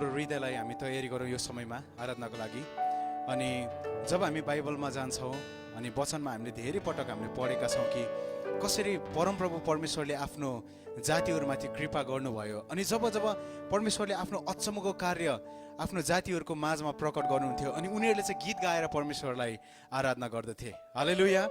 हाम्रो हृदयलाई हामी तयारी गरौँ यो समयमा आराधनाको लागि। अनि जब हामी बाइबलमा जान्छौँ अनि वचनमा हामीले धेरै पटक हामीले पढेका छौँ कि कसरी परमप्रभु परमेश्वरले आफ्नो जातिहरूमाथि कृपा गर्नुभयो। अनि जब जब परमेश्वरले आफ्नो अचम्मको कार्य आफ्नो जातिहरूको माझमा प्रकट गर्नुहुन्थ्यो अनि उनीहरूले चाहिँ गीत गाएर परमेश्वरलाई आराधना गर्दथे। हालेलुया।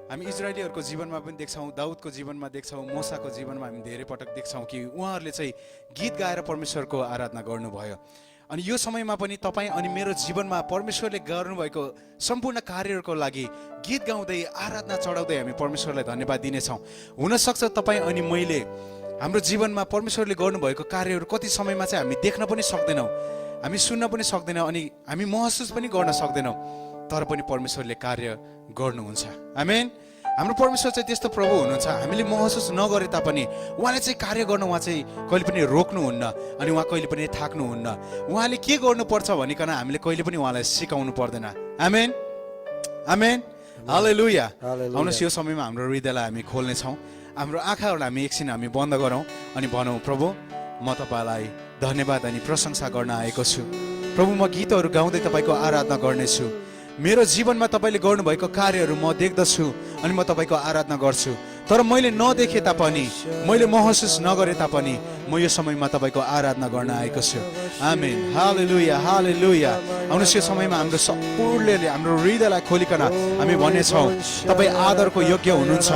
हामी इजरायलीहरूको जीवनमा पनि देख्छौँ, दाउदको जीवनमा देख्छौँ, मोसाको जीवनमा हामी धेरै पटक देख्छौँ कि उहाँहरूले चाहिँ गीत गाएर परमेश्वरको आराधना गर्नुभयो। अनि यो समयमा पनि तपाईँ अनि मेरो जीवनमा परमेश्वरले गर्नुभएको सम्पूर्ण कार्यहरूको लागि गीत गाउँदै आराधना चढाउँदै हामी परमेश्वरलाई धन्यवाद दिनेछौँ। हुनसक्छ तपाईँ अनि मैले हाम्रो जीवनमा परमेश्वरले गर्नुभएको कार्यहरू कति समयमा चाहिँ हामी देख्न पनि सक्दैनौँ, हामी सुन्न पनि सक्दैनौँ अनि हामी महसुस पनि गर्न सक्दैनौँ, तर पनि परमेश्वरले कार्य गर्नुहुन्छ। आमेन। हाम्रो परमेश्वर चाहिँ त्यस्तो प्रभु हुनुहुन्छ, हामीले महसुस नगरे तापनि उहाँले चाहिँ कार्य गर्नु उहाँ चाहिँ कहिले पनि रोक्नुहुन्न अनि उहाँ कहिले पनि थाक्नुहुन्न। उहाँले के गर्नुपर्छ भनिकन हामीले कहिले पनि उहाँलाई सिकाउनु पर्दैन। आमेन, आमेन, हालेलुया। आउनुहोस् यो समयमा हाम्रो हृदयलाई हामी खोल्नेछौँ, हाम्रो आँखाहरूलाई हामी एकछिन हामी बन्द गरौँ अनि भनौँ, प्रभु म तपाईँलाई धन्यवाद अनि प्रशंसा गर्न आएको छु। प्रभु म गीतहरू गाउँदै तपाईँको आराधना गर्नेछु। मेरो जीवनमा तपाईँले गर्नुभएको कार्यहरू म देख्दछु अनि म तपाईँको आराधना गर्छु। तर मैले नदेखे तापनि, मैले महसुस नगरे तापनि म यो समयमा तपाईँको आराधना गर्न आएको छु। आमेन, हालेलुया, हालेलुया। आउनुहोस् यो समयमा हाम्रो सम्पूर्णले हाम्रो हृदयलाई खोलिकन हामी भन्नेछौँ, तपाईँ आदरको योग्य हुनुहुन्छ,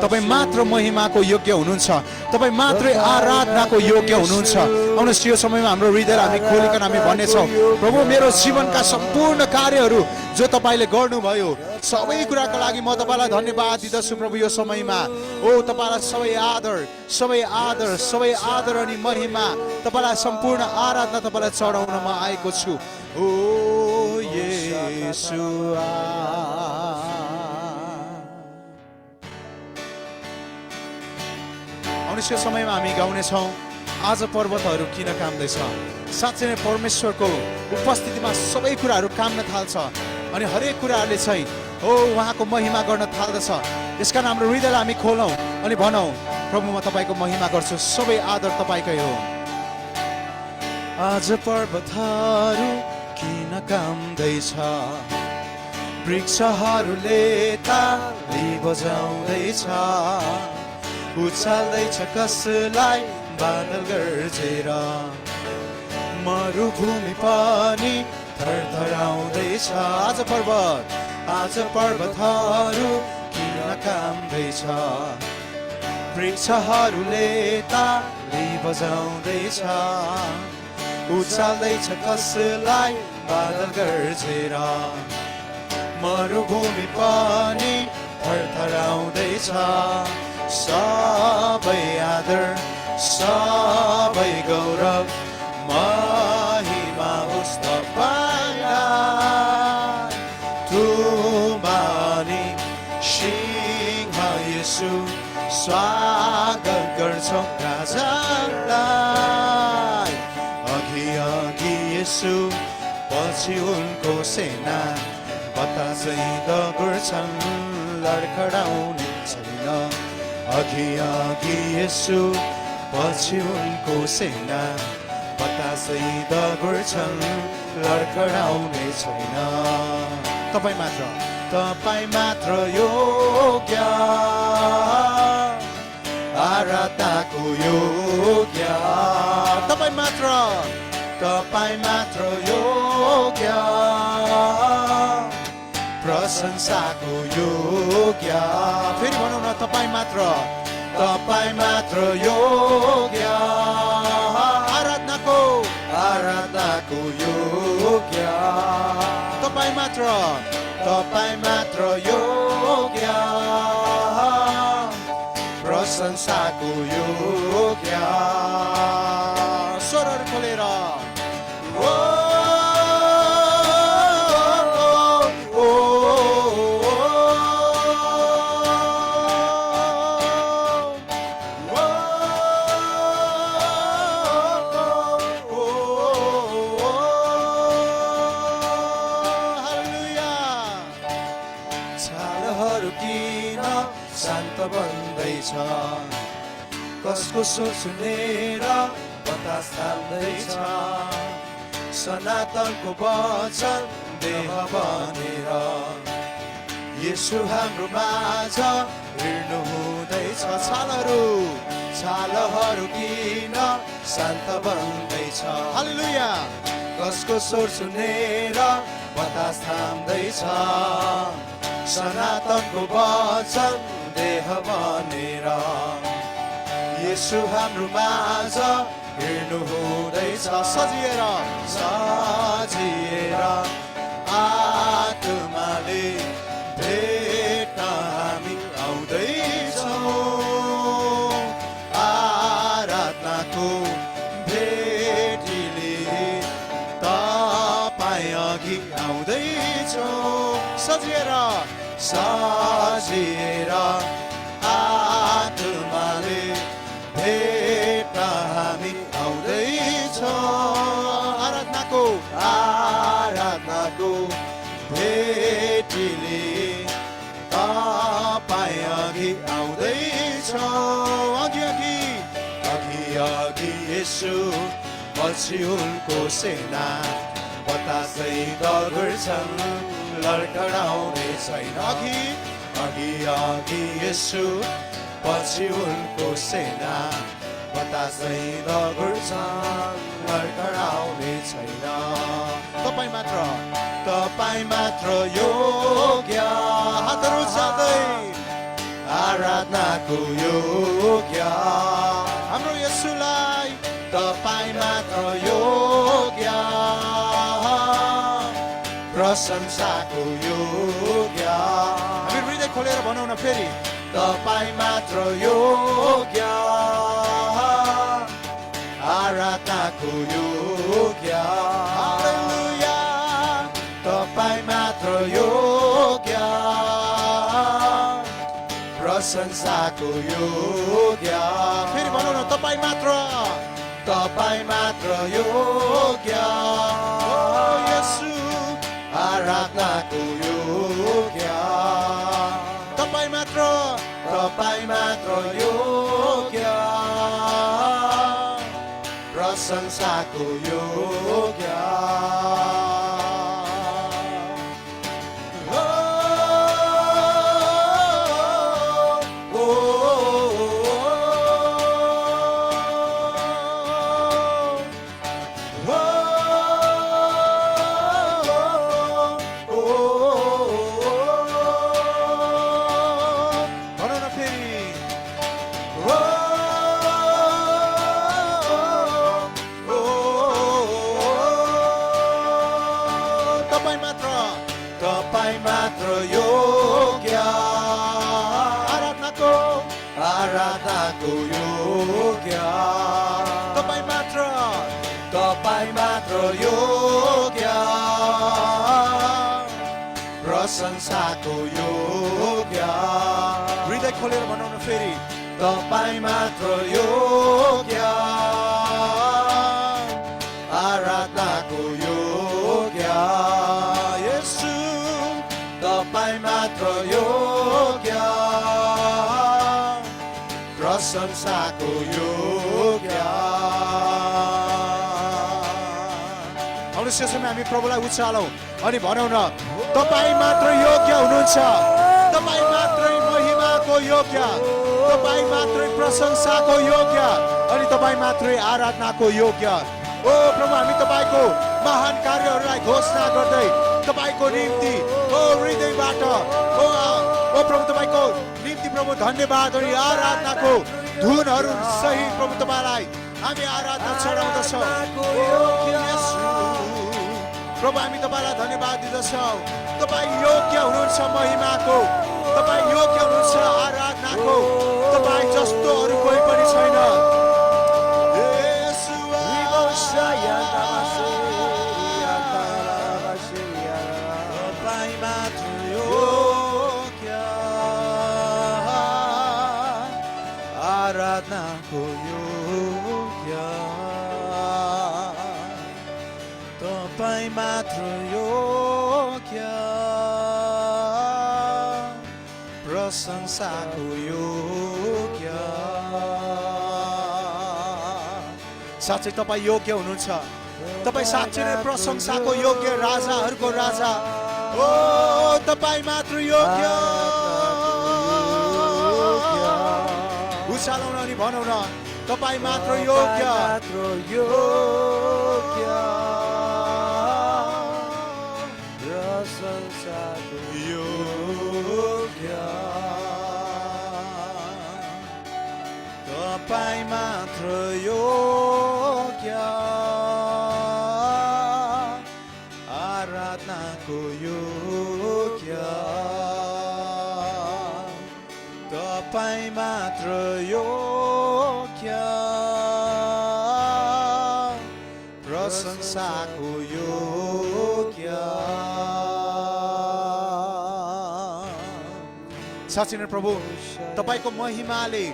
तपाईँ मात्र महिमाको योग्य हुनुहुन्छ, तपाईँ मात्रै आराधनाको योग्य हुनुहुन्छ। आउनुहोस् यो समयमा हाम्रो हृदयलाई हामी खोलिकन हामी भन्नेछौँ, प्रभु मेरो जीवनका सम्पूर्ण कार्यहरू जो तपाईँले गर्नुभयो सबै कुराको लागि म तपाईँलाई धन्यवाद दिँदछु। प्रभु यो समयमा ओ तपाईँलाई सबै आदर, सबै आदर, सबै आदर अनि महिमा, तपाईँलाई सम्पूर्ण आराधना तपाईँलाई चढाउन म आएको छु। ओ येशू, आउनुहोस् यो समयमा हामी गाउनेछौँ, आज पर्वतहरू किन काम्दैछ। साँच्चै नै परमेश्वरको उपस्थितिमा सबै कुराहरू काम्न थाल्छ अनि हरेक कुराहरूले चाहिँ उहाँको महिमा गर्न थाल्दछ। यसकारण हाम्रो हृदयलाई हामी खोलौँ अनि भनौँ, प्रभु म तपाईँको महिमा गर्छु, सबै आदर तपाईँकै हो। आज पर्वतहरू किन काम्दैछ, वृक्षहरूले ताली बजाउँदैछ, उचाल्दैछ कसलाई बादल गर्जेर, मरुभूमि पनि थरथराउँदैछ। आज पर्वतहरू किन काम्दैछ, वृक्षहरूले ताली बजाउँदैछ, उचाल्दैछ कसलाई बादल गर्जेर, मरुभूमि पनि थरथराउँदैछ। सबै आदर, सबै गौरव, महिमा होस् तपाईँलाई, तुमानी सिंह येशू, स्वागत गर्छौँ राजालाई। अघि अघि येशू, पछि उनको सेना, बतासै दगुर्छन्, लडखडाउने छैन। अघि अघि येशू, पछि उनको सेना, बतासै दगुर्छन्, लडखडाउने छैन। तपाईँ मात्र योग्य, आराधनाको योग्य, तपाईँ मात्र योग्य, प्रशंसाको योग्य। फेरि भनौँ न, तपाईँ मात्र योग्य, आराधनाको योग्य, तपाईँ मात्र योग्य, प्रशंसाको योग्य। स्वरहरू खोलेर बन्दैछ, कसको सोच सुनेर बतास थाल्दैछ, सनातनको वचन देह बनेर येशू हाम्रो माझ हिँड्नु हुँदैछ छालहरू किन शान्त बन्दैछ हालेलुया कसको स्वर सुनेर बतास थाम्दैछ सनातनको वचन देह बनेर येशू हाम्रो माझ हिँड्नु हुँदैछ सजिएर आत्माले भेट्न हामी आउँदैछौँ आराधनाको भेटीले तपाईँ अघि आउँदैछौँ सजिएर आत्माले भेट्न हामी आउँदैछौँ आराधनाको भेटीले तपाईँ अघि आउँदैछौँ अघि येशू पछि उनको सेना बतासै दगुर्छन् लडखडाउने छैन अघि येशू पछि उनको सेना बतासै दगुर्छन् लडखडाउने छैन तपाईँ मात्र योग्य हातहरू उचाल्दै आराधनाको योग्य हाम्रो येशूलाई तपाईँ मात्र योग्य प्रशंसाको योग्य हामी हृदय खोलेर भनौँ न फेरि तपाईँ मात्र योग्य आराधनाको योग्य हालेलुया तपाईँ मात्र योग्य प्रशंसाको योग्य फेरि भनौँ न तपाईँ मात्र योग्य येशू आराधनाको योग्य तपाईँ मात्र योग्य प्रशंसाको योग्य तपाईँ मात्र योग्य आराधनाको योग्य तपाईँ मात्र योग्य प्रशंसाको योग्य हृदय खोलेर भनौँ न फेरि तपाईँ मात्र योग्य आराधनाको योग्य येशू तपाईँ मात्र योग्य प्रशंसाको योग्य आउनुहोस् यसमा हामी प्रभुलाई उचालौँ अनि भनौँ न तपाईँ मात्र योग्य हुनुहुन्छ तपाईँ मात्रै महिमाको योग्य तपाईँ मात्रै प्रशंसाको योग्य अनि तपाईँ मात्रै आराधनाको योग्य ओ प्रभु हामी तपाईको महान कार्यहरूलाई घोषणा गर्दै तपाईको निम्ति ओ हृदयबाट ओ प्रभु तपाईको निम्ति प्रभु धन्यवाद अनि आराधनाको धुनहरू सहित प्रभु तपाईलाई हामी आराधना चढाउँदछौँ प्रभु हामी तपाईलाई धन्यवाद दिँदछौँ तपाईँ योग्य हुनुहुन्छ महिमाको तपाईँ योग्य हुनुहुन्छ आराधनाको तपाईँ जस्तो अरू कोही पनि छैन तपाईँ मात्र योग्य आराधनाको योग्य तपाईँ मात्र योग्य प्रशंसाको योग्य साँच्चै तपाईँ योग्य हुनुहुन्छ तपाईँ साँच्चै नै प्रशंसाको योग्य राजाहरूको राजा। ओ तपाईँ मात्र योग्य। उचालौँ अनि भनौँ न, तपाईँ मात्र योग्य। तपाईँ मात्र योग्य, आराधनाको योग्य। तपाईँ मात्र योग्य, प्रशंसाको योग्य। साँच्चै नै प्रभु, तपाईको महिमाले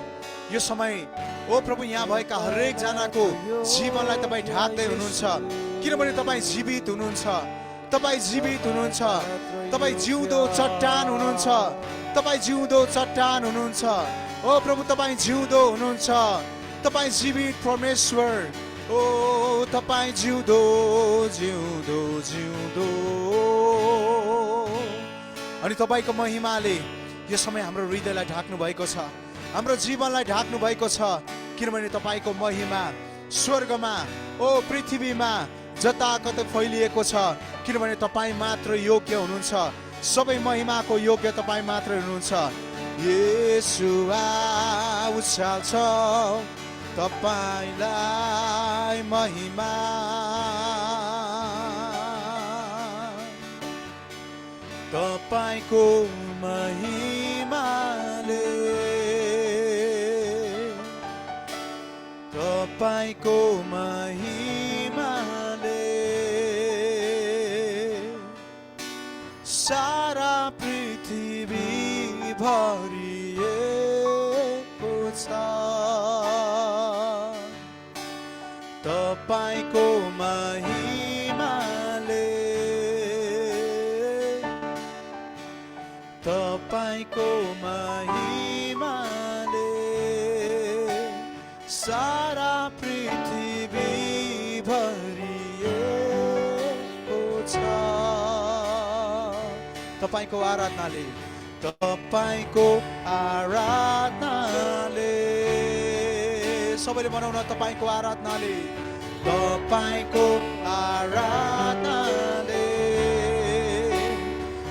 यो समय ओ प्रभु यहाँ भएका हरेक जनाको जीवनलाई तपाईँ ढाक्दै हुनुहुन्छ, किनभने तपाईँ जीवित हुनुहुन्छ। तपाईँ जीवित हुनुहुन्छ। तपाईँ जिउँदो चट्टान हुनुहुन्छ। तपाईँ जिउँदो चट्टान हुनुहुन्छ। ओ प्रभु, तपाईँ जिउँदो हुनुहुन्छ। तपाईँ जीवित परमेश्वर। ओ तपाईँ जिउँदो जिउँदो जिउँदो। अनि तपाईको महिमाले यो समय हाम्रो हृदयलाई ढाक्नु भएको छ, हाम्रो जीवनलाई ढाक्नु भएको छ, किनभने तपाईको महिमा स्वर्गमा ओ पृथ्वीमा जताकतै फैलिएको छ, किनभने तपाईँ मात्र योग्य हुनुहुन्छ। सबै महिमाको योग्य तपाईँ मात्र हुनुहुन्छ। येशूआ उचाल्छ तपाईलाई महिमा। तपाईको महिमाले, तपाईको महिमाले सारा पृथ्वी भरिएको छ। तपाईको महिमाले, तपाईको महिमाले सारा पृथ्वी भरिएको छ। तपाईको आराधनाले, तपाईको आराधनाले, सबैले भनौँ न, तपाईको आराधनाले, तपाईको आराधनाले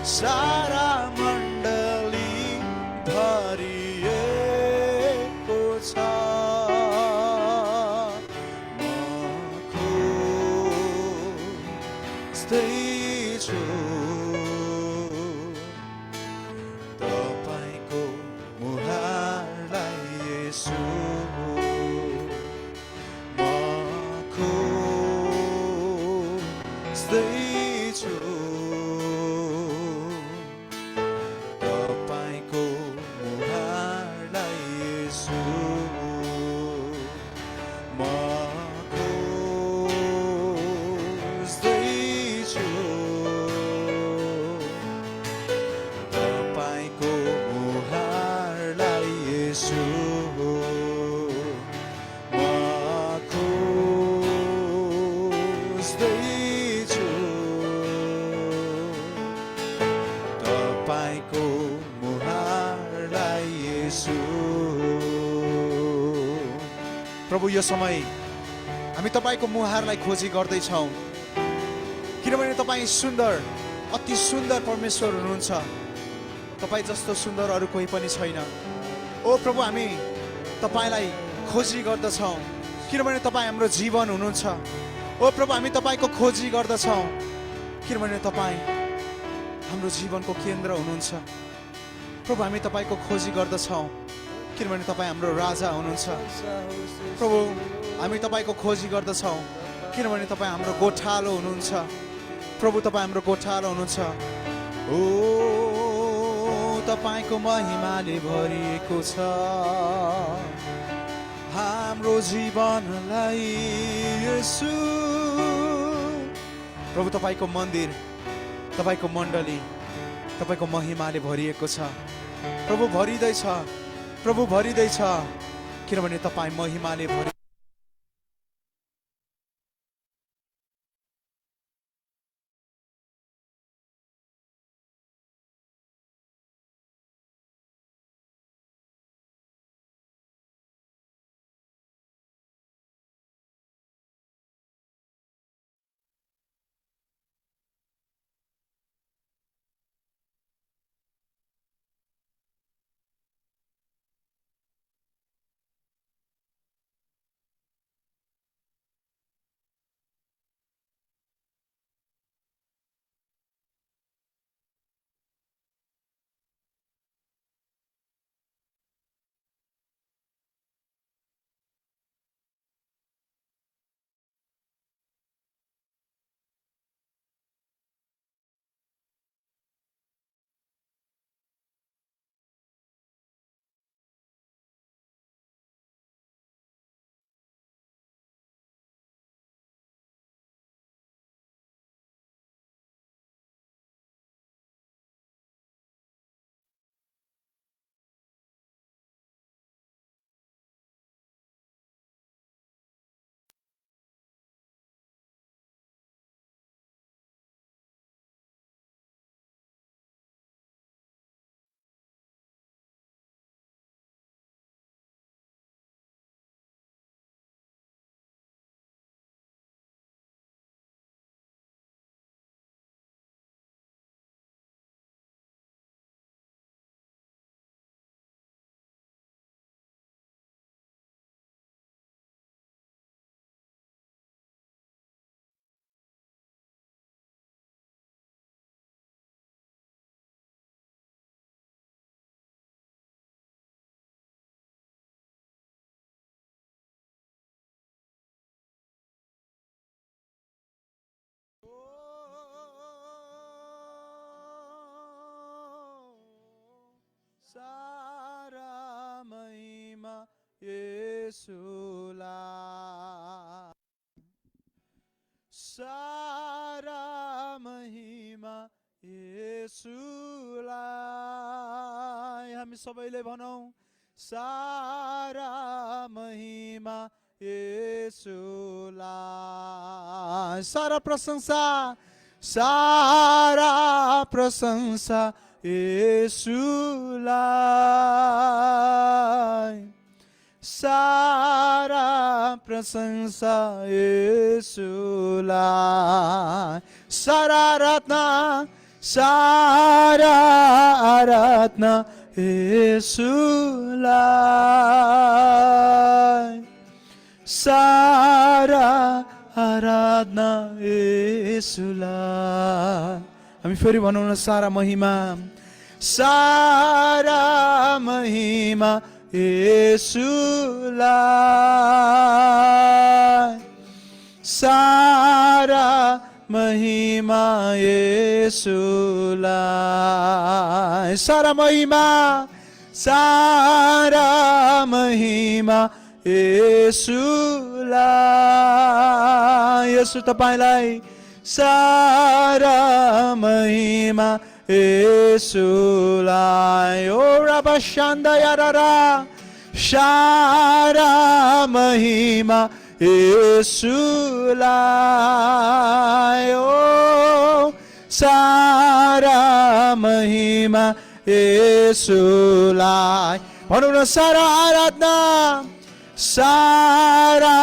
सारा मण्डली भरिएको छ। म खोज्दै छु तपाईको मुहारलाई येशू। म खोज्दै छु तपाईको मुहारलाई येशू। म खोज्दै छु तपाईको मुहारलाई येशू। म खोज्दै छु तपाईको मुहारलाई येशू। प्रभु, यो समय हामी तपाईको मुहारलाई खोजी गर्दैछौँ, किनभने तपाईँ सुन्दर, अति सुन्दर परमेश्वर हुनुहुन्छ। तपाईँ जस्तो सुन्दर अरू कोही पनि छैन। ओ प्रभु, हामी तपाईलाई खोजी गर्दछौँ, किनभने तपाईँ हाम्रो जीवन हुनुहुन्छ। ओ प्रभु, हामी तपाईको खोजी गर्दछौँ, किनभने तपाईँ हाम्रो जीवनको केन्द्र हुनुहुन्छ। प्रभु, हामी तपाईको खोजी गर्दछौँ, किनभने तपाईँ हाम्रो राजा हुनुहुन्छ। प्रभु, हामी तपाईको खोजी गर्दछौँ, किनभने तपाईँ हाम्रो गोठालो हुनुहुन्छ। प्रभु, तपाईँ हाम्रो गोठालो हुनुहुन्छ। ओ तपाईको महिमाले भरिएको छ हाम्रो जीवनलाई येशू। प्रभु, तपाईको मन्दिर, तपाईको मण्डली, तपाईको महिमाले भरिएको छ। प्रभु, भरिँदैछ, प्रभु भरिँदैछ, किनभने तपाईँ महिमाले भरि सारा महिमा येशूलाई, सारा महिमा येशूलाई। हामी सबैले भनौँ सारा महिमा येशूलाई, सारा प्रशंसा, सारा प्रशंसा येशूलाई, सारा प्रशंसा येशूलाई। सारा आराधना, सारा आराधना येशूलाई, सारा आराधना येशूलाई। हामी फेरि भनौँ न सारा महिमा, सारा महिमा येशूलाई, सारा महिमा येशूलाई। सारा महिमा, सारा महिमा येशूलाई। येशू तपाईलाई सारा महिमा येशूलाई। ओ राबा शान्दा यारारा, सारा महिमा येशूलाई। ओ सारा महिमा येशूलाई। भनौँ न सारा आराधना, सारा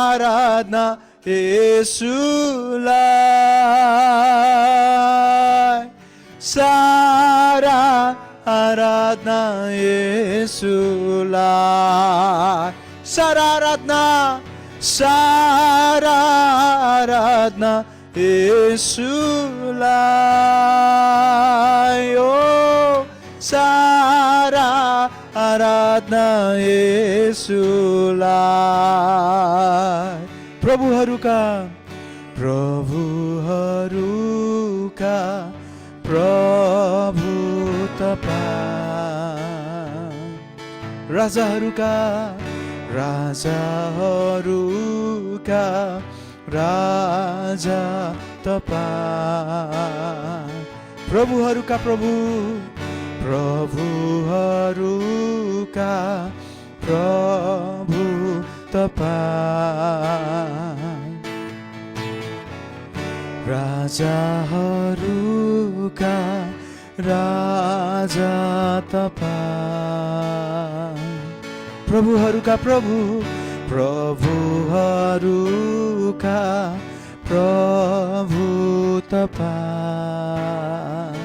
आराधना येशूलाई, सारा आराधना येशूलाई। सारा आराधना, सारा आराधना येशूलाई। ओ सारा आराधना येशूलाई। प्रभुहरूका प्रभुहरूका प्रभु तपाईं, राजाहरूका राजाहरूका राजा तपाईं, प्रभुहरूका प्रभु प्रभुहरूका प्रभु तपाईं, राजाहरूका राजा तपाईं, प्रभुहरूका प्रभु प्रभुहरूका प्रभु तपाईं,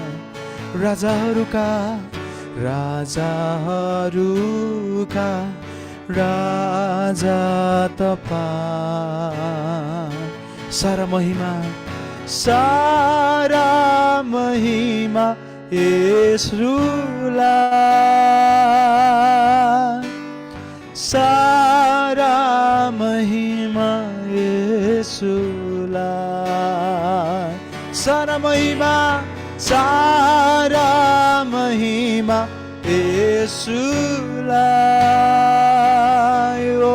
राजाहरूका राजाहरूका राजा तपाईं। सारा महिमा, सारा महिमा येशूलाई, सारा महिमा येशूलाई। सारा महिमा, सारा महिमा येशूलाई। ओ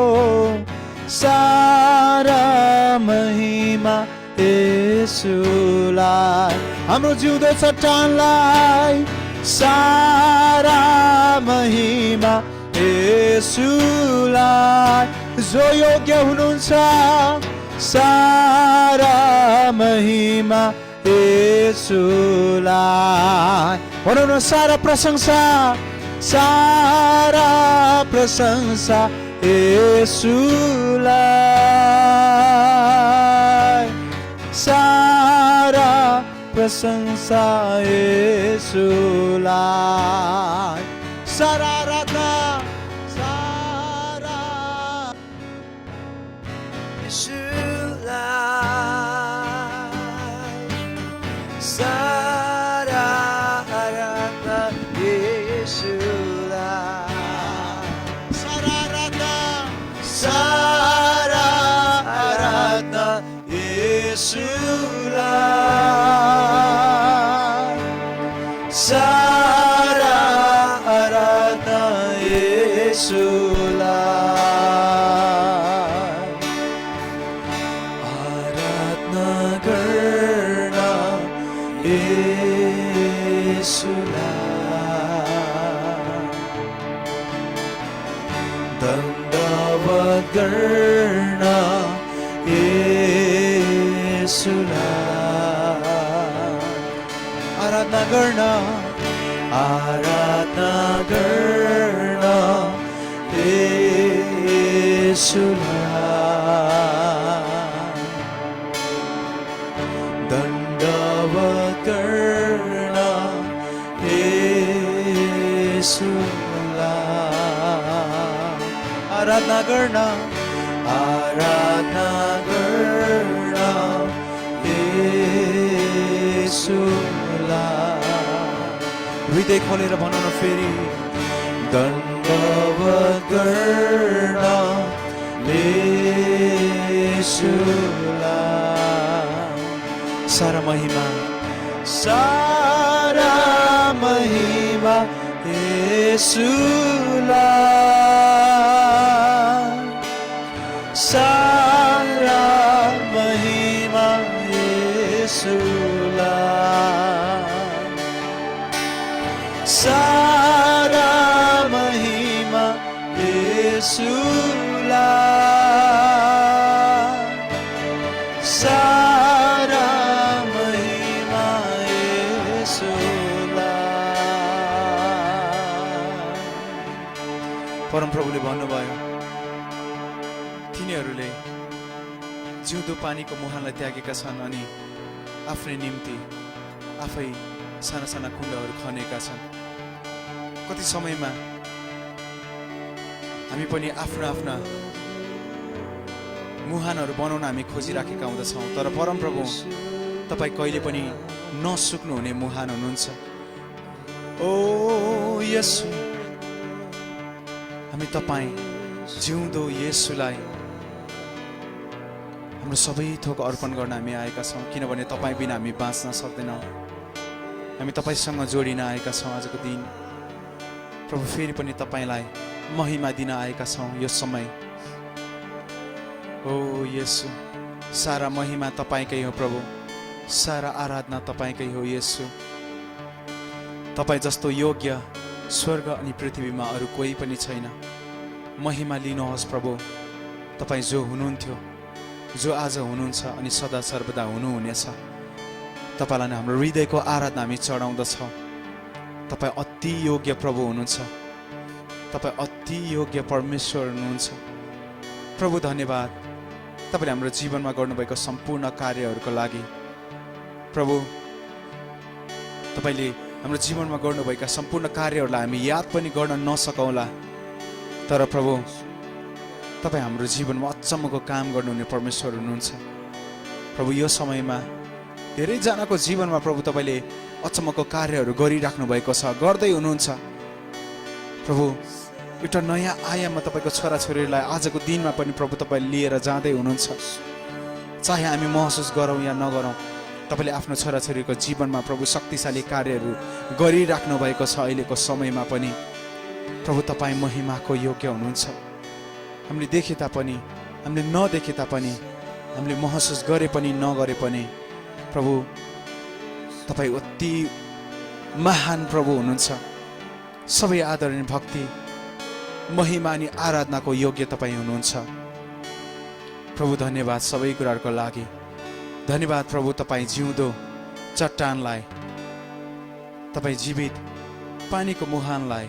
सारा महिमा येशूलाई। हाम्रो जिउँदो चट्टानलाई सारा महिमा येशूलाई। जो योग्य हुनुहुन्छ सारा महिमा येशूलाई। भनौँ न सारा प्रशंसा, सारा प्रशंसा येशूलाई, सारा प्रशंसा येशूलाई। सारा आराधना, सारा येशूलाई, सारा आराधना येशूलाई। सारा आराधना, सारा आराधना येशूलाई, सारा येशूलाई दण्डवत गर्न येशूलाई आराधना गर्न येशूलाई दण्डवत गर्न येशूलाई आराधना गर्न येशूलाई हृदय खोलेर भनौँ न फेरि दण्डवत गर्न येशूलाई सारा महिमा येशूलाई सारा महिमा येशूलाई सारा महिमा येशूलाई सारा महिमा येशूलाई परमप्रभुले भन्नुभयो तिनीहरूले जिउँदो पानीको मुहानलाई त्यागेका छन् अनि आफ्नै निम्ति आफै साना साना कुण्डहरू खनेका छन्। कति समयमा हामी पनि आफ्ना आफ्ना मुहानहरू बनाउन हामी खोजिराखेका हुँदछौँ, तर परमप्रभु तपाईँ कहिले पनि नसुक्नुहुने मुहान हुनुहुन्छ। ओ येशू हामी तपाईँ जिउँदो येशूलाई हाम्रो सबै थोक अर्पण गर्न हामी आएका छौँ, किनभने तपाईँ बिना हामी बाँच्न सक्दैनौँ। हामी तपाईँसँग जोडिन आएका छौँ आजको दिन। प्रभु फेरि पनि तपाईँलाई महिमा दिन आएका छौँ यो समय। ओ येशू सारा महिमा तपाईँकै हो प्रभु, सारा आराधना तपाईँकै हो येशू। तपाईँ जस्तो योग्य स्वर्ग अनि पृथ्वीमा अरू कोही पनि छैन। महिमा लिनुहोस् प्रभु, तपाईँ जो हुनुहुन्थ्यो, जो आज हुनुहुन्छ अनि सदा सर्वदा हुनुहुनेछ। तपाईँलाई नै हाम्रो हृदयको आराधना हामी चढाउँदछौँ। तपाईँ अति योग्य प्रभु हुनुहुन्छ, तपाईँ अति योग्य परमेश्वर हुनुहुन्छ। प्रभु धन्यवाद तपाईँले हाम्रो जीवनमा गर्नुभएको सम्पूर्ण कार्यहरूको लागि। प्रभु तपाईँले हाम्रो जीवनमा गर्नुभएका सम्पूर्ण कार्यहरूलाई हामी याद पनि गर्न नसकौँला, तर प्रभु तपाईँ हाम्रो जीवनमा अचम्मको काम गर्नुहुने परमेश्वर हुनुहुन्छ। प्रभु यो समयमा धेरैजनाको जीवनमा प्रभु तपाईँले अचम्मको कार्यहरू गरिराख्नु भएको छ, गर्दै हुनुहुन्छ। प्रभु एउटा नयाँ आयाममा तपाईँको छोराछोरीलाई आजको दिनमा पनि प्रभु तपाईँले लिएर जाँदै हुनुहुन्छ। चाहे हामी महसुस गरौँ या नगरौँ, तपाईँले आफ्नो छोराछोरीको जीवनमा प्रभु शक्तिशाली कार्यहरू गरिराख्नु भएको छ। अहिलेको समयमा पनि प्रभु तपाईँ महिमाको योग्य हुनुहुन्छ। हामीले देखे तापनि, हामीले नदेखे तापनि, हामीले महसुस गरे पनि नगरे पनि प्रभु तपाईँ अति महान प्रभु हुनुहुन्छ। सबै आदरणीय भक्ति महिमा अनि आराधनाको योग्य तपाईँ हुनुहुन्छ। प्रभु धन्यवाद सबै कुराहरूको लागि। धन्यवाद प्रभु तपाईँ जिउँदो चट्टानलाई, तपाईँ जीवित पानीको मुहानलाई,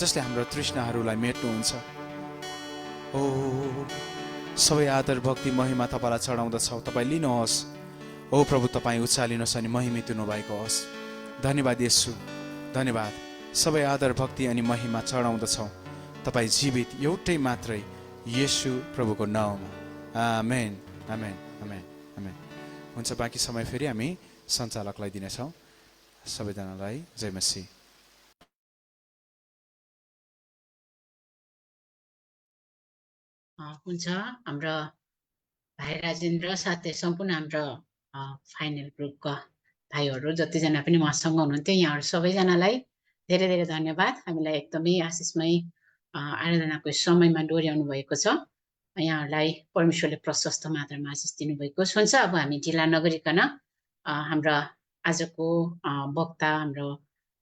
जसले हाम्रो तृष्णाहरूलाई मेट्नुहुन्छ। ओ सबै आदर भक्ति महिमा तपाईँलाई चढाउँदछौँ, तपाईँ लिनुहोस्। ओ प्रभु तपाईँ उचालिनुहोस् अनि महिमित हुनुभएको होस्। धन्यवाद येशू, धन्यवाद। सबै आदर भक्ति अनि महिमा चढाउँदछौँ तपाईँ जीवित एउटै मात्रै येशू प्रभुको नाउँमा। आमेन, आमेन, आमेन, आमेन। हुन्छ, बाँकी समय फेरि हामी सञ्चालकलाई दिनेछौँ। सबैजनालाई जय मसीह। हुन्छ, हाम्रो भाइ राजेन्द्र साथै सम्पूर्ण हाम्रो फाइनल ग्रुपका भाइहरू जतिजना पनि उहाँसँग हुनुहुन्थ्यो, यहाँहरू सबैजनालाई धेरै धेरै धन्यवाद। हामीलाई एकदमै आशिषमय आराधनाको समयमा डोर्याउनु भएको छ। यहाँहरूलाई परमेश्वरले प्रशस्त मात्रामा आशिष दिनुभएको हुन्छ। अब हामी ढिला नगरिकन हाम्रा आजको वक्ता हाम्रो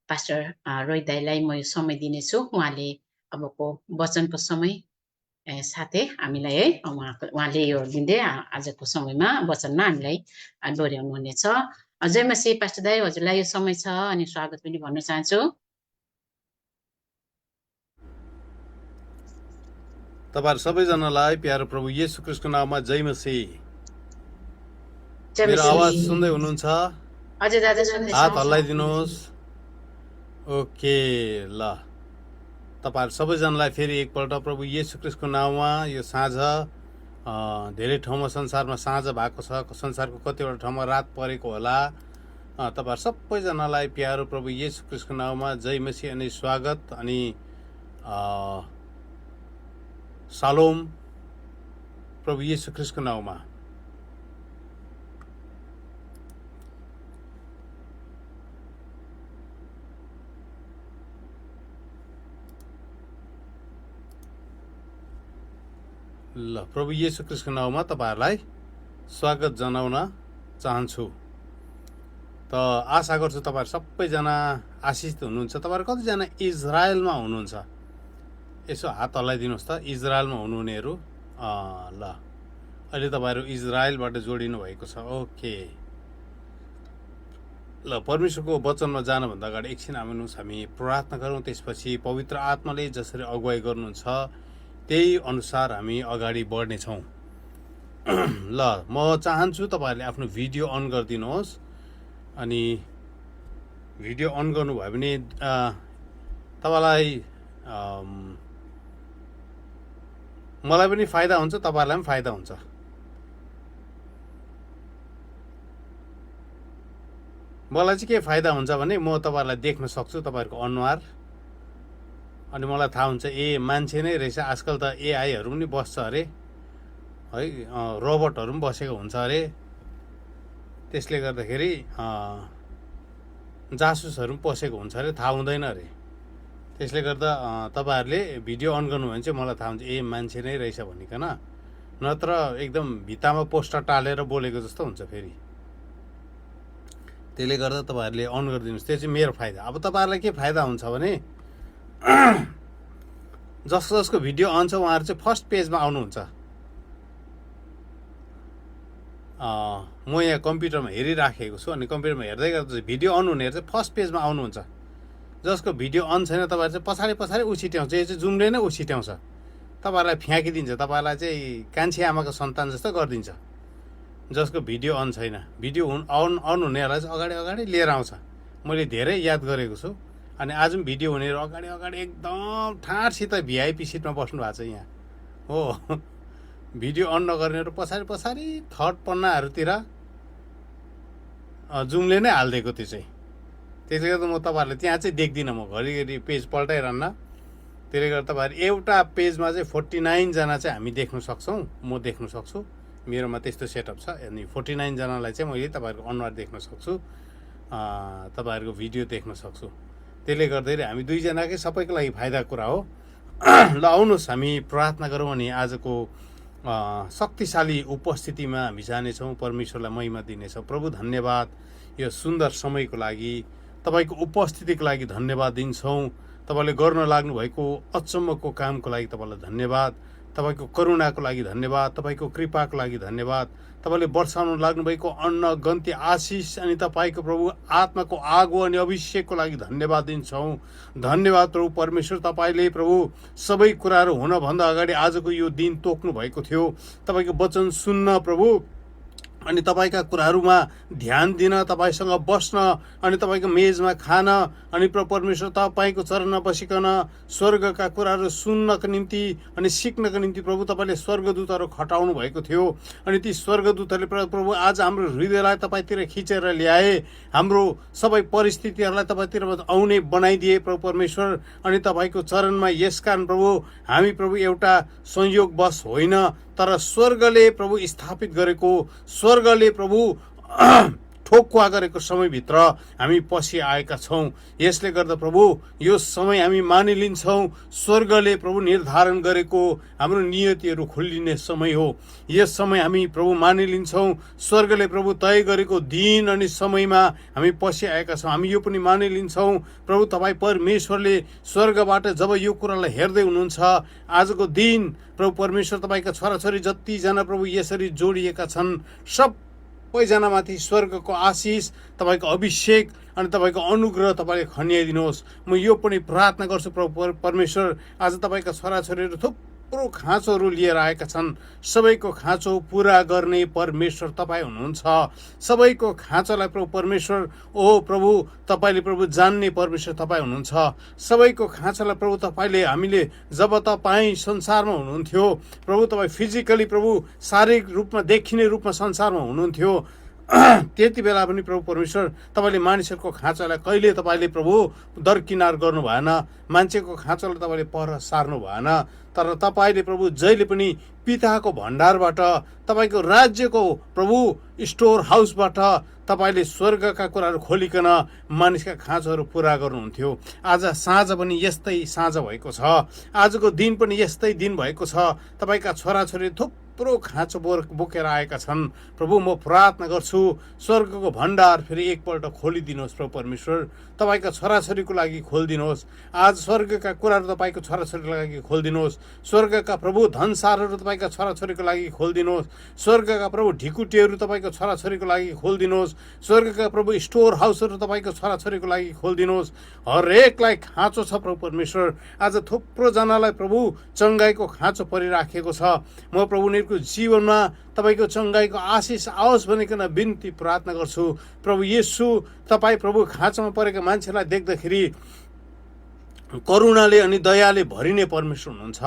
पास्टर रोहित दाईलाई म यो समय दिनेछु। उहाँले अबको वचनको समय साथै हामीलाई है उहाँले यो दिँदै आजको समयमा वचनमा हामीलाई डोर्याउनु हुनेछ। जय मसीह पास्टर दाई, हजुरलाई यो समय छ अनि स्वागत पनि भन्न चाहन्छु। तपाईहरु सबैजनालाई प्यारो प्रभु येशू ख्रीष्टको नाममा जय मसीह। जय मेरो मसीह। आवाज सुन्दै हुनुहुन्छ? हजुर दाजु सुन्दैछु। हात हल्लाइदिनुहोस्। ओके, ल तपाईहरु सबैजनालाई फेरि एकपल्ट प्रभु येशू ख्रीष्टको नाममा यो साँझ धेरै ठाउँमा संसारमा साँझ भएको छ, संसारको कतिवटा ठाउँमा रात परेको होला। तपाईहरु सबैजनालाई प्यारो प्रभु येशू ख्रीष्टको नाममा जय मसीह अनि स्वागत अनि शालोम प्रभु येशू ख्रीष्टको नाममा। ल प्रभु येशू ख्रीष्टको नाममा तपाईहरुलाई स्वागत जनाउन चाहन्छु। त आशा गर्छु तपाईहरु सबैजना आशिषित हुनुहुन्छ। तपाईहरु कतिजना इजरायलमा हुनुहुन्छ? यसो हात हल्लाइदिनुहोस् त, इजरायलमा हुनुहुनेहरू। ल अहिले तपाईहरु इजरायलबाट जोडिनु भएको छ। ओके, ल परमेश्वरको वचनमा जानुभन्दा अगाडि एकछिन हामी प्रार्थना गरौँ। त्यसपछि पवित्र आत्माले जसरी अगुवाई गर्नुहुन्छ त्यही अनुसार हामी अगाडि बढ्नेछौँ। ल म चाहन्छु तपाईहरुले आफ्नो भिडियो अन गरिदिनुहोस्। अनि भिडियो अन गर्नुभयो भने तपाईलाई मलाई पनि फाइदा हुन्छ, तपाईहरुलाई पनि फाइदा हुन्छ। मलाई चाहिँ के फाइदा हुन्छ भने म तपाईहरुलाई देख्न सक्छु, तपाईहरुको अनुहार। अनि मलाई थाहा हुन्छ मान्छे नै रहेछ। आजकल त एआईहरू पनि बस्छ अरे है, रोबोटहरू पनि बसेको हुन्छ अरे। त्यसले गर्दाखेरि जासुसहरू पनि पसेको हुन्छ अरे, थाहा हुँदैन अरे। त्यसले गर्दा तपाईहरुले भिडियो अन गर्नुभयो भने चाहिँ मलाई थाहा हुन्छ मान्छे नै रहेछ भनिकन। नत्र एकदम भित्तामा पोस्टर टालेर बोलेको जस्तो हुन्छ फेरि। त्यसले गर्दा तपाईहरुले अन गरिदिनुहोस्। त्यो चाहिँ मेरो फाइदा। अब तपाईहरुलाई के फाइदा हुन्छ भने जसको भिडियो अन छ उहाँहरु चाहिँ फर्स्ट पेजमा आउनुहुन्छ। म यहाँ कम्प्युटरमा हेरिराखेको छु अनि कम्प्युटरमा हेर्दै गर्दा भिडियो अन हुनेहरु चाहिँ फर्स्ट पेजमा आउनुहुन्छ। जसको भिडियो अन छैन तपाईहरु चाहिँ पछाडि पछाडि उछिट्याउँछ। यो चाहिँ जुमले नै उछिट्याउँछ, तपाईहरुलाई फ्याँकिदिन्छ, तपाईहरुलाई चाहिँ कान्छी आमाको सन्तान जस्तो गरिदिन्छ। जसको भिडियो अन छैन, भिडियो अन हुनेहरूलाई चाहिँ अगाडि अगाडि लिएर आउँछ। मैले धेरै याद गरेको छु। अनि आज पनि भिडियो हुनेहरू अगाडि अगाडि एकदम ठाडसित भिआइपी सिटमा बस्नु भएको छ यहाँ हो। भिडियो अन नगर्नेहरू पछाडि पछाडि थर्ड पन्नाहरूतिर जुमले नै हालिदिएको। त्यो चाहिँ त्यसले गर्दा म तपाईहरुले त्यहाँ चाहिँ देख्दिनँ। म घरिघरि पेज पल्टाइरहन्न। त्यसले गर्दा तपाईहरु एउटा पेजमा चाहिँ 49 जना चाहिँ हामी देख्न सक्छौँ, म देख्न सक्छु। मेरोमा त्यस्तो सेटअप छ। अनि 49 जनालाई चाहिँ मैले तपाईहरुको अनुहार देख्न सक्छु, तपाईहरुको भिडियो देख्न सक्छु। त्यसले गर्दाखेरि हामी दुईजनाकै सबैको लागि फाइदाको कुरा हो। ल आउनुहोस् हामी प्रार्थना गरौँ अनि आजको शक्तिशाली उपस्थितिमा हामी जानेछौँ। परमेश्वरलाई महिमा दिनेछौँ। प्रभु धन्यवाद यो सुन्दर समयको लागि, तपाईको उपस्थितिको लागि धन्यवाद दिन्छौँ। तपाईले गर्न लाग्नु भएको अचम्मको कामको लागि तपाईलाई धन्यवाद। तपाईको करुणाको लागि धन्यवाद, तपाईको कृपाको लागि धन्यवाद। तपाईले वर्षाउन लाग्नु भएको अन्न गन्ती आशिष अनि तपाईको प्रभु आत्माको आगो अनि अभिषेकको लागि धन्यवाद दिन्छौँ। धन्यवाद प्रभु परमेश्वर। तपाईले प्रभु सबै कुराहरू हुनभन्दा अगाडि आजको यो दिन तोक्नु भएको थियो। तपाईको वचन सुन्न प्रभु अनि तपाईका कुराहरूमा ध्यान दिन, तपाईसँग बस्न अनि तपाईको मेजमा खान अनि परमेश्वर तपाईको चरणमा बसिकन स्वर्गका कुराहरू सुन्नको निम्ति अनि सिक्नको निम्ति प्रभु तपाईले स्वर्गदूतहरू खटाउनु भएको थियो। अनि ती स्वर्गदूतहरूले प्रभु आज हाम्रो हृदयलाई तपाईतिर खिचेर ल्याए, हाम्रो सबै परिस्थितिहरूलाई तपाईतिर आउने बनाइदिए प्रभु परमेश्वर। अनि तपाईको चरणमा यसकारण प्रभु हामी प्रभु एउटा संयोगवश होइन तर स्वर्गले प्रभु स्थापित गरेको, स्वर्गले प्रभु ठोकुवा गरेको समयभित्र हामी पसिआएका छौँ। यसले गर्दा प्रभु यो समय हामी मानिलिन्छौँ स्वर्गले प्रभु निर्धारण गरेको हाम्रो नियतिहरू खोलिने समय हो। यस समय हामी प्रभु मानिलिन्छौँ स्वर्गले प्रभु तय गरेको दिन अनि समयमा हामी पसिआएका छौँ। हामी यो पनि मानिलिन्छौँ प्रभु तपाईँ परमेश्वरले स्वर्गबाट जब यो कुरालाई हेर्दै हुनुहुन्छ, आजको दिन प्रभु परमेश्वर तपाईँका छोराछोरी जतिजना प्रभु यसरी जोडिएका छन् सबैजनामाथि स्वर्गको आशिष, तपाईँको अभिषेक अनि तपाईँको अनुग्रह तपाईँले खन्याइदिनुहोस्। म यो पनि प्रार्थना गर्छु प्रभु परमेश्वर, आज तपाईँका छोराछोरीहरू थुप्रो खाँचोहरू लिएर आएका छन्, सबैको खाँचो पुरा गर्ने परमेश्वर तपाईँ हुनुहुन्छ। सबैको खाँचोलाई प्रभु परमेश्वर ओ प्रभु तपाईँले प्रभु जान्ने परमेश्वर तपाईँ हुनुहुन्छ। सबैको खाँचोलाई प्रभु तपाईँले हामीले जब तपाईँ संसारमा हुनुहुन्थ्यो प्रभु, तपाईँ फिजिकली प्रभु शारीरिक रूपमा देखिने रूपमा संसारमा हुनुहुन्थ्यो, त्यति बेला पनि प्रभु परमेश्वर तपाईँले मानिसहरूको खाँचोलाई कहिले तपाईँले प्रभु दरकिनार गर्नु भएन, मान्छेको खाँचोलाई तपाईँले पर सार्नु भएन। तर तपाईँले प्रभु जहिले पनि पिताको भण्डारबाट तपाईँको राज्यको प्रभु स्टोर हाउसबाट तपाईँले स्वर्गका कुराहरू खोलिकन मानिसका खाँचोहरू पुरा गर्नुहुन्थ्यो। आज साँझ पनि यस्तै साँझ भएको छ, आजको दिन पनि यस्तै दिन भएको छ। तपाईँका छोराछोरी थुप्रो खाँचो बोकेर आएका छन् प्रभु। म प्रार्थना गर्छु स्वर्गको भण्डार फेरि एकपल्ट खोलिदिनुहोस् प्रभु परमेश्वर, तपाईँका छोराछोरीको लागि खोलिदिनुहोस्। आज स्वर्गका कुराहरू तपाईँको छोराछोरीको लागि खोलिदिनुहोस्। स्वर्गका प्रभु धनसारहरू तपाईँका छोराछोरीको लागि खोलिदिनुहोस्। स्वर्गका प्रभु ढिकुटीहरू तपाईँको छोराछोरीको लागि खोलिदिनुहोस्। स्वर्गका प्रभु स्टोर हाउसहरू तपाईँको छोराछोरीको लागि खोलिदिनुहोस्। हरेकलाई खाँचो छ प्रभु परमेश्वर। आज थुप्रोजनालाई प्रभु चङ्गाईको खाँचो परिराखेको छ। म प्रभु उनीहरूको जीवनमा तपाईँको चङ्गाईको आशिष आओस् भनिकन बिन्ती प्रार्थना गर्छु प्रभु येशू। तपाईँ प्रभु खाँचोमा परेका मान्छेलाई देख्दाखेरि करुणाले अनि दयाले भरिने परमेश्वर हुनुहुन्छ।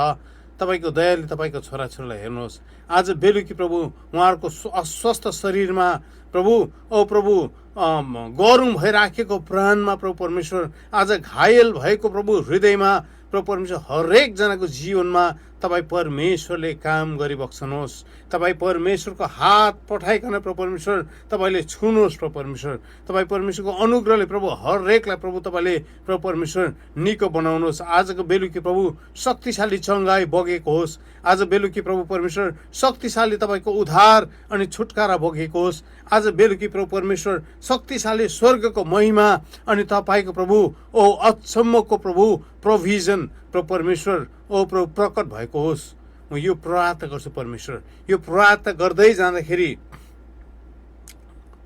तपाईँको दयाले तपाईँको छोराछोरीलाई हेर्नुहोस्। आज बेलुकी प्रभु उहाँहरूको अस्वस्थ शरीरमा प्रभु ओ प्रभु गरौँ भइराखेको प्राणमा प्रभु परमेश्वर, आज घायल भएको प्रभु हृदयमा प्रभु परमेश्वर हरेकजनाको जीवनमा तपाईँ परमेश्वरले काम गरिबक्सनुहोस्। तपाईँ परमेश्वरको हात पठाइकन प्रभु परमेश्वर तपाईँले छुनुहोस् प्रभु परमेश्वर। तपाईँ परमेश्वरको अनुग्रहले प्रभु हरेकलाई प्रभु तपाईँले प्रभु परमेश्वर निको बनाउनुहोस्। आजको बेलुकी प्रभु शक्तिशाली चङ्गाई बगेको होस्। आज बेलुकी प्रभु परमेश्वर शक्तिशाली तपाईँको उद्धार अनि छुटकारा बगेको होस्। आज बेलुकी प्रभु परमेश्वर शक्तिशाली स्वर्गको महिमा अनि तपाईँको प्रभु ओ अचम्मको प्रभु प्रोभिजन प्रभु परमेश्वर ओ प्रभु प्रकट भएको होस्। म यो प्रार्थना गर्छु परमेश्वर। यो प्रार्थना गर्दै जाँदाखेरि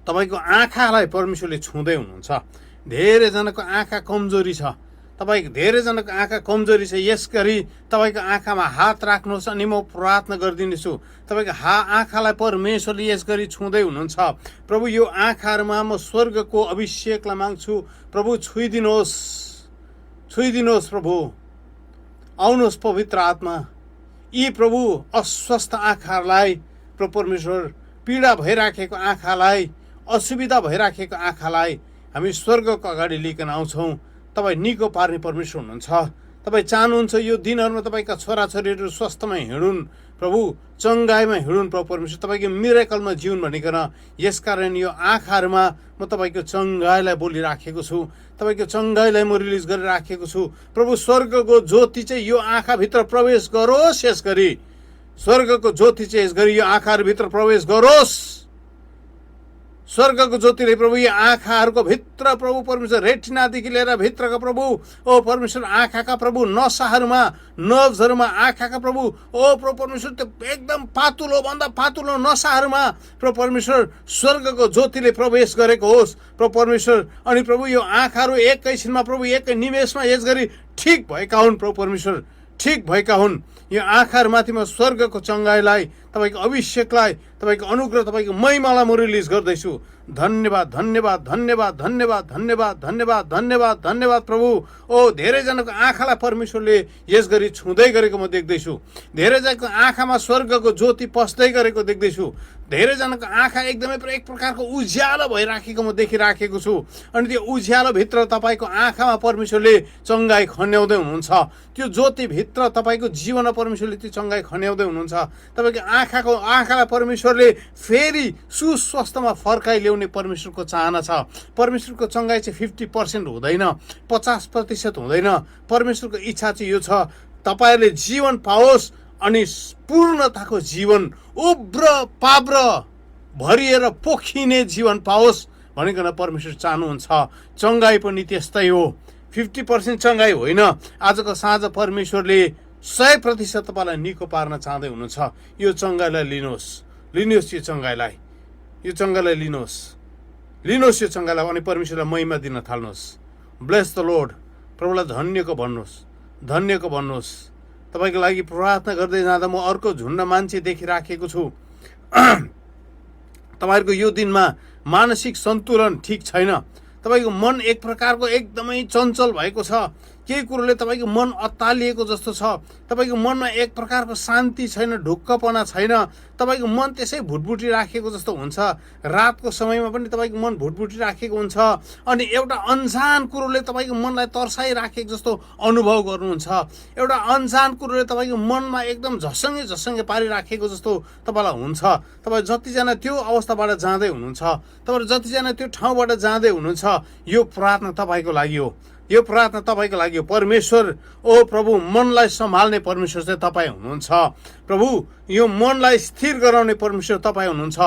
तपाईँको आँखालाई परमेश्वरले छुँदै हुनुहुन्छ। धेरैजनाको आँखा कमजोरी छ, तपाईँको धेरैजनाको आँखा कमजोरी छ। यसगरी तपाईँको आँखामा हात राख्नुहोस् अनि म प्रार्थना गरिदिनेछु। तपाईँको आँखालाई परमेश्वरले यसगरी छुँदै हुनुहुन्छ। प्रभु यो आँखाहरूमा म स्वर्गको अभिषेकलाई माग्छु प्रभु, छुइदिनुहोस्, छुइदिनुहोस् प्रभु। आउनुहोस् पवित्र आत्मा, यी प्रभु अस्वस्थ आँखाहरूलाई प्रभु परमेश्वर, पीडा भइराखेको आँखालाई, असुविधा भइराखेको आँखालाई हामी स्वर्गको अगाडि लिइकन आउँछौँ। तपाईँ निको पार्ने परमेश्वर हुनुहुन्छ। तपाईँ चाहनुहुन्छ यो दिनहरूमा तपाईँका छोराछोरीहरू स्वस्थमा हिँडुन् प्रभु, चङ्गाइमा हिँडुन् प्रभु परमेश्वर, तपाईँको मिरेकलमा जीवन भनिकन। यसकारण यो आँखाहरूमा म तपाईँको चङ्गाइलाई बोलिराखेको छु, तपाईँको चङ्गाइलाई म रिलिज गरिराखेको छु प्रभु। स्वर्गको ज्योति चाहिँ यो आँखाभित्र प्रवेश गरोस्। यसगरी स्वर्गको ज्योति चाहिँ यसगरी यो आँखाहरूभित्र प्रवेश गरोस्। स्वर्गको ज्योतिले प्रभु यो आँखाहरूको भित्र प्रभु परमेश्वर, रेटिनादेखि लिएर भित्रका प्रभु ओ परमेश्वर, आँखाका प्रभु नसाहरूमा, नर्भ्सहरूमा, आँखाका प्रभु ओ प्रभु परमेश्वर, त्यो एकदम पातुलो भन्दा पातुलो नसाहरूमा प्रभु परमेश्वर स्वर्गको ज्योतिले प्रवेश गरेको होस् प्रभु परमेश्वर। अनि प्रभु यो आँखाहरू एकैछिनमा प्रभु एकै निमेषमा यसगरी ठिक भएका हुन् प्रभु परमेश्वर, ठिक भएका हुन्। यो आँखाहरूमाथि म स्वर्गको चङ्गाइलाई, तपाईँको अभिषेकलाई, तपाईँको अनुग्रह, तपाईँको महिमालाई म रिलिज गर्दैछु। धन्यवाद, धन्यवाद, धन्यवाद, धन्यवाद, धन्यवाद, धन्यवाद, धन्यवाद, धन्यवाद प्रभु। ओ धेरैजनाको आँखालाई परमेश्वरले यसगरी छुँदै गरेको म देख्दैछु। धेरैजनाको आँखामा स्वर्गको ज्योति पस्दै गरेको देख्दैछु। धेरैजनाको आँखा एकदमै एक प्रकारको उज्यालो भइराखेको म देखिराखेको छु। अनि त्यो उज्यालोभित्र तपाईँको आँखामा परमेश्वरले चङ्गाई खन्याउँदै हुनुहुन्छ। त्यो ज्योतिभित्र तपाईँको जीवनमा परमेश्वरले त्यो चङ्गाई खन्याउँदै हुनुहुन्छ। तपाईँको आँखालाई परमेश्वरले फेरि सुस्वस्थमा फर्काइल्याउने परमेश्वरको चाहना छ। परमेश्वरको चङ्गाई चाहिँ 50% हुँदैन, 50% हुँदैन। परमेश्वरको इच्छा चाहिँ यो छ, तपाईँहरूले जीवन पाओस् अनि पूर्णताको जीवन, उब्र पाब्र भरिएर पोखिने जीवन पाओस् भनिकन परमेश्वर चाहनुहुन्छ। चङ्गाई पनि त्यस्तै हो। 50% चङ्गाई होइन। आजको साँझ परमेश्वरले 100% तपाईँलाई निको पार्न चाहँदै हुनुहुन्छ। यो चङ्गाईलाई लिनुहोस्, यो चङ्गाईलाई लिनुहोस् यो चङ्गाईलाई अनि परमेश्वरलाई महिमा दिन थाल्नुहोस्। Bless the lord. प्रभुलाई धन्यको भन्नुहोस्। तपाईँको लागि प्रार्थना गर्दै जाँदा म अर्को झुन्ड मान्छे देखिराखेको छु। तपाईँहरूको यो दिनमा मानसिक सन्तुलन ठिक छैन। तपाईँको मन एक प्रकारको एकदमै चञ्चल भएको छ। केही कुरोले तपाईँको मन अत्तालिएको जस्तो छ। तपाईँको मनमा एक प्रकारको शान्ति छैन, ढुक्कपना छैन। तपाईँको मन त्यसै भुटभुटी राखेको जस्तो हुन्छ। रातको समयमा पनि तपाईँको मन भुटभुटी राखेको हुन्छ अनि एउटा अनजान कुरोले तपाईँको मनलाई तर्साइराखेको जस्तो अनुभव गर्नुहुन्छ। एउटा अनजान कुरोले तपाईँको मनमा एकदम झसङ्गे पारिराखेको जस्तो तपाईँलाई हुन्छ। तपाईँ जतिजना त्यो अवस्थाबाट जाँदै हुनुहुन्छ, तपाईँ जतिजना त्यो ठाउँबाट जाँदै हुनुहुन्छ, यो प्रार्थना तपाईँको लागि हो। यो प्रार्थना तपाईँको लागि हो। परमेश्वर, ओ प्रभु, मनलाई सम्हाल्ने परमेश्वर चाहिँ तपाईँ हुनुहुन्छ। प्रभु, यो मनलाई स्थिर गराउने परमेश्वर तपाईँ हुनुहुन्छ।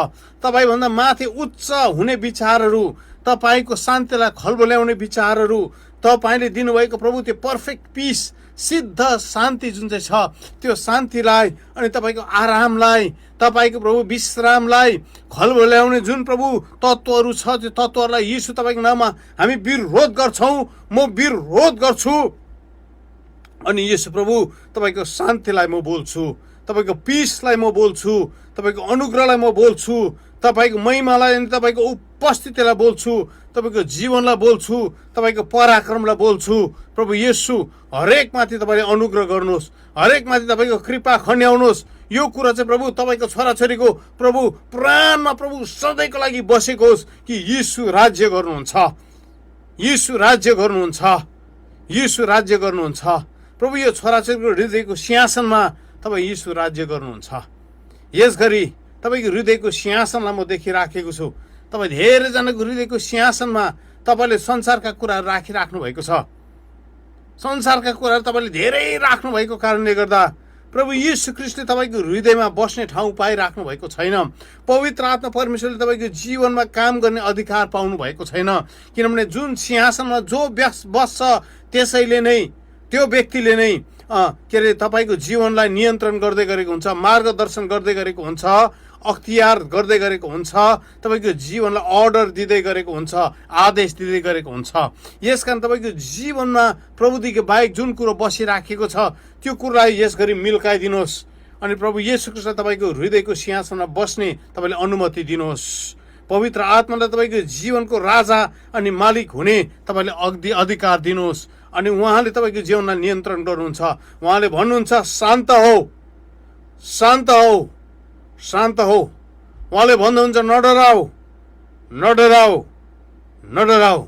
तपाईँभन्दा माथि उच्च हुने विचारहरू, तपाईँको शान्तिलाई खलबल्याउने विचारहरू, तपाईँले दिनुभएको प्रभु त्यो पर्फेक्ट पिस, सिद्ध शान्ति जुन चाहिँ छ, त्यो शान्तिलाई अनि तपाईँको आरामलाई, तपाईँको प्रभु विश्रामलाई खलबल्याउने जुन प्रभु तत्त्वहरू छ, त्यो तत्त्वहरूलाई यीशु तपाईँको नाममा हामी विरोध गर्छौँ। म विरोध गर्छु। अनि यीशु प्रभु, तपाईँको शान्तिलाई म बोल्छु, तपाईँको पिसलाई म बोल्छु, तपाईँको अनुग्रहलाई म बोल्छु, तपाईँको महिमालाई अनि तपाईँको उपस्थितिलाई बोल्छु, तपाईँको जीवनलाई बोल्छु, तपाईँको पराक्रमलाई बोल्छु। प्रभु येशू, हरेकमाथि तपाईँले अनुग्रह गर्नुहोस्, हरेकमाथि तपाईँको कृपा खन्याउनुहोस्। यो कुरा चाहिँ प्रभु तपाईँको छोराछोरीको प्रभु प्राणमा प्रभु सधैँको लागि बसेको होस् कि यीशु राज्य गर्नुहुन्छ, यीशु राज्य गर्नुहुन्छ, यीशु राज्य गर्नुहुन्छ। प्रभु यो छोराछोरीको हृदयको सिंहासनमा तपाईँ यीशु राज्य गर्नुहुन्छ। यसगरी तपाईँको हृदयको सिंहासनलाई म देखिराखेको छु। तपाईँ धेरैजनाको हृदयको सिंहासनमा तपाईँले संसारका कुराहरू राखिराख्नु भएको छ। संसारका कुराहरू तपाईँले धेरै राख्नु भएको कारणले गर्दा प्रभु यीशु ख्रीष्टले तपाईँको हृदयमा बस्ने ठाउँ पाइराख्नु भएको छैन। पवित्र आत्मा परमेश्वरले तपाईँको जीवनमा काम गर्ने अधिकार पाउनु भएको छैन। किनभने जुन सिंहासनमा जो बस्छ त्यसैले नै, त्यो व्यक्तिले नै के अरे तपाईँको जीवनलाई नियन्त्रण गर्दै गरेको हुन्छ, मार्गदर्शन गर्दै गरेको हुन्छ, अख्तियार गर्दै गरेको हुन्छ, तपाईँको जीवनलाई अर्डर दिँदै गरेको हुन्छ, आदेश दिँदै गरेको हुन्छ। यसकारण तपाईँको जीवनमा प्रभुदेखि बाहेक जुन कुरो बसिराखेको छ त्यो कुरोलाई यसगरी मिल्काइदिनुहोस् अनि प्रभु येशू ख्रीष्टलाई तपाईँको हृदयको सिंहासनमा बस्ने तपाईँले अनुमति दिनुहोस्। पवित्र आत्मालाई तपाईँको जीवनको राजा अनि मालिक हुने तपाईँले अधिकार दिनुहोस् अनि उहाँले तपाईँको जीवनलाई नियन्त्रण गर्नुहुन्छ। उहाँले भन्नुहुन्छ शान्त हो, शान्त हो, शान्त हो। उहाँले भन्नुहुन्छ नडराऊ, नडराऊ, नडराऊ।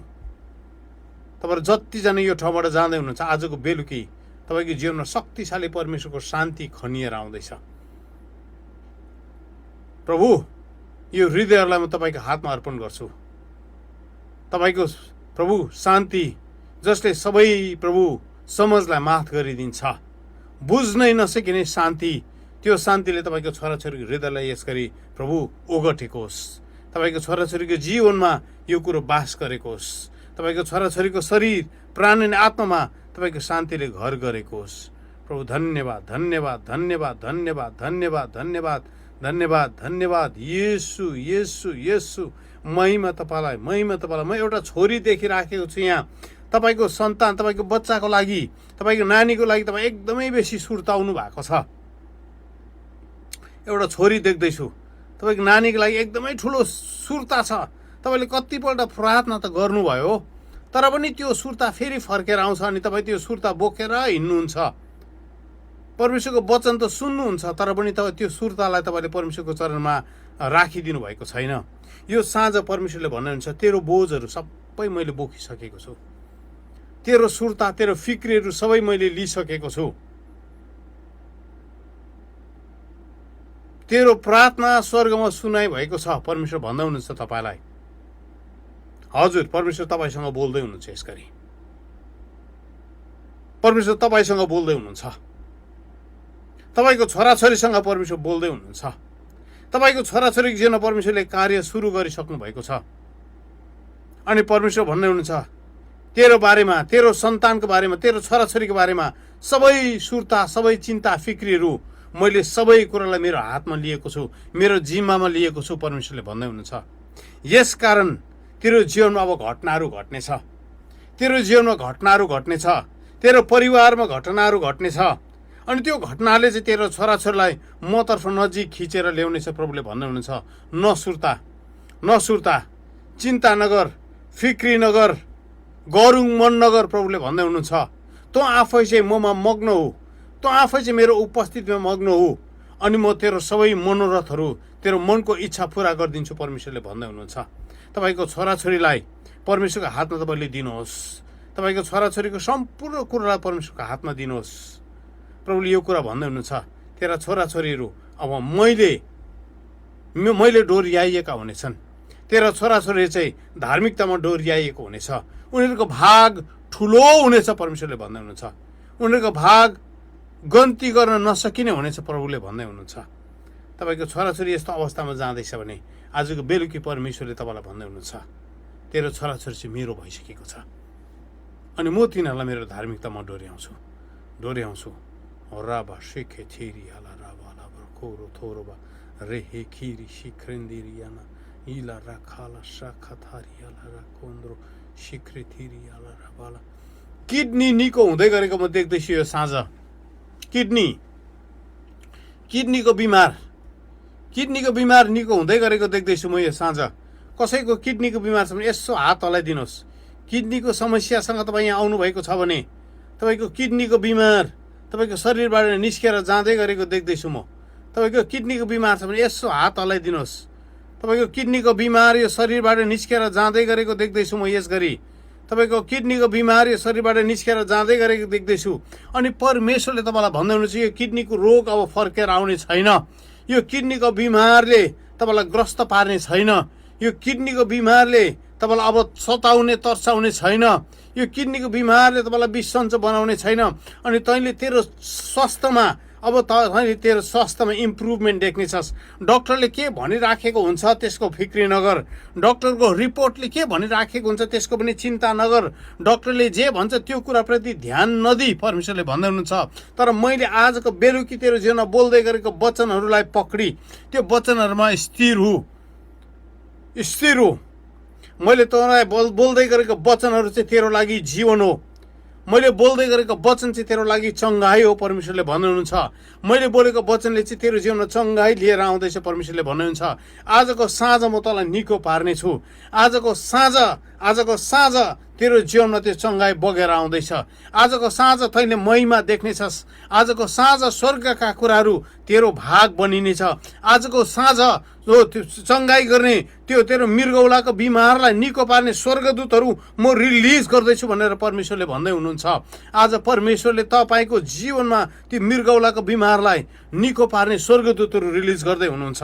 तपाईँहरू जतिजना यो ठाउँबाट जाँदै हुनुहुन्छ आजको बेलुकी तपाईँको जीवनमा शक्तिशाली परमेश्वरको शान्ति खनिएर आउँदैछ। प्रभु, यो हृदयहरूलाई म तपाईँको हातमा अर्पण गर्छु। तपाईँको प्रभु शान्ति जसले सबै प्रभु समझलाई माफ गरिदिन्छ, बुझ्नै नसकिने शान्ति, त्यो शान्तिले तपाईँको छोराछोरीको हृदयलाई यसरी प्रभु ओगटेको होस्। तपाईँको छोराछोरीको जीवनमा यो कुरो बास गरेको होस्। तपाईँको छोराछोरीको शरीर, प्राण अनि आत्मामा तपाईँको शान्तिले घर गरेको होस्। प्रभु धन्यवाद, धन्यवाद, धन्यवाद, धन्यवाद, धन्यवाद, धन्यवाद, धन्यवाद, धन्यवाद। येशू, येशू, येशू, महिमा तपाईँलाई, महिमा तपाईँलाई। म एउटा छोरी देखिराखेको छु यहाँ। तपाईँको सन्तान, तपाईँको बच्चाको लागि, तपाईँको नानीको लागि तपाईँ एकदमै बेसी सुर्ताउनु भएको छ। एउटा छोरी देख्दैछु, तपाईँको नानीको लागि एकदमै ठुलो सुर्ता छ। तपाईँले कतिपल्ट प्रार्थना त गर्नुभयो तर पनि त्यो सुर्ता फेरि फर्केर आउँछ अनि तपाईँ त्यो सुर्ता बोकेर हिँड्नुहुन्छ। परमेश्वरको वचन त सुन्नुहुन्छ तर पनि तपाईँ त्यो सुर्तालाई तपाईँले परमेश्वरको चरणमा राखिदिनु भएको छैन। यो साँझ परमेश्वरले भन्नुहुन्छ तेरो बोझहरू सबै मैले बोकिसकेको छु, तेरो सुर्ता, तेरो फिक्रीहरू सबै मैले लिइसकेको छु। तेरो प्रार्थना स्वर्गमा सुनाइ भएको छ परमेश्वर भन्दै हुनुहुन्छ तपाईँलाई। हजुर, परमेश्वर तपाईँसँग बोल्दै हुनुहुन्छ। यसगरी परमेश्वर तपाईँसँग बोल्दै हुनुहुन्छ। तपाईँको छोराछोरीसँग परमेश्वर बोल्दै हुनुहुन्छ। तपाईँको छोराछोरीको जीवनमा परमेश्वरले कार्य सुरु गरिसक्नु भएको छ। अनि परमेश्वर भन्दै हुनुहुन्छ तेरो बारेमा, तेरो सन्तानको बारेमा, तेरो छोराछोरीको बारेमा सबै सुर्ता, सबै चिन्ता, फिक्रीहरू मैले सबै कुरालाई मेरो हातमा लिएको छु, मेरो जिम्मामा लिएको छु परमेश्वरले भन्दै हुनुहुन्छ। यसकारण तेरो जीवनमा अब घटनाहरू घट्नेछ, तेरो जीवनमा घटनाहरू घट्नेछ, तेरो परिवारमा घटनाहरू घट्नेछ। अनि त्यो घटनाले चाहिँ तेरो छोराछोरीलाई मतर्फ नजिक खिचेर ल्याउनेछ प्रभुले भन्दै हुनुहुन्छ। नसुर्ता, नसुर्ता, चिन्ता नगर, फिक्री नगर, गरुङ मन नगर प्रभुले भन्दै हुनुहुन्छ। तँ आफै चाहिँ ममा मग्न हो, तँ आफै चाहिँ मेरो उपस्थितिमा मग्न हो, अनि म तेरो सबै मनोरथहरू, तेरो मनको इच्छा पुरा गरिदिन्छु परमेश्वरले भन्दै हुनुहुन्छ। तपाईँको छोराछोरीलाई परमेश्वरको हातमा तपाईँले दिनुहोस्। तपाईँको छोराछोरीको सम्पूर्ण कुरालाई परमेश्वरको हातमा दिनुहोस्। प्रभुले यो कुरा भन्दै हुनुहुन्छ तेरा छोराछोरीहरू अब मैले डोर्याइएका हुनेछन्। तेरा छोराछोरी चाहिँ धार्मिकतामा डोर्याइएको हुनेछ। उनीहरूको भाग ठुलो हुनेछ परमेश्वरले भन्दै हुनुहुन्छ। उनीहरूको भाग गन्ती गर्न नसकिने हुनेछ प्रभुले भन्दै हुनुहुन्छ। तपाईँको छोराछोरी यस्तो अवस्थामा जाँदैछ भने आजको बेलुकी परमेश्वरले तपाईँलाई भन्दै हुनुहुन्छ तेरो छोराछोरी चाहिँ मेरो भइसकेको छ, अनि म तिनीहरूलाई मेरो धार्मिकतामा डोर्याउँछु। राबा शेखे थेरी आला राबा लाबा कोरो थोरोबा रेहे खिरी शिखरेन्दिरियाना इला राखाला शाखा थारी आला राकोन्द्रो शिखरे थिरी आला राबाला। किडनी निको हुँदै गरेको म देख्दैछु यो साँझ। किडनीको बिमार निको हुँदै गरेको देख्दैछु म यो साँझ। कसैको किडनीको बिमार छ भने यसो हात हल्लाइदिनुहोस्। किडनीको समस्यासँग तपाईँ यहाँ आउनुभएको छ भने तपाईँको किडनीको बिमार तपाईँको शरीरबाट निस्केर जाँदै गरेको देख्दैछु म। तपाईँको किडनीको बिमार छ भने यसो हात हल्लाइदिनुहोस्। तपाईँको किडनीको बिमार यो शरीरबाट निस्केर जाँदै गरेको देख्दैछु म। यसगरी तपाईँको किडनीको बिमार यो शरीरबाट निस्केर जाँदै गरेको देख्दैछु। अनि परमेश्वरले तपाईँलाई भन्दै हुनुहुन्छ यो किडनीको रोग अब फर्केर आउने छैन। यो किडनीको बिमारले तपाईँलाई ग्रस्त पार्ने छैन। यो किडनीको बिमारले तपाईँलाई अब सताउने तर्साउने छैन। यो किडनीको बिमारले तपाईँलाई बिसन्चो बनाउने छैन। अनि तैँले तेरो स्वास्थ्यमा अब तैँले तेरो स्वास्थ्यमा इम्प्रुभमेन्ट देख्नेछस्। डक्टरले के भनिराखेको हुन्छ त्यसको फिक्री नगर। डक्टरको रिपोर्टले के भनिराखेको हुन्छ त्यसको पनि चिन्ता नगर। डक्टरले जे भन्छ त्यो कुराप्रति ध्यान नदिई परमेश्वरले भन्दै हुनुहुन्छ तर मैले आजको बेलुकी तेरो जीवनमा बोल्दै गरेको वचनहरूलाई पक्री त्यो वचनहरूमा स्थिर हो। मैले तँलाई बोल्दै गरेको वचनहरू चाहिँ तेरो लागि जीवन हो। मैले बोल्दै गरेको वचन चाहिँ तेरो लागि चङ्गाई हो परमेश्वरले भन्दै हुनुहुन्छ। मैले बोलेको वचनले चाहिँ तेरो जीवनमा चङ्गाई लिएर आउँदैछ परमेश्वरले भन्नुहुन्छ। आजको साँझ म तँलाई निको पार्नेछु। आजको साँझ तेरो जीवनमा त्यो चङ्गाई बगेर आउँदैछ। आजको साँझ तैँले महिमा देख्नेछस्। आजको साँझ स्वर्गका कुराहरू तेरो भाग बनिनेछ। आजको साँझ जो त्यो चङ्गाई गर्ने त्यो तेरो मृगौलाको बिमारलाई निको पार्ने स्वर्गदूतहरू म रिलिज गर्दैछु भनेर परमेश्वरले भन्दै हुनुहुन्छ। आज परमेश्वरले तपाईँको जीवनमा त्यो मृगौलाको बिमारलाई निको पार्ने स्वर्गदूतहरू रिलिज गर्दै हुनुहुन्छ।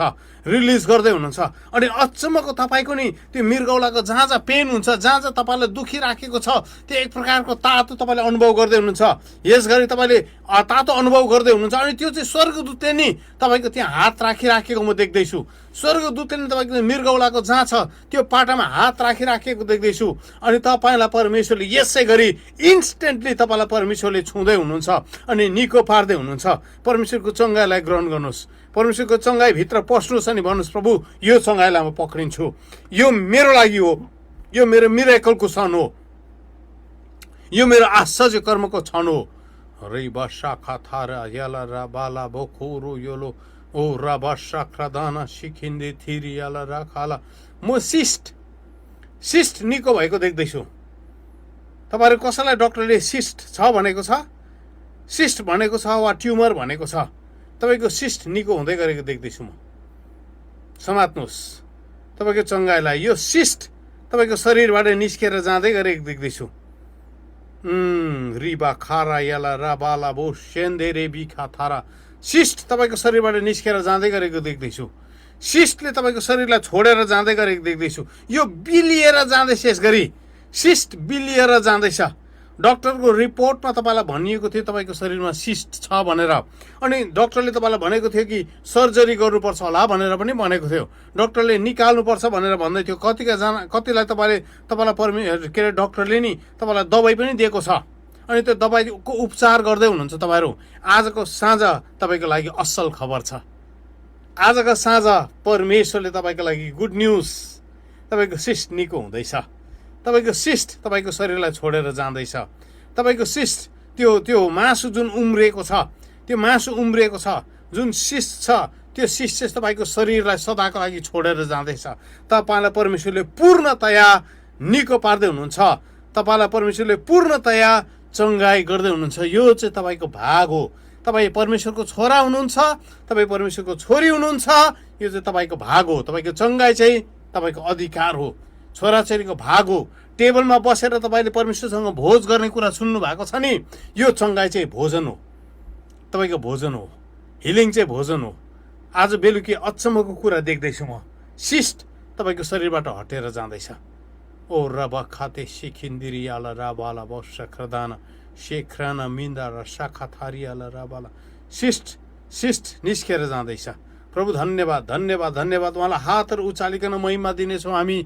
अनि अचम्मको तपाईँको नि त्यो मृगौलाको जहाँ जहाँ पेन हुन्छ, जहाँ तपाईँलाई दुखी राखेको छ त्यो एक प्रकारको तातो तपाईँले अनुभव गर्दै हुनुहुन्छ। यसगरी तपाईँले तातो अनुभव गर्दै हुनुहुन्छ। अनि त्यो चाहिँ स्वर्गदूतले नि तपाईँको त्यहाँ हात राखिराखेको म देख्दैछु। स्वर्गदूतले तपाईँको मृगौलाको जहाँ छ त्यो पाटामा हात राखिराखेको देख्दैछु। अनि तपाईँलाई परमेश्वरले यसै गरी इन्स्टेन्टली तपाईँलाई परमेश्वरले छुँदै हुनुहुन्छ अनि निको पार्दै हुनुहुन्छ। परमेश्वरको चङ्गाईलाई ग्रहण गर्नुहोस्। परमेश्वरको चङ्गाईभित्र पस्नुहोस् अनि भन्नुहोस् प्रभु यो चङ्गाईलाई म पक्रिन्छु। यो मेरो लागि हो। यो मेरो मिरेकलको क्षण हो। यो मेरो आश्चर्य कर्मको क्षण हो। रैबा शाखा थारा याला राबाला बोखोरो योलो ओ राबा शाखा दाना सिखिन्दे थिरी याला राखाला। म सिस्ट निको भएको देख्दैछु। तपाईँहरू कसैलाई डक्टरले सिस्ट छ भनेको छ, सिस्ट भनेको छ वा ट्युमर भनेको छ, तपाईँको सिस्ट निको हुँदै गरेको देख्दैछु म। समात्नुहोस् तपाईँको चङ्गाईलाई। यो सिस्ट तपाईँको शरीरबाट निस्केर जाँदै गरेको देख्दैछु। रिबा खारा याला राबाला बो सेन्दे रे बिखा थारा सिस्ट तपाईँको शरीरबाट निस्केर जाँदै गरेको देख्दैछु। सिस्टले तपाईँको शरीरलाई छोडेर जाँदै गरेको देख्दैछु। यो बिलिएर जाँदैछ, यस गरी सिस्ट बिलिएर जाँदैछ। डक्टरको रिपोर्टमा तपाईँलाई भनिएको थियो तपाईँको शरीरमा सिस्ट छ भनेर, अनि डक्टरले तपाईँलाई भनेको थियो कि सर्जरी गर्नुपर्छ होला भनेर पनि भनेको थियो। डक्टरले निकाल्नुपर्छ भनेर भन्दै थियो। कतिलाई तपाईँलाई के अरे डक्टरले नि तपाईँलाई दबाई पनि दिएको छ, अनि त्यो दबाईको उपचार गर्दै हुनुहुन्छ तपाईँहरू। आजको साँझ तपाईँको लागि असल खबर छ। आजको साँझ परमेश्वरले तपाईँको लागि गुड न्युज, तपाईँको सिस्ट निको हुँदैछ। तपाईँको सिस्ट तपाईँको शरीरलाई छोडेर जाँदैछ। तपाईँको सिस्ट त्यो मासु जुन उम्रिएको छ, त्यो मासु उम्रिएको छ, जुन सिस्ट छ, त्यो सिस्ट चाहिँ तपाईँको शरीरलाई सदाको लागि छोडेर जाँदैछ। तपाईँलाई परमेश्वरले पूर्णतया निको पार्दै हुनुहुन्छ। तपाईँलाई परमेश्वरले पूर्णतया चङ्गाई गर्दै हुनुहुन्छ। यो चाहिँ तपाईँको भाग हो। तपाईँ परमेश्वरको छोरा हुनुहुन्छ, तपाईँ परमेश्वरको छोरी हुनुहुन्छ। यो चाहिँ तपाईँको भाग हो। तपाईँको चङ्गाई चाहिँ तपाईँको अधिकार हो, छोराछोरीको भाग हो। टेबलमा बसेर तपाईँले परमेश्वरसँग भोज गर्ने कुरा सुन्नु भएको छ नि, यो चङ्गाई चाहिँ भोजन हो, तपाईँको भोजन हो। हिलिङ चाहिँ भोजन हो। आज बेलुकी अचम्मको कुरा देख्दैछु म। सिस्ट तपाईँको शरीरबाट हटेर जाँदैछ। ओ रब खाते सिखिन्दिरियाला राबाला बसख्रदान शेखराना मिन्दा र शाखा थारियाला राबाला। सिस्ट निस्केर जाँदैछ। प्रभु धन्यवाद, धन्यवाद, धन्यवाद। उहाँलाई हातहरू उचालिकन महिमा दिनेछौँ, हामी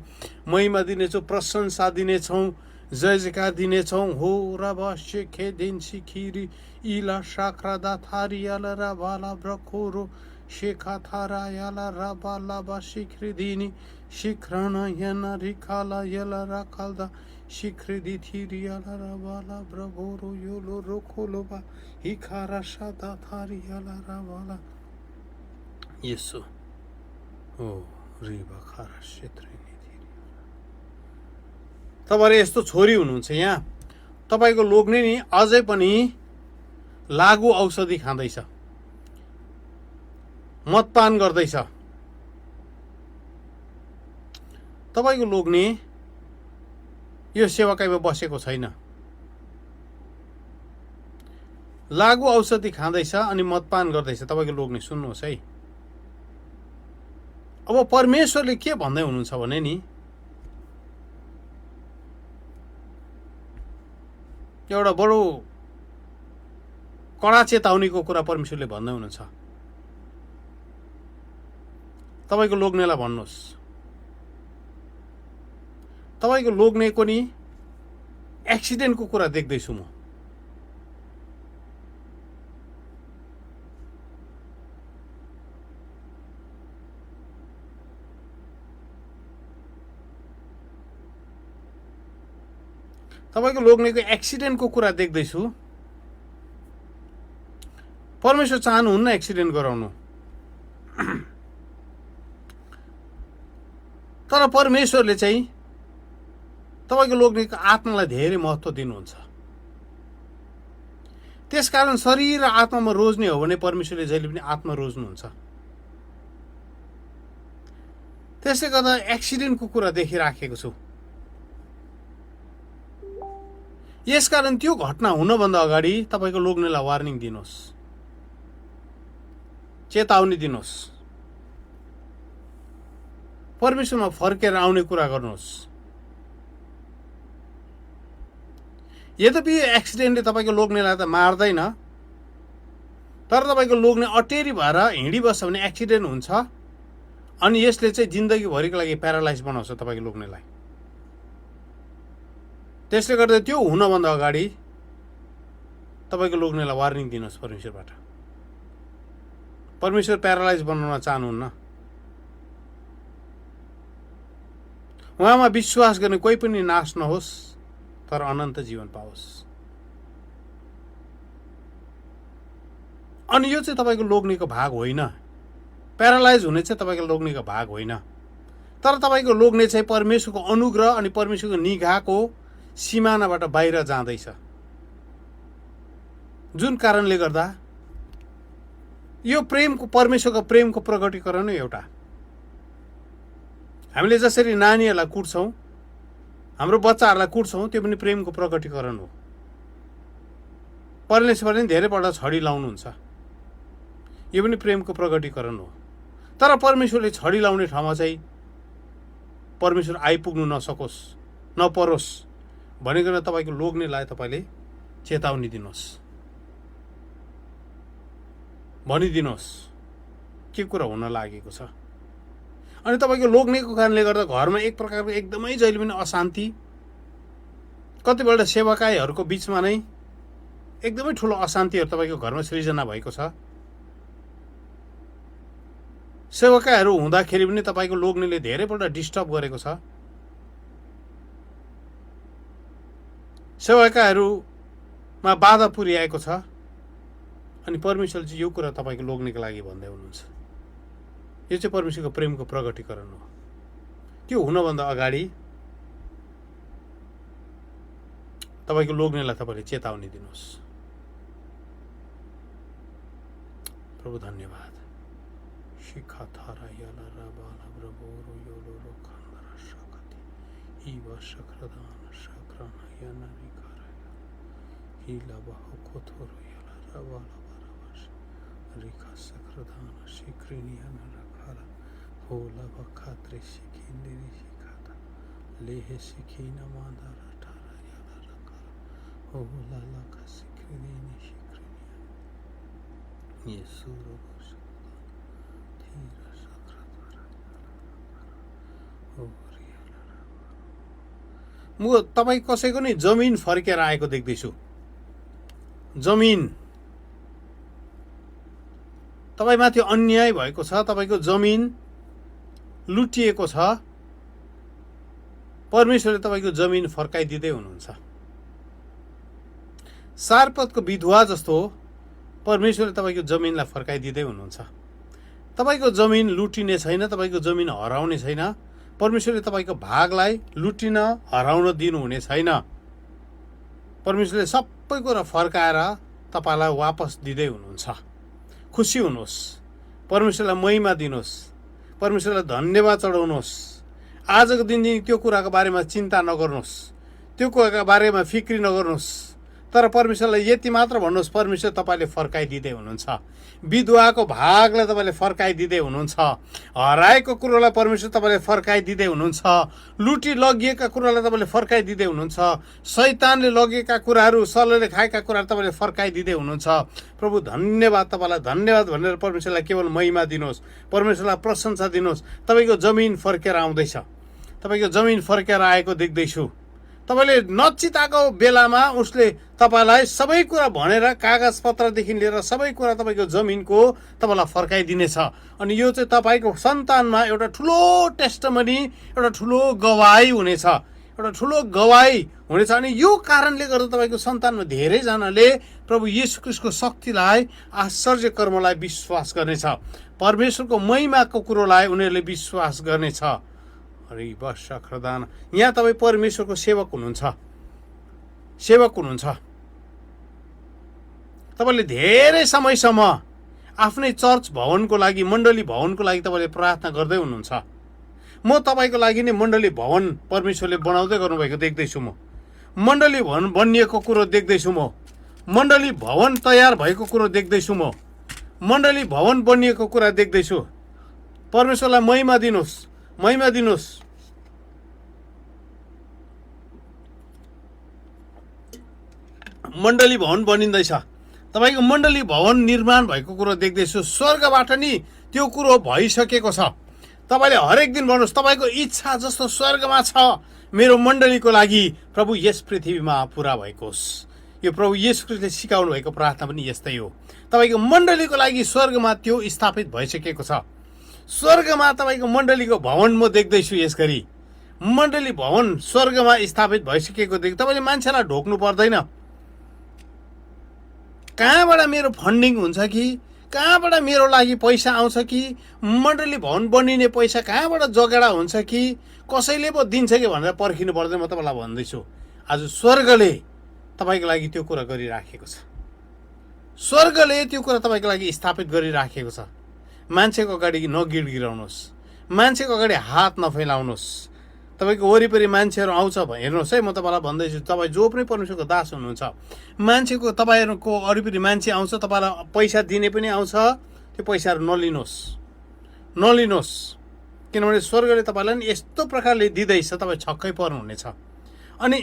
महिमा दिनेछौँ, प्रशंसा दिनेछौँ, जय जयकार दिनेछौँ। हो रब शेखे दिन सिखिरी इला शाखरादा थारियाला राबाला ब्रखोरो शेखा थारायाला राबाला बा शिखरिदिनी शिखराना यना रिखाला यला राखाल्दा शिखरिदी थिरियाला राबाला ब्रभोरो योलो रोखोलोबा हिखारा सादा थारियाला राबाला यसो ओ रिबा खारा क्षेत्रिनी थिरियाला। तपाईँहरू यस्तो छोरी हुनुहुन्छ यहाँ, तपाईँको लोग्ने नि अझै पनि लागु औषधि खाँदैछ, मदपान गर्दैछ। तपाईँको लोग्ने यो सेवाकाईमा बसेको छैन, लागु औषधि खाँदैछ अनि मदपान गर्दैछ। तपाईँको लोग्ने सुन्नुहोस् है, अब परमेश्वरले के भन्दै हुनुहुन्छ भने नि, एउटा बडो कडा चेतावनीको कुरा परमेश्वरले भन्दै हुनुहुन्छ। तपाईँको लोग्नेलाई भन्नुहोस्, तपाईँको लोग्नेको नि एक्सिडेन्टको कुरा देख्दैछु म। तपाईँको लोग्नेको एक्सिडेन्टको कुरा देख्दैछु। परमेश्वर चाहनुहुन्न एक्सिडेन्ट गराउनु, तर परमेश्वरले चाहिँ तपाईँको लोग्नेको आत्मालाई धेरै महत्त्व दिनुहुन्छ। त्यसकारण शरीर र आत्मामा रोज्ने हो भने परमेश्वरले जहिले पनि आत्मा रोज्नुहुन्छ। त्यसले गर्दा एक्सिडेन्टको कुरा देखिराखेको छु। यसकारण त्यो घटना हुनभन्दा अगाडि तपाईँको लोग्नेलाई वार्निङ दिनुहोस्, चेतावनी दिनुहोस्, परमेश्वरमा फर्केर आउने कुरा गर्नुहोस्। यद्यपि यो एक्सिडेन्टले तपाईँको लोग्नेलाई त मार्दैन, तर तपाईँको लोग्ने अटेरी भएर हिँडिबस्छ भने एक्सिडेन्ट हुन्छ, अनि यसले चाहिँ जिन्दगीभरिको लागि प्यारालाइज बनाउँछ तपाईँको लोग्नेलाई। त्यसले गर्दा त्यो हुनभन्दा अगाडि तपाईँको लोग्नेलाई वार्निङ दिनुहोस् परमेश्वरबाट। परमेश्वर प्यारालाइज बनाउन चाहनुहुन्न। उहाँमा विश्वास गर्ने कोही पनि नाश नहोस्, तर अनन्त जीवन पाओस्। अनि यो चाहिँ तपाईँको लोग्नेको भाग होइन, प्यारालाइज हुने चाहिँ तपाईँको लोग्नेको भाग होइन, तर तपाईँको लोग्ने चाहिँ परमेश्वरको अनुग्रह अनि परमेश्वरको निगाहको सिमानाबाट बाहिर जाँदैछ, जुन कारणले गर्दा यो प्रेमको, परमेश्वरको प्रेमको प्रकटीकरण हो एउटा। हामीले जसरी नानीहरूलाई कुट्छौँ, हाम्रो बच्चाहरूलाई कुट्छौँ, त्यो पनि प्रेमको प्रकटीकरण हो। परमेश्वरले पनि धेरैपल्ट छडी लाउनुहुन्छ। यो पनि प्रेमको प्रकटीकरण हो। तर परमेश्वरले छडी लाउने ठाउँमा चाहिँ परमेश्वर आइपुग्नु नसकोस्, नपरोस् भनेर तपाईँको लोग्नेलाई तपाईँले चेतावनी दिनुहोस्, भनिदिनुहोस् के कुरा हुन लागेको छ। अनि तपाईँको लोग्नेको कारणले गर्दा घरमा एक प्रकारको एकदमै जहिले पनि अशान्ति, कतिपल्ट सेवाकाईहरूको बिचमा नै एकदमै ठुलो अशान्तिहरू तपाईँको घरमा सृजना भएको छ। सेवाकाईहरू हुँदाखेरि पनि तपाईँको लोग्नेले धेरैपल्ट डिस्टर्ब गरेको छ। सेवाकाईहरूमा बाधा पुर्याएको छ। अनि परमेश्वरले चाहिँ यो कुरा तपाईँको लोग्नेको लागि भन्दै हुनुहुन्छ। यो चाहिँ परमेश्वरको प्रेमको प्रकटीकरण हो। त्यो हुनभन्दा अगाडि तपाईँको लोग्नेलाई तपाईँले चेतावनी दिनुहोस्। प्रभु धन्यवाद। शिखा थारा याला राबाला ब्रबोरो योलो रो खान्दरा शकति इवा शक्रदान शक्रना याना रिकारा हिला बाहो कोथोरो याला राबाला बराबस रिका शक्रदान शिक्रिनी याना रखाला होला बखात्रे शिखिंदेरी शिखाता लेहे शिखिना मांदारा ठारा याला रखाला होला लका शिक्रिनी शिक्रिनी येसु रो म तपाईँ कसैको नि जमिन फर्केर आएको देख्दैछु। जमिन तपाईँमाथि अन्याय भएको छ, तपाईँको जमिन लुटिएको छ। परमेश्वरले तपाईँको जमिन फर्काइदिँदै हुनुहुन्छ। सारपतको विधवा जस्तो परमेश्वरले तपाईँको जमिनलाई फर्काइदिँदै हुनुहुन्छ। तपाईँको जमिन लुटिने छैन, तपाईँको जमिन हराउने छैन। परमेश्वरले तपाईँको भागलाई लुटिन हराउन दिनुहुने छैन। परमेश्वरले सबै कुरा फर्काएर तपाईँलाई वापस दिँदै हुनुहुन्छ। खुसी हुनुहोस्, परमेश्वरलाई महिमा दिनुहोस्, परमेश्वरलाई धन्यवाद चढाउनुहोस्। आजको दिनदेखि त्यो कुराको बारेमा चिन्ता नगर्नुहोस्, त्यो कुराको बारेमा फिक्री नगर्नुहोस्। तर परमेश्वरलाई यति मात्र भन्नुहोस्, परमेश्वर तपाईँले फर्काइदिँदै हुनुहुन्छ। विधवाको भागलाई तपाईँले फर्काइदिँदै हुनुहुन्छ। हराएको कुरोलाई परमेश्वर तपाईँले फर्काइदिँदै हुनुहुन्छ। लुटी लगिएका कुरालाई तपाईँले फर्काइदिँदै हुनुहुन्छ। शैतानले लगेका कुराहरू, सल्लले खाएका कुराहरू तपाईँले फर्काइदिँदै हुनुहुन्छ। प्रभु धन्यवाद, तपाईँलाई धन्यवाद भनेर परमेश्वरलाई केवल महिमा दिनुहोस्, परमेश्वरलाई प्रशंसा दिनुहोस्। तपाईँको जमिन फर्केर आउँदैछ, तपाईँको जमिन फर्केर आएको देख्दैछु। तपाईँले नचिताएको बेलामा उसले तपाईँलाई सबै कुरा भनेर कागज पत्रदेखि लिएर सबै कुरा तपाईँको जमिनको तपाईँलाई फर्काइदिनेछ। अनि यो चाहिँ तपाईँको सन्तानमा एउटा ठुलो टेस्टमनी, एउटा ठुलो गवाही हुनेछ, एउटा ठुलो गवाही हुनेछ। अनि यो कारणले गर्दा तपाईँको सन्तानमा धेरैजनाले प्रभु येशू ख्रीष्टको शक्तिलाई, आश्चर्य कर्मलाई विश्वास गर्नेछ। परमेश्वरको महिमाको कुरोलाई उनीहरूले विश्वास गर्नेछ। अरे बस खरदान, यहाँ तपाईँ परमेश्वरको सेवक हुनुहुन्छ, सेवक हुनुहुन्छ। तपाईँले धेरै समयसम्म आफ्नै चर्च भवनको लागि, मण्डली भवनको लागि तपाईँले प्रार्थना गर्दै हुनुहुन्छ। म तपाईँको लागि नै मण्डली भवन परमेश्वरले बनाउँदै गर्नुभएको देख्दैछु। म मण्डली भवन बनिएको कुरो देख्दैछु। म मण्डली भवन तयार भएको कुरो देख्दैछु। म मण्डली भवन बनिएको कुरा देख्दैछु। परमेश्वरलाई महिमा दिनुहोस्, महिमा दिनुहोस्। मण्डली भवन बनिँदैछ, तपाईँको मण्डली भवन निर्माण भएको कुरो देख्दैछु। स्वर्गबाट नि त्यो कुरो भइसकेको छ। तपाईँले हरेक दिन भन्नुहोस्, तपाईँको इच्छा जस्तो स्वर्गमा छ मेरो मण्डलीको लागि, प्रभु यस पृथ्वीमा पुरा भएको होस्। यो प्रभु येशू ख्रीष्टले सिकाउनु भएको प्रार्थना पनि यस्तै हो। तपाईँको मण्डलीको लागि स्वर्गमा त्यो स्थापित भइसकेको छ। स्वर्गमा तपाईँको मण्डलीको भवन म देख्दैछु। यसगरी मण्डली भवन स्वर्गमा स्थापित भइसकेको देख्छु। तपाईँले मान्छेलाई ढोक्नु पर्दैन। कहाँबाट मेरो फन्डिङ हुन्छ कि, कहाँबाट मेरो लागि पैसा आउँछ कि, मण्डली भवन बनिने पैसा कहाँबाट जोगाडा हुन्छ कि, कसैले पो दिन्छ कि भनेर पर्खिनु पर्दैन। म तपाईँलाई भन्दैछु, आज स्वर्गले तपाईँको लागि त्यो कुरा गरिराखेको छ। स्वर्गले त्यो कुरा तपाईँको लागि स्थापित गरिराखेको छ। मान्छेको अगाडि नगिडगिराउनुहोस्, मान्छेको अगाडि हात नफैलाउनुहोस्। तपाईँको वरिपरि मान्छेहरू आउँछ हेर्नुहोस् है, म तपाईँलाई भन्दैछु, तपाईँ जो पनि परमेश्वरको दास हुनुहुन्छ, मान्छेको तपाईँहरूको वरिपरि मान्छे आउँछ, तपाईँलाई पैसा दिने पनि आउँछ, त्यो पैसाहरू नलिनुहोस् किनभने स्वर्गले तपाईँलाई नि यस्तो प्रकारले दिँदैछ, तपाईँ छक्कै पर्नुहुनेछ। अनि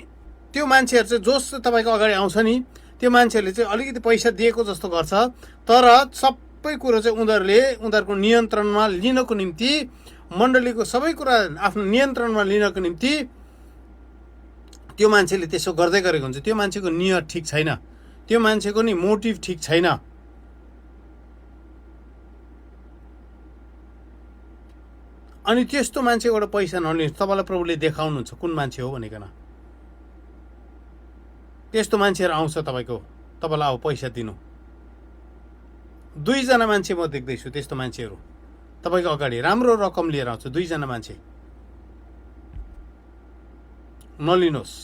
त्यो मान्छेहरू चाहिँ जोस तपाईँको अगाडि आउँछ नि, त्यो मान्छेहरूले चाहिँ अलिकति पैसा दिएको जस्तो गर्छ, तर सबै कुरो चाहिँ उनीहरूको नियन्त्रणमा लिनको निम्ति, मण्डलीको सबै कुरा आफ्नो नियन्त्रणमा लिनको निम्ति त्यो मान्छेले त्यसो गर्दै गरेको हुन्छ। त्यो मान्छेको नियत ठिक छैन, त्यो मान्छेको नि मोटिभ ठिक छैन। अनि त्यस्तो मान्छेबाट पैसा नलिनुहोस्। तपाईँलाई प्रभुले देखाउनुहुन्छ कुन मान्छे हो भनिकन। त्यस्तो मान्छेहरू आउँछ तपाईँलाई अब पैसा दिनु। 2 जना मान्छे म देख्दैछु त्यस्तो मान्छेहरू तपाईँको अगाडि राम्रो रकम लिएर आउँछ। 2 जना मान्छे नलिनुहोस्,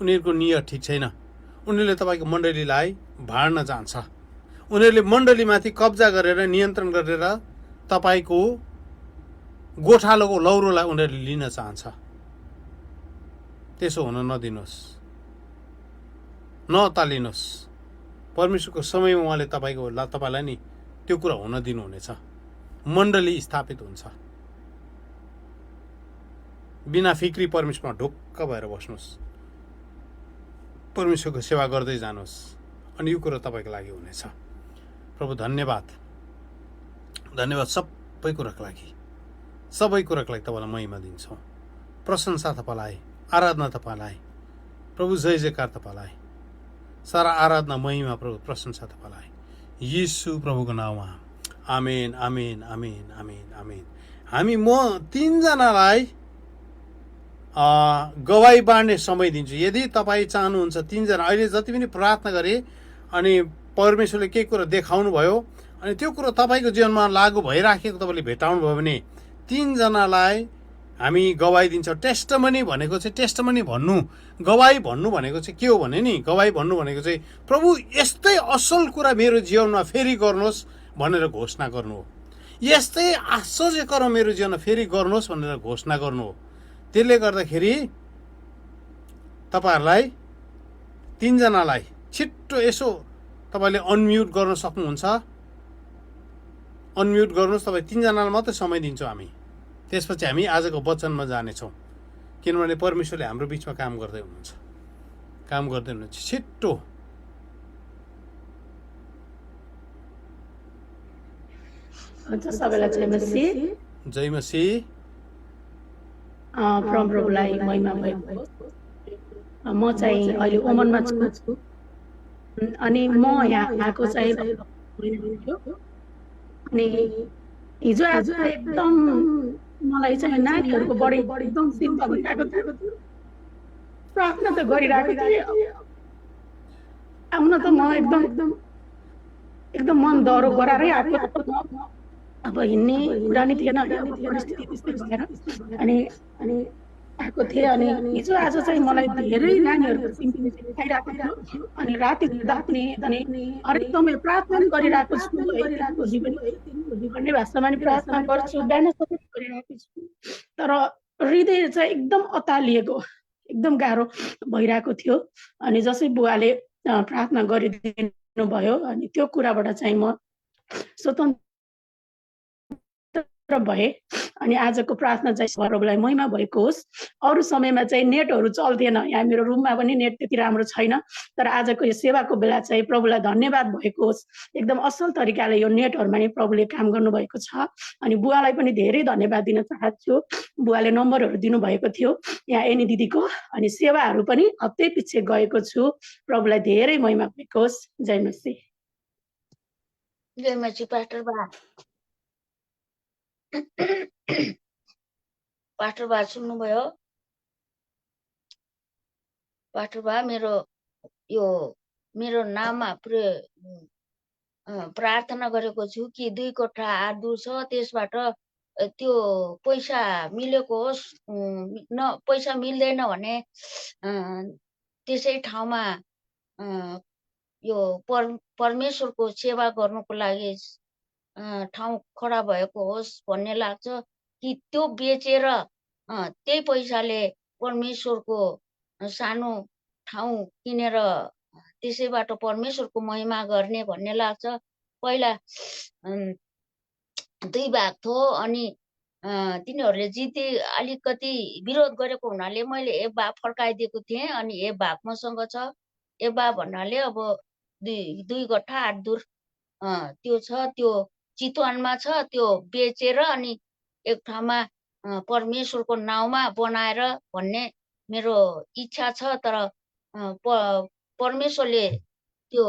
उनीहरूको नियत ठिक छैन। उनीहरूले तपाईँको मण्डलीलाई भाड्न चाहन्छ। उनीहरूले मण्डलीमाथि कब्जा गरेर, नियन्त्रण गरेर तपाईँको गोठालोको लौरोलाई उनीहरूले लिन चाहन्छ। त्यसो हुन नदिनुहोस्, नअत्तालिनुहोस्। परमेश्वरको समयमा उहाँले तपाईँलाई नि त्यो कुरा हुन दिनुहुनेछ। मण्डली स्थापित हुन्छ। बिना फिक्री परमेश्वरमा ढुक्क भएर बस्नुहोस्, परमेश्वरको सेवा गर्दै जानुहोस्, अनि यो कुरा तपाईँको लागि हुनेछ। प्रभु धन्यवाद, सबै कुराको लागि तपाईँलाई महिमा दिन्छौँ। प्रशंसा तपाईँलाई, आराधना तपाईँलाई, प्रभु जय जयकार तपाईँलाई, सारा आराधना महिमा प्रभु प्रशंसा तपाईँलाई, यीशु प्रभुको नाउँमा आमेन आमेन आमेन आमेन आमेन। म 3 जनालाई गवाई बाँड्ने समय दिन्छु। यदि तपाईँ चाहनुहुन्छ 3 जना, अहिले जति पनि प्रार्थना गरे अनि परमेश्वरले केही कुरा देखाउनु भयो अनि त्यो कुरो तपाईँको जीवनमा लागू भइराखेको तपाईँले भेटाउनु भयो भने 3 जनालाई हामी गवाई दिन्छौँ। टेस्टमनी भनेको चाहिँ गवाई भन्नु भनेको चाहिँ के हो भने नि, गवाई भन्नु भनेको चाहिँ प्रभु यस्तै असल कुरा मेरो जीवनमा फेरि गर्नुहोस् भनेर घोषणा गर्नु हो। यस्तै आश्चर्यकर मेरो जीवनमा फेरि गर्नुहोस् भनेर घोषणा गर्नु हो। त्यसले गर्दाखेरि तपाईँहरूलाई 3 जनालाई छिट्टो यसो तपाईँले अनम्युट गर्न सक्नुहुन्छ। अनम्युट गर्नुहोस्। तपाईँ 3 जनालाई मात्रै समय दिन्छौँ हामी। त्यसपछि हामी आजको वचनमा जानेछौँ, किनभने परमेश्वरले हाम्रो बिचमा काम गर्दै हुनुहुन्छ। छिट्टो सबैलाई जय मसीह। प्रभुलाई महिमा भएको। म चाहिँ अहिले ओमनमा छु अनि म यहाँ आएको चाहिँ अनि हिजो आज एकदम मलाई चाहिँ नानीहरूको बढी एकदम चिन्ता भइरहेको थियो। प्रार्थना त गरिरहेको थिएँ, आउन त म एकदम मन डरो गराएरै आएको। अब हिँड्ने कुरा नि थिएन, परिस्थिति त्यस्तै भएर अनि आएको थिएँ। अनि हिजो आज चाहिँ मलाई धेरै नानीहरूको चिन्ता खाइरहेको थियो। अनि राति पनि अनि एकदमै प्रार्थना पनि गरिरहेको छु। भन्ने भाषामा नि प्रार्थना गर्छु, बिहान सबै गरिरहेको छु। तर हृदय चाहिँ एकदम अत्तालिएको, एकदम गाह्रो भइरहेको थियो। अनि जसै बुवाले प्रार्थना गरिदिनु भयो अनि त्यो कुराबाट चाहिँ म स्वतन्त्र भए। अनि आजको प्रार्थना चाहिँ प्रभुलाई महिमा भएको होस्। अरू समयमा चाहिँ नेटहरू चल्थेन, यहाँ मेरो रुममा पनि नेट त्यति राम्रो छैन। तर आजको यो सेवाको बेला चाहिँ प्रभुलाई धन्यवाद भएको होस्। एकदम असल तरिकाले यो नेटहरूमा नि प्रभुले काम गर्नुभएको छ। अनि बुवालाई पनि धेरै धन्यवाद दिन चाहन्छु। बुवाले नम्बरहरू दिनुभएको थियो यहाँ एनी दिदीको, अनि सेवाहरू पनि हप्तै पछि गएको छु। प्रभुलाई धेरै महिमा भएको होस्। जय मसीह। जय मसीह। पास्टर बा सुन्नुभयो? पास्टर बा मेरो नाममा प्रार्थना गरेको छु कि 2 कोठा आदु छ, त्यसबाट त्यो पैसा मिलेको होस्। पैसा मिल्दैन भने त्यसै ठाउँमा यो परमेश्वरको सेवा गर्नुको लागि ठाउँ खडा भएको होस् भन्ने लाग्छ कि त्यो बेचेर त्यही पैसाले परमेश्वरको सानो ठाउँ किनेर त्यसैबाट परमेश्वरको महिमा गर्ने भन्ने लाग्छ। पहिला दुई भाग थियो अनि तिनीहरूले जिते अलिकति विरोध गरेको हुनाले मैले एक भाग फर्काइदिएको थिएँ अनि एक भाग मसँग छ। एक भाग भन्नाले अब दुई गठा 8 दूर त्यो छ, त्यो चितवनमा छ। त्यो बेचेर अनि एक ठाउँमा परमेश्वरको नाउँमा बनाएर भन्ने मेरो इच्छा छ। तर परमेश्वरले त्यो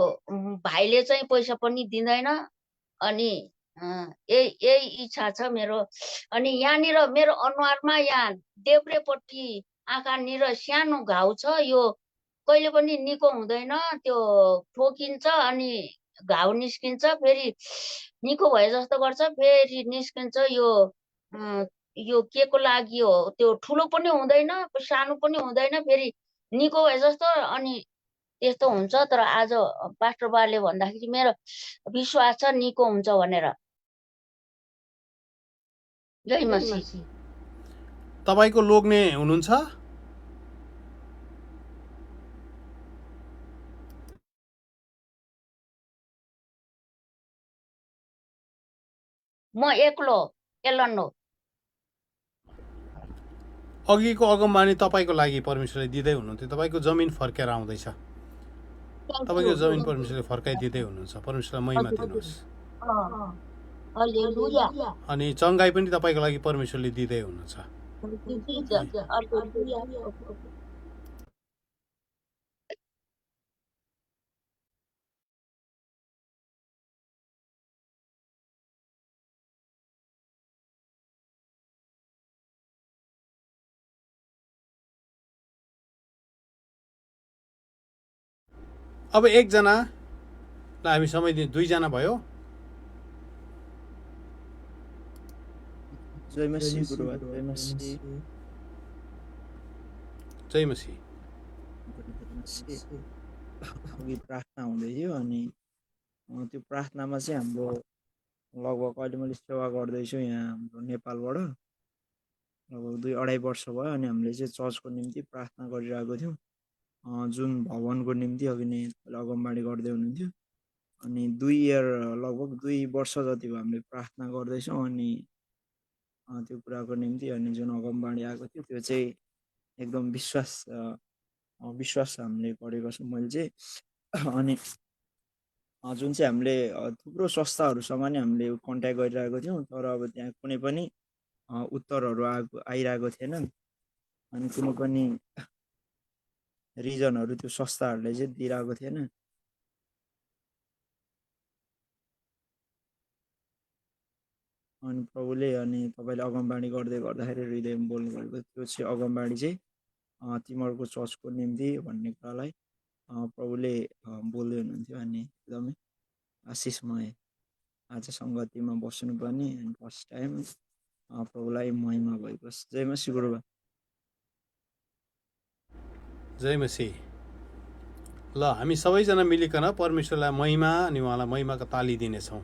भाइले चाहिँ पैसा पनि दिँदैन अनि यही इच्छा छ मेरो। अनि यहाँनिर मेरो अनुहारमा यहाँ देब्रेपट्टि आँखानिर सानो घाउ छ। यो कहिले पनि निको हुँदैन, त्यो ठोकिन्छ अनि घाउ निस्किन्छ, फेरि निको भए जस्तो गर्छ, फेरि निस्किन्छ। यो के को लागि हो? त्यो ठुलो पनि हुँदैन, सानो पनि हुँदैन, फेरि निको भए जस्तो अनि त्यस्तो हुन्छ। तर आज पास्टर बाले भन्दाखेरि मेरो विश्वास छ निको हुन्छ भनेर। जय मसीह। तपाईँको लोग्ने हुनुहुन्छ? म एक्लो एलन हो। अघिको अगमबानी तपाईँको लागि परमेश्वरले दिँदै हुनुहुन्थ्यो। तपाईँको जमिन फर्केर आउँदैछ। तपाईँको जमिन परमेश्वरले फर्काइदिँदै हुनुहुन्छ। परमेश्वरलाई महिमा दिनुहोस्। हालेलुया। अनि चङ्गाई पनि तपाईँको लागि परमेश्वरले दिँदै हुनुहुन्छ। अब एकजनालाई हामी समय दिनु, दुईजना भयो। जय मसीह गुरुवा, जय मसीह। जय मसीह। अघि प्रार्थना हुँदै थियो अनि त्यो प्रार्थनामा चाहिँ हाम्रो लगभग अहिले मैले सेवा गर्दैछु यहाँ हाम्रो नेपालबाट लगभग 2-2.5 वर्ष भयो। अनि हामीले चाहिँ चर्चको निम्ति प्रार्थना गरिरहेको थियौँ, जुन भवनको निम्ति अघि नै अगमबाडी गर्दै हुनुहुन्थ्यो। अनि लगभग 2 वर्ष जति भयो हामीले प्रार्थना गर्दैछौँ अनि त्यो कुराको निम्ति। अनि जुन अगमबाडी आएको थियो त्यो चाहिँ एकदम विश्वास हामीले गरेको छौँ मैले चाहिँ। अनि जुन चाहिँ हामीले थुप्रो संस्थाहरूसँग नि हामीले कन्ट्याक्ट गरिरहेको थियौँ, तर अब त्यहाँ कुनै पनि उत्तरहरू आइरहेको थिएन। अनि कुनै पनि रिजनहरू त्यो संस्थाहरूले चाहिँ दिइरहेको थिएन। अनि प्रभुले अनि तपाईँले अगमबाडी गर्दै गर्दाखेरि हृदयमा बोल्नुभएको त्यो चाहिँ अगमबाडी चाहिँ तिमीहरूको चर्चको निम्ति भन्ने कुरालाई प्रभुले बोल्दै हुनुहुन्थ्यो। अनि एकदमै आशिषमय आज सङ्गतिमा बस्नुपर्ने अनि फर्स्ट टाइम प्रभुलाई महिमा भएको। जय मसीह गुरुबा। जय मसीह। ल हामी सबैजना मिलिकन परमेश्वरलाई महिमा अनि उहाँलाई महिमाको ताली दिनेछौँ।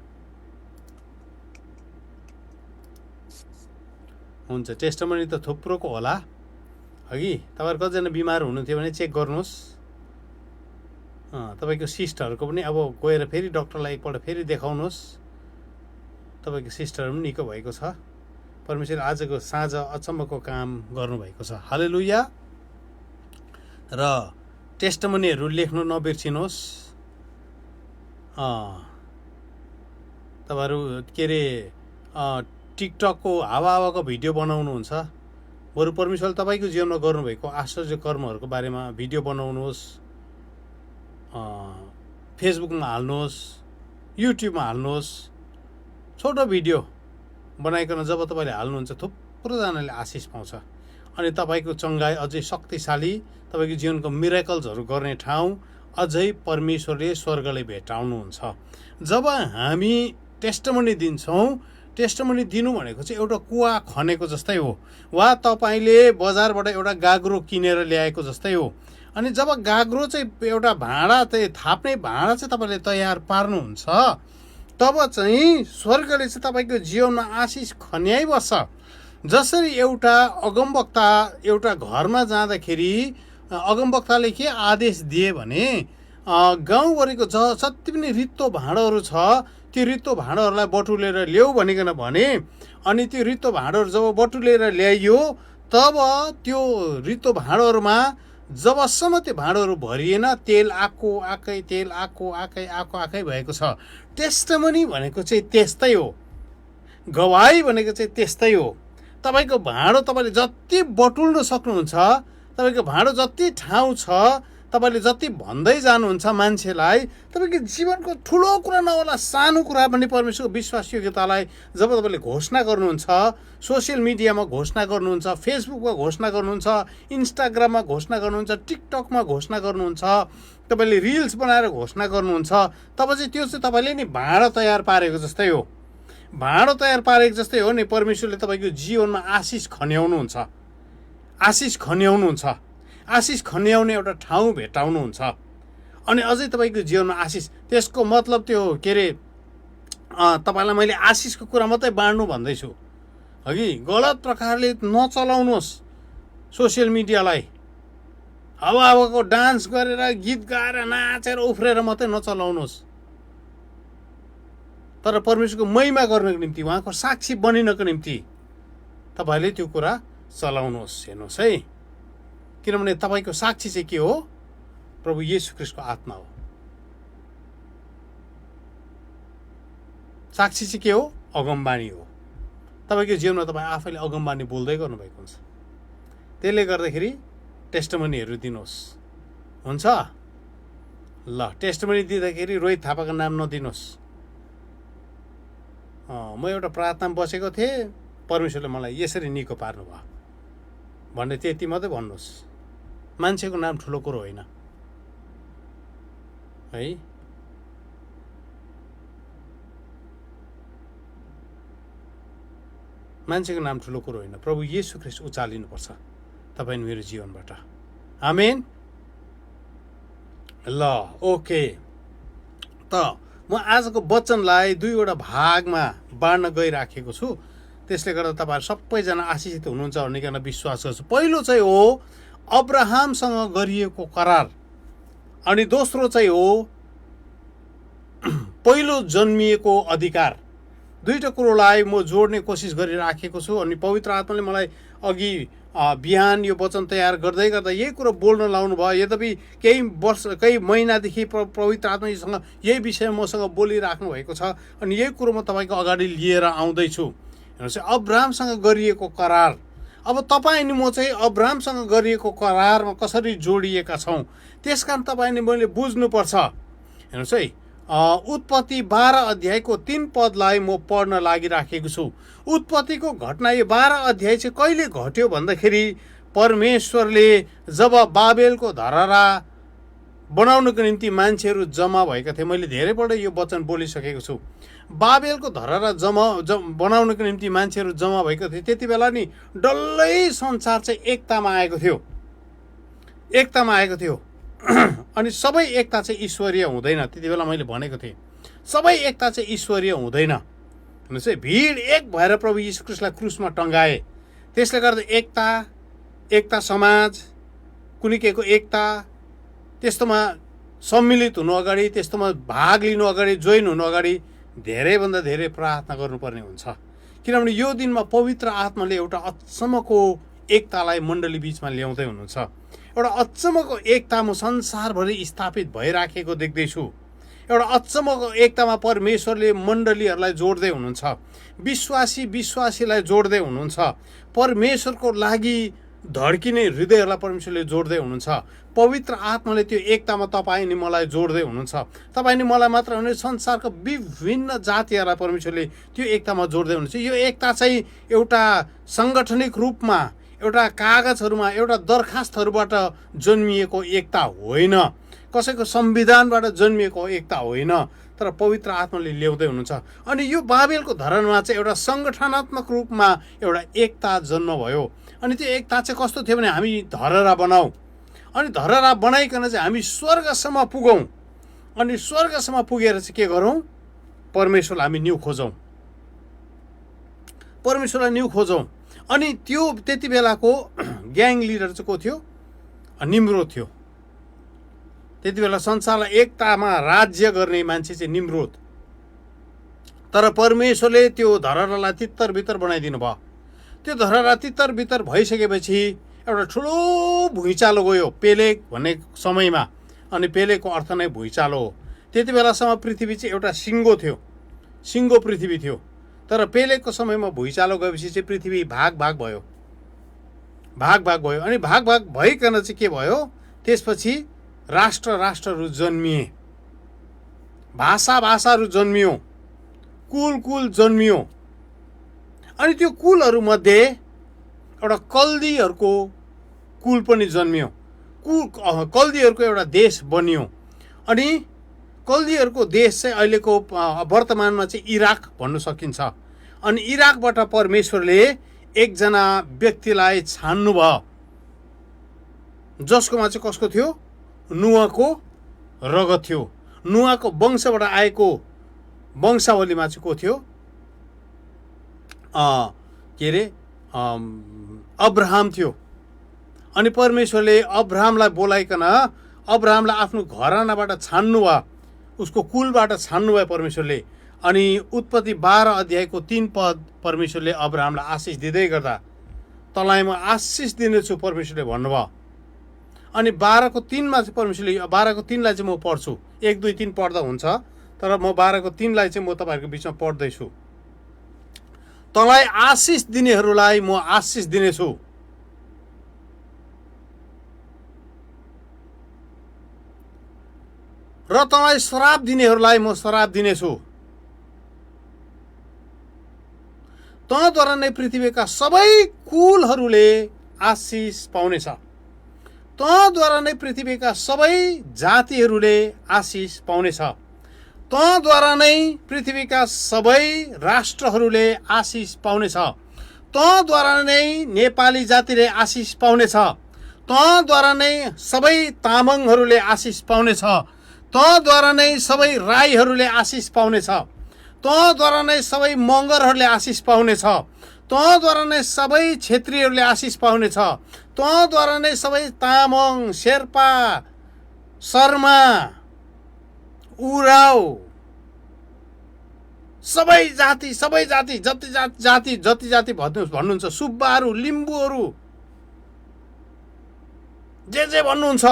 हुन्छ, टेस्टमनी त थुप्रोको होला। अघि तपाईँहरू कतिजना बिमार हुनुहुन्थ्यो भने चेक गर्नुहोस्। तपाईँको सिस्टरहरूको पनि अब गएर फेरि डक्टरलाई एकपल्ट फेरि देखाउनुहोस्। तपाईँको सिस्टर पनि निको भएको छ। परमेश्वरले आजको साँझ अचम्मको काम गर्नुभएको छ। हालेलुया। र टेस्टमनीहरू लेख्नु नबिर्सिनुहोस्। तपाईँहरू के अरे टिकटकको हावाको भिडियो बनाउनुहुन्छ, बरु परमेश्वरले तपाईँको जीवनमा गर्नुभएको आश्चर्य कर्महरूको बारेमा भिडियो बनाउनुहोस्। फेसबुकमा हाल्नुहोस्, युट्युबमा हाल्नुहोस्। छोटो भिडियो बनाइकन जब तपाईँले हाल्नुहुन्छ थुप्रोजनाले आशिष पाउँछ। अनि तपाईँको चङ्गाई अझै शक्तिशाली, तपाईँको जीवनको मिरेकल्सहरू गर्ने ठाउँ अझै परमेश्वरले स्वर्गले भेटाउनुहुन्छ। जब हामी टेस्टमनी दिन्छौँ, टेस्टमनी दिनु भनेको चाहिँ एउटा कुवा खनेको जस्तै हो, वा तपाईँले बजारबाट एउटा गाग्रो किनेर ल्याएको जस्तै हो। अनि जब गाग्रो चाहिँ एउटा भाँडा चाहिँ थाप्ने भाँडा चाहिँ तपाईँले तयार पार्नुहुन्छ, तब चाहिँ स्वर्गले चाहिँ तपाईँको जीवनमा आशिष खन्याइबस्छ। जसरी एउटा अगमवक्ता एउटा घरमा जाँदाखेरि अगमवक्ताले के आदेश दिए भने गाउँभरिको जति पनि रित्तो भाँडाहरू छ त्यो रित्तो भाँडोहरूलाई बटुलेर ल्याऊ भनिकन भने अनि त्यो रित्तो भाँडोहरू जब बटुलेर ल्याइयो तब त्यो रित्तो भाँडोहरूमा जबसम्म त्यो भाँडोहरू भरिएन तेल आएको आएकै तेल आएको आएकै भएको छ। टेस्टमनी भनेको चाहिँ त्यस्तै हो, गवाही भनेको चाहिँ त्यस्तै हो। तपाईँको भाँडो तपाईँले जति बटुल्न सक्नुहुन्छ, तपाईँको भाँडो जति ठाउँ छ, तपाईँले जति भन्दै जानुहुन्छ मान्छेलाई, तपाईँको जीवनको ठुलो कुरा नहोला सानो कुरा पनि परमेश्वरको विश्वासयोग्यतालाई जब तपाईँले घोषणा गर्नुहुन्छ, सोसियल मिडियामा घोषणा गर्नुहुन्छ, फेसबुकमा घोषणा गर्नुहुन्छ, इन्स्टाग्राममा घोषणा गर्नुहुन्छ, टिकटकमा घोषणा गर्नुहुन्छ, तपाईँले रिल्स बनाएर घोषणा गर्नुहुन्छ, तब चाहिँ त्यो चाहिँ तपाईँले नि भाँडो तयार पारेको जस्तै हो। भाँडो तयार पारेको जस्तै हो नि। परमेश्वरले तपाईँको जीवनमा आशिष खन्याउनुहुन्छ, आशिष खन्याउनुहुन्छ, आशिष खन्याउने एउटा ठाउँ भेटाउनुहुन्छ अनि अझै तपाईँको जीवनमा आशिष। त्यसको मतलब त्यो के अरे तपाईँलाई मैले आशिषको कुरा मात्रै बाँड्नु भन्दैछु, हगि गलत प्रकारले नचलाउनुहोस् सोसियल मिडियालाई। हावाको डान्स गरेर गीत गाएर नाचेर उफ्रेर मात्रै नचलाउनुहोस्, तर परमेश्वरको महिमा गर्नको निम्ति, उहाँको साक्षी बनिनको निम्ति तपाईँले त्यो कुरा चलाउनुहोस्। हेर्नुहोस् है, किनभने तपाईँको साक्षी चाहिँ के हो? प्रभु येशू ख्रीष्टको आत्मा हो। साक्षी चाहिँ के हो? अगमबाणी हो। तपाईँको जीवनमा तपाईँ आफैले अगमबाणी बोल्दै गर्नुभएको हुन्छ। त्यसले गर्दाखेरि टेस्टमनीहरू दिनुहोस्, हुन्छ? ल, टेस्टमनी दिँदाखेरि रोहित थापाको नाम नदिनुहोस्। म एउटा प्रार्थनामा बसेको थिएँ, परमेश्वरले मलाई यसरी निको पार्नुभयो भन्ने त्यति मात्रै भन्नुहोस्। मान्छेको नाम ठुलो कुरो होइन है। मान्छेको नाम ठुलो कुरो होइन। प्रभु येशू ख्रीष्ट उचालिनुपर्छ तपाईँ मेरो जीवनबाट। आमेन। ल, ओके। त म आजको वचनलाई दुईवटा भागमा बाँड्न गइराखेको छु। त्यसले गर्दा तपाईँहरू सबैजना आशिषित हुनुहुन्छ भनिकन विश्वास गर्छु। पहिलो चाहिँ हो अब्राहमसँग गरिएको करार, अनि दोस्रो चाहिँ हो पहिलो जन्मिएको अधिकार। दुईवटा कुरोलाई म जोड्ने कोसिस गरिराखेको छु। अनि पवित्र आत्माले मलाई अघि बिहान यो वचन तयार गर्दै गर्दा यही कुरो बोल्न लाउनु भयो। यद्यपि केही महिनादेखि पवित्र आत्मासँग यही विषय मसँग बोलिराख्नु भएको छ अनि यही कुरो म तपाईँको अगाडि लिएर आउँदैछु। हेर्नुहोस्, अब्राहमसँग गरिएको करार। अब तपाईँ अनि म चाहिँ अब्राहमसँग गरिएको करारमा कसरी जोडिएका छौँ, त्यस कारण तपाईँ अनि मैले बुझ्नुपर्छ। हेर्नुहोस् है, उत्पत्ति 12 अध्यायको 3 पदलाई म पढ्न लागिराखेको छु। उत्पत्तिको घटना यो 12 अध्याय चाहिँ कहिले घट्यो भन्दाखेरि परमेश्वरले जब बाबेलको धरहरा बनाउनको निम्ति मान्छेहरू जम्मा भएका थिए। मैले धेरैपल्ट यो वचन बोलिसकेको छु। बाबेलको धरहरा बनाउनको निम्ति मान्छेहरू जम्मा भएको थिए। त्यति बेला नि डल्लै संसार चाहिँ एकतामा आएको थियो, एकतामा आएको थियो। अनि सबै एकता चाहिँ ईश्वरीय हुँदैन। त्यति बेला मैले भनेको थिएँ सबै एकता चाहिँ ईश्वरीय हुँदैन। हेर्नुहोस् है, भिड एक भएर प्रभु यीशु ख्रीष्टलाई क्रुसमा टङ्गाए। त्यसले गर्दा एकता समाज, कुनै केको एकता, त्यस्तोमा सम्मिलित हुनु अगाडि, त्यस्तोमा भाग लिनु अगाडि, जोइन हुनु अगाडि धेरैभन्दा धेरै प्रार्थना गर्नुपर्ने हुन्छ। किनभने यो दिनमा पवित्र आत्माले एउटा अचम्मको एकतालाई मण्डली बिचमा ल्याउँदै हुनुहुन्छ। एउटा अचम्मको एकता म संसारभरि स्थापित भइराखेको देख्दैछु। एउटा अचम्मको एकतामा परमेश्वरले मण्डलीहरूलाई जोड्दै हुनुहुन्छ, विश्वासीलाई जोड्दै हुनुहुन्छ, परमेश्वरको लागि धड्किने हृदयहरूलाई परमेश्वरले जोड्दै हुनुहुन्छ। पवित्र आत्माले त्यो एकतामा तपाईँ अनि मलाई जोड्दै हुनुहुन्छ। तपाईँ अनि मलाई मात्र होइन, संसारको विभिन्न जातिहरूलाई परमेश्वरले त्यो एकतामा जोड्दै हुनुहुन्छ। यो एकता चाहिँ एउटा साङ्गठनिक रूपमा, एउटा कागजहरूमा, एउटा दरखास्तहरूबाट जन्मिएको एकता होइन, कसैको संविधानबाट जन्मिएको एकता होइन, तर पवित्र आत्माले ल्याउँदै हुनुहुन्छ। अनि यो बाबेलको धरनमा चाहिँ एउटा सङ्गठनात्मक रूपमा एउटा एकता जन्म भयो। अनि त्यो एकता चाहिँ कस्तो थियो भने हामी धरहरा बनाऊ, अनि धरहरा बनाइकन चाहिँ हामी स्वर्गसम्म पुगौँ, अनि स्वर्गसम्म पुगेर चाहिँ के गरौँ? परमेश्वरलाई हामी न्यू खोजौँ, परमेश्वरलाई न्यू खोजौँ। अनि त्यो त्यति बेलाको ग्याङ लिडर चाहिँ को थियो? निम्रोद थियो। त्यति बेला संसारलाई एकतामा राज्य गर्ने मान्छे चाहिँ निम्रोद। तर परमेश्वरले त्यो धरहरालाई तित्तर-बित्तर बनाइदिनु भयो। त्यो धरहरा तित्तर-बित्तर भइसकेपछि एउटा ठुलो भुइँचालो गयो पेलेग भन्ने समयमा। अनि पेलेगको अर्थ नै भुइँचालो हो। त्यति बेलासम्म पृथ्वी चाहिँ एउटा सिङ्गो थियो, सिङ्गो पृथ्वी थियो। तर पेलेगको समयमा भुइँचालो गएपछि चाहिँ पृथ्वी भाग भयो, भाग भयो। अनि भाग भइकन चाहिँ के भयो, त्यसपछि राष्ट्रहरू जन्मिए, भाषाहरू जन्मियो, कुल जन्मियो। अनि त्यो कुलहरूमध्ये एउटा कल्दीहरूको कुल पनि जन्मियो। कल्दीहरूको एउटा देश बन्यो। अनि कल्दीहरूको देश चाहिँ अहिलेको वर्तमानमा चाहिँ इराक भन्नु सकिन्छ। अनि इराकबाट परमेश्वरले एकजना व्यक्तिलाई छान्नुभयो, जसकोमा चाहिँ कसको थियो, नुहको रगत थियो। नुहको वंशबाट आएको वंशावलीमा चाहिँ को थियो, के अरे अब्राहम थियो। अनि परमेश्वरले अब्राहमलाई बोलाइकन अब्राहमलाई आफ्नो घरानाबाट छान्नुभयो, उसको कुलबाट छान्नुभयो परमेश्वरले। अनि उत्पत्ति 12 अध्यायको 3 पद परमेश्वरले अब्राहमलाई आशिष दिँदै गर्दा तँलाई म आशिष दिनेछु परमेश्वरले भन्नुभयो। अनि 12को 3मा चाहिँ परमेश्वरले 12को 3लाई चाहिँ म पढ्छु। 1, 2, 3 पढ्दा हुन्छ, तर म 12को 3लाई चाहिँ म तपाईँहरूको बिचमा पढ्दैछु। तँलाई आशिष दिनेहरूलाई म आशिष दिनेछु, र तँलाई श्राप दिनेहरूलाई म श्राप दिनेछु। तँद्वारा नै पृथ्वीका सबै कुलहरूले आशिष पाउनेछ। तँद्वारा नै पृथ्वीका सबै जातिहरूले आशिष पाउनेछ। तँद्वारा नै पृथ्वीका सबै राष्ट्रहरूले आशिष पाउनेछ। तँद्वारा नै नेपाली जातिले आशिष पाउनेछ। तँद्वारा नै सबै तामाङहरूले आशिष पाउनेछ। तँद्वारा नै सबै राईहरूले आशिष पाउनेछ। तँद्वारा नै सबै मगरहरूले आशिष पाउनेछ। तँद्वारा नै सबै क्षेत्रीहरूले आशिष पाउनेछ। तँद्वारा नै सबै तामाङ, शेर्पा, शर्मा, उराव, सबै जाति जति जाति भन्नुहुन्छ, सुब्बाहरू, लिम्बूहरू, जे भन्नुहुन्छ,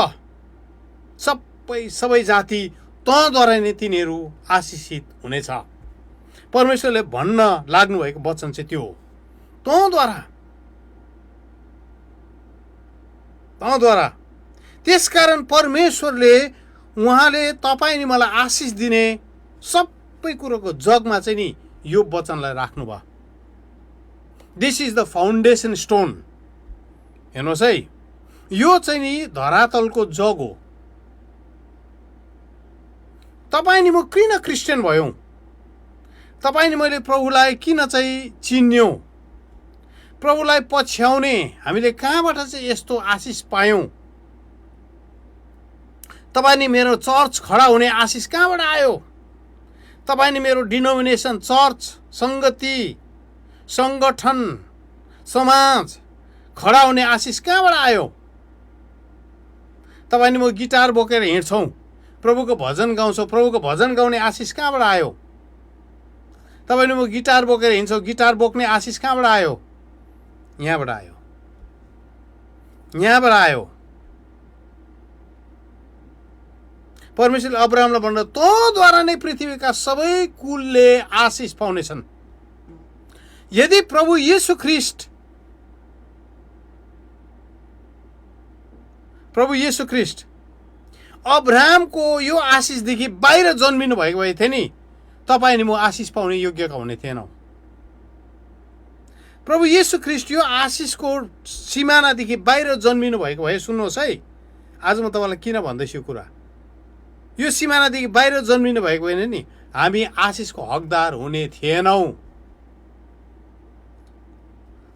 सबै जाति तँद्वारा नै तिनीहरू आशिषित हुनेछ। परमेश्वरले भन्न लाग्नु भएको वचन चाहिँ त्यो हो, तँद्वारा। त्यसकारण परमेश्वरले उहाँले तपाईँ अनि मलाई आशिष दिने सबै कुरोको जगमा चाहिँ नि यो वचनलाई राख्नुभयो। This is the foundation stone. हेर्नुहोस् है, यो चाहिँ नि धरातलको जग हो। तपाईँ नि म किन क्रिस्चियन भयौँ, तपाईँ नि मैले प्रभुलाई किन चाहिँ चिन्यौँ, प्रभुलाई पछ्याउने हामीले कहाँबाट चाहिँ यस्तो आशिष पायौँ, तपाईँ नि मेरो चर्च खडा हुने आशिष कहाँबाट आयो, तपाईँ नि मेरो डिनोमिनेसन, चर्च, सङ्गति, सङ्गठन, समाज खडा हुने आशिष कहाँबाट आयो, तपाईँ नि म गिटार बोकेर हिँड्छौँ, प्रभुको भजन गाउँछौँ, प्रभुको भजन गाउने आशिष कहाँबाट आयो, तपाईँ नि म गिटार बोकेर हिँड्छौँ, गिटार बोक्ने आशिष कहाँबाट आयो, यहाँबाट आयो, यहाँबाट आयो। परमेश्वरले अब्राहमलाई भन्दा तँद्वारा नै पृथ्वीका सबै कुलले आशिष पाउनेछन्। यदि प्रभु येशू ख्रिस्ट अब्राहमको यो आशिषदेखि बाहिर जन्मिनु भएको भए थियो नि, तपाईँ अनि म आशिष पाउने योग्यका हुने थिएनौँ। प्रभु येशू ख्रिस्ट यो आशिषको सिमानादेखि बाहिर जन्मिनु भएको भए, सुन्नुहोस् है, आज म तपाईँलाई किन भन्दैछु कुरा, यो सिमानादेखि बाहिर जन्मिनु भएको होइन नि, हामी आशिषको हकदार हुने थिएनौँ।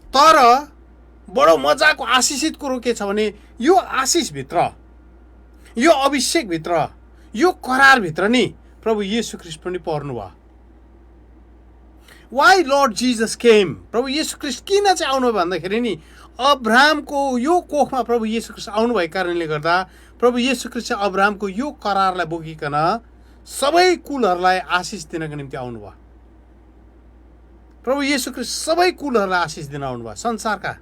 तर बडो मजाको आशिषित कुरो के छ भने, यो आशिषभित्र, यो अभिषेकभित्र, यो करारभित्र नि प्रभु येशू ख्रिस्ट पनि पर्नुभयो। वाइ लर्ड जिजस केम, प्रभु येशू ख्रिस्ट किन चाहिँ आउनुभयो भन्दाखेरि नि, अब्राहमको यो कोखमा प्रभु येशू ख्रिस्ट आउनुभएको कारणले गर्दा प्रभु येशू ख्रिस्ट अब्राहमको यो करारलाई बोकिकन सबै कुलहरूलाई आशिष दिनको निम्ति आउनुभयो। प्रभु येशू ख्रीष्ट सबै कुलहरूलाई आशिष दिन आउनुभयो। संसारका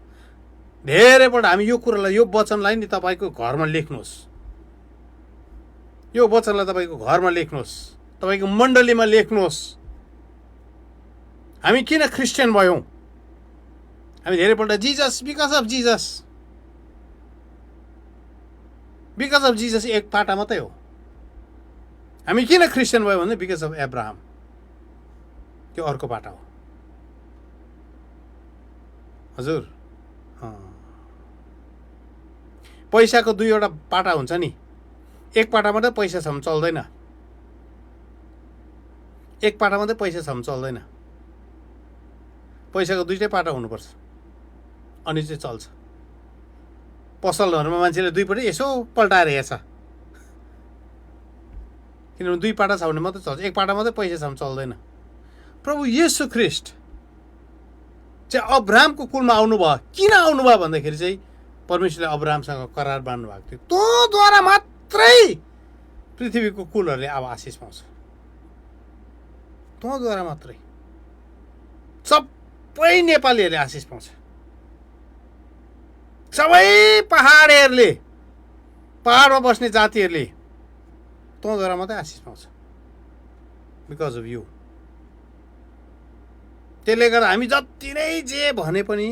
धेरैपल्ट हामी यो कुरालाई, यो वचनलाई नि तपाईँको घरमा लेख्नुहोस्, यो वचनलाई तपाईँको घरमा लेख्नुहोस्, तपाईँको मण्डलीमा लेख्नुहोस्। हामी किन क्रिस्चियन भयौँ? हामी धेरैपल्ट Jesus, because of Jesus, because of Jesus एक पाटा मात्रै हो। हामी किन क्रिस्चियन भयौँ भने बिकज अफ एब्राहम, त्यो अर्को पाटा हो। हजुर, पैसाको दुईवटा पाटा हुन्छ नि, एक पाटा मात्रै पैसा छ भने चल्दैन, एक पाटा मात्रै पैसा छ भने चल्दैन, पैसाको दुईटै पाटा हुनुपर्छ अनि चाहिँ चल्छ। पसलहरूमा मान्छेले दुईपट्टि यसो पल्टाएर हेर्छ, किनभने दुई पाटा छ भने मात्रै चल्छ, एक पाटा मात्रै पैसा छ भने चल्दैन। प्रभु येशू ख्रीष्ट चाहिँ अब्राहमको कुलमा आउनुभयो। किन आउनुभयो भन्दाखेरि चाहिँ परमेश्वरले अब्राहमसँग करार बाँध्नु भएको थियो, तँद्वारा मात्रै पृथ्वीको कुलहरूले अब आशिष पाउँछ, तँद्वारा मात्रै सबै नेपालीहरूले आशिष पाउँछ, सबै पहाडहरूले, पहाडमा बस्ने जातिहरूले तँद्वारा मात्रै आशिष पाउँछ, बिकज अफ यु। त्यसले गर्दा हामी जति नै जे भने पनि,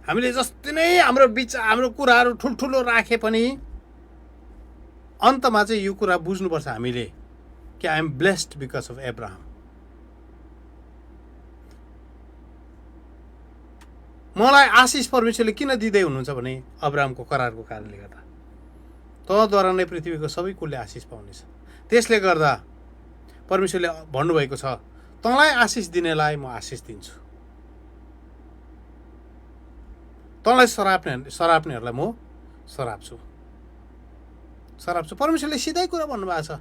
हामीले जति नै हाम्रो हाम्रो कुराहरू ठुल्ठुलो राखे पनि अन्तमा चाहिँ यो कुरा बुझ्नुपर्छ हामीले कि I am blessed because of Abraham. मलाई आशिष परमेश्वरले किन दिँदै हुनुहुन्छ भने अब्राहमको करारको कारणले गर्दा। तँद्वारा नै पृथ्वीको सबै कुलले आशिष पाउनेछ। त्यसले गर्दा परमेश्वरले भन्नुभएको छ, तँलाई आशिष दिनेलाई म आशिष दिन्छु, तँलाई सराप्नेहरूलाई म सराप्छु। परमेश्वरले सिधै कुरा भन्नुभएको छ।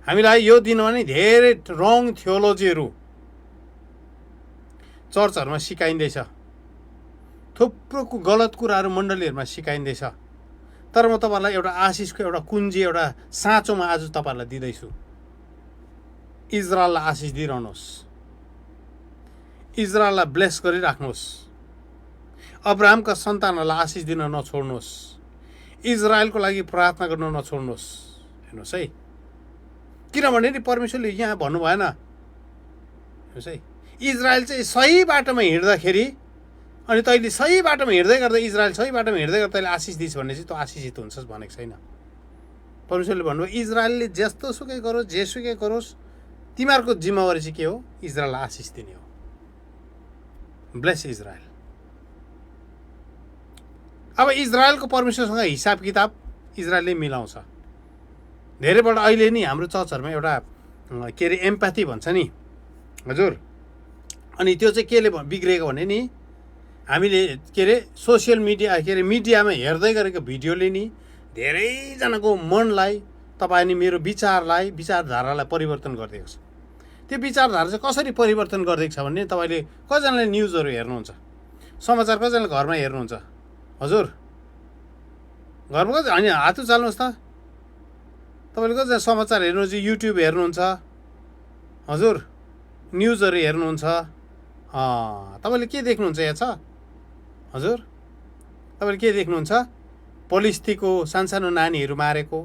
हामीलाई यो दिनमा नै धेरै रङ थियोलोजीहरू चर्चहरूमा सिकाइँदैछ, थुप्रो गलत कुराहरू मण्डलीहरूमा सिकाइँदैछ। तर म तपाईँहरूलाई एउटा आशिषको एउटा कुञ्जी, एउटा साँचोमा आज तपाईँहरूलाई दिँदैछु। इजरायललाई आशिष दिइरहनुहोस्, इजरायललाई ब्लेस गरिराख्नुहोस्, अब्राहमका सन्तानहरूलाई आशिष दिन नछोड्नुहोस्, इजरायलको लागि प्रार्थना गर्न नछोड्नुहोस्। हेर्नुहोस् है, किनभने नि परमेश्वरले यहाँ भन्नु भएन। हेर्नुहोस् है, इजरायल चाहिँ सही बाटोमा हिँड्दाखेरि अनि तैँले सही बाटोमा हिँड्दै गर्दा, इजरायल सही बाटोमा हिँड्दै गर्दा तैँले आशिष दिइस् भने चाहिँ तँ आशिषित हुन्छस् भनेको छैन। परमेश्वरले भन्नुभयो इजरायलले जस्तो सुकै गरोस्, जेसुकै गरोस्, तिमीहरूको जिम्मेवारी चाहिँ के हो? इजरायललाई आशिष दिने हो। Bless Israel. अब इजरायलको परमेश्वरसँग हिसाब किताब इजरायलले मिलाउँछ। धेरैपल्ट अहिले नि हाम्रो चर्चहरूमा एउटा के अरे एम्प्याथी भन्छ नि, हजुर। अनि त्यो चाहिँ केले बिग्रेको भने नि हामीले के अरे सोसियल मिडिया, के अरे मिडियामा हेर्दै गरेको भिडियोले नि धेरैजनाको मनलाई, तपाईँ अनि मेरो विचारधारालाई परिवर्तन गरिदिएको छ। त्यो विचारधारा चाहिँ कसरी परिवर्तन गरिदिएको छ भने तपाईँले कतिजनाले न्युजहरू हेर्नुहुन्छ, समाचार कतिजनाले घरमा हेर्नुहुन्छ, हजुर घरमा कति होइन हात उचाल्नुहोस् त। तपाईँले कतिजना समाचार हेर्नुहुन्छ, युट्युब हेर्नुहुन्छ, हजुर न्युजहरू हेर्नुहुन्छ, तपाईँले के देख्नुहुन्छ? यहाँ छ हजुर, तपाईँले के देख्नुहुन्छ? पलिस्थीको सानसानो नानीहरू मारेको,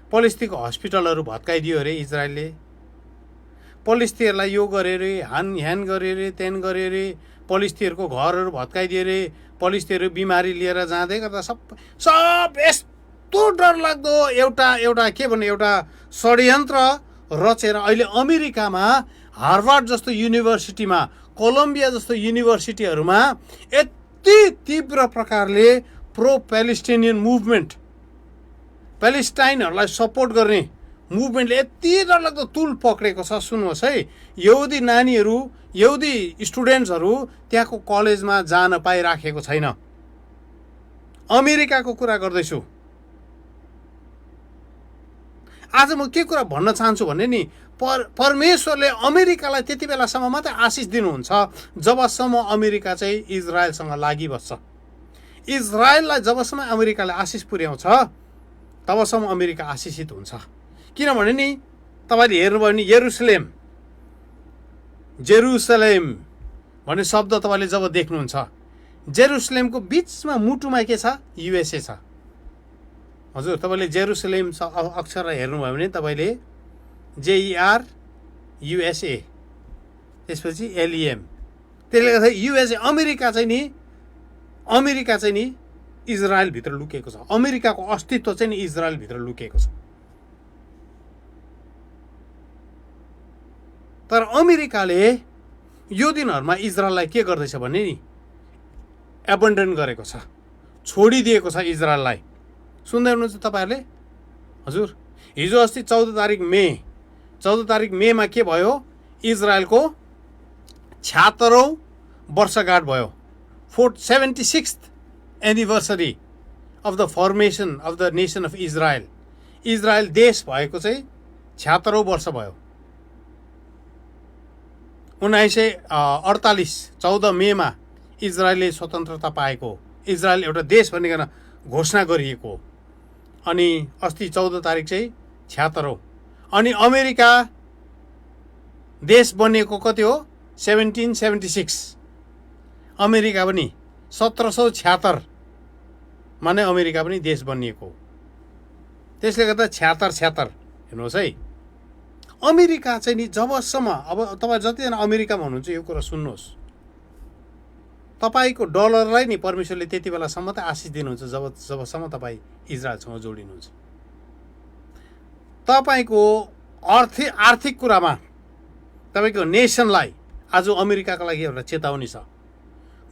पलिस्थीको हस्पिटलहरू भत्काइदियो अरे इजरायलले, पलिस्थीहरूलाई यो गरे अरे, ह्यान गरे अरे, त्यहाँ गरे अरे, पलिस्थीहरूको घरहरू भत्काइदियो अरे, पलिस्थीहरू बिमारी लिएर जाँदै गर्दा सब यस्तो डरलाग्दो एउटा के भन्ने एउटा षड्यन्त्र रचेर अहिले अमेरिकामा हार्वर्ड जस्तो युनिभर्सिटीमा, कोलम्बिया जस्तो युनिभर्सिटीहरूमा यति तीव्र प्रकारले प्रो प्यालेस्टाइनियन मुभमेन्ट, प्यालेस्टाइनहरूलाई सपोर्ट गर्ने मुभमेन्टले यति डरलाग्दो तुल पक्रेको छ। सुन्नुहोस् है, यहुदी नानीहरू, यहुदी स्टुडेन्ट्सहरू त्यहाँको कलेजमा जान पाइराखेको छैन। अमेरिकाको कुरा गर्दैछु। आज म के कुरा भन्न चाहन्छु भने नि, परमेश्वरले अमेरिकालाई त्यति बेलासम्म मात्रै आशिष दिनुहुन्छ जबसम्म अमेरिका चाहिँ इजरायलसँग लागिबस्छ। इजरायललाई जबसम्म अमेरिकाले आशिष पुर्याउँछ तबसम्म अमेरिका आशिषित हुन्छ। किनभने नि तपाईँले हेर्नुभयो भने जेरुसलेम भन्ने शब्द तपाईँले जब देख्नुहुन्छ, जेरुसलेमको बिचमा मुटुमा के छ? युएसए छ। हजुर, तपाईँले जेरुसलेम अक्षर हेर्नुभयो भने तपाईँले JER USA त्यसपछि LEM, त्यसले गर्दा युएसए अमेरिका चाहिँ नि इजरायलभित्र लुकेको छ। अमेरिकाको अस्तित्व चाहिँ नि इजरायलभित्र लुकेको छ। तर अमेरिकाले यो दिनहरूमा इजरायललाई के गर्दैछ भने नि एबन्डन गरेको छ, छोडिदिएको छ इजरायललाई। सुन्दै हुनुहुन्छ तपाईँहरूले? हजुर, हिजो अस्ति 14 तारिक मेमा के भयो? इजरायलको 76औं वर्षगाँठ भयो। 76th anniversary of the formation of the nation of Israel. Israel देश भएको चाहिँ 76औं वर्ष भयो। 1948 14 मेमा इजरायलले स्वतन्त्रता पाएको, इजरायल एउटा देश भनिकन घोषणा गरिएको। अनि अस्ति 14 तारिक चाहिँ 76औं। अनि अमेरिका देश बनिएको कति हो? 1776। अमेरिका पनि 1776 मा नै अमेरिका पनि देश बनिएको। त्यसले गर्दा 76 हेर्नुहोस् है। अमेरिका चाहिँ नि जबसम्म, अब तपाईँ जतिजना अमेरिकामा हुनुहुन्छ यो कुरा सुन्नुहोस्, तपाईँको डलरलाई नि परमेश्वरले त्यति बेलासम्म त आशिष दिनुहुन्छ जबसम्म तपाईँ इजरायलसँग जोडिनुहुन्छ। तपाईँको आर्थिक कुरामा तपाईँको नेसनलाई आज अमेरिकाको लागि एउटा चेतावनी छ।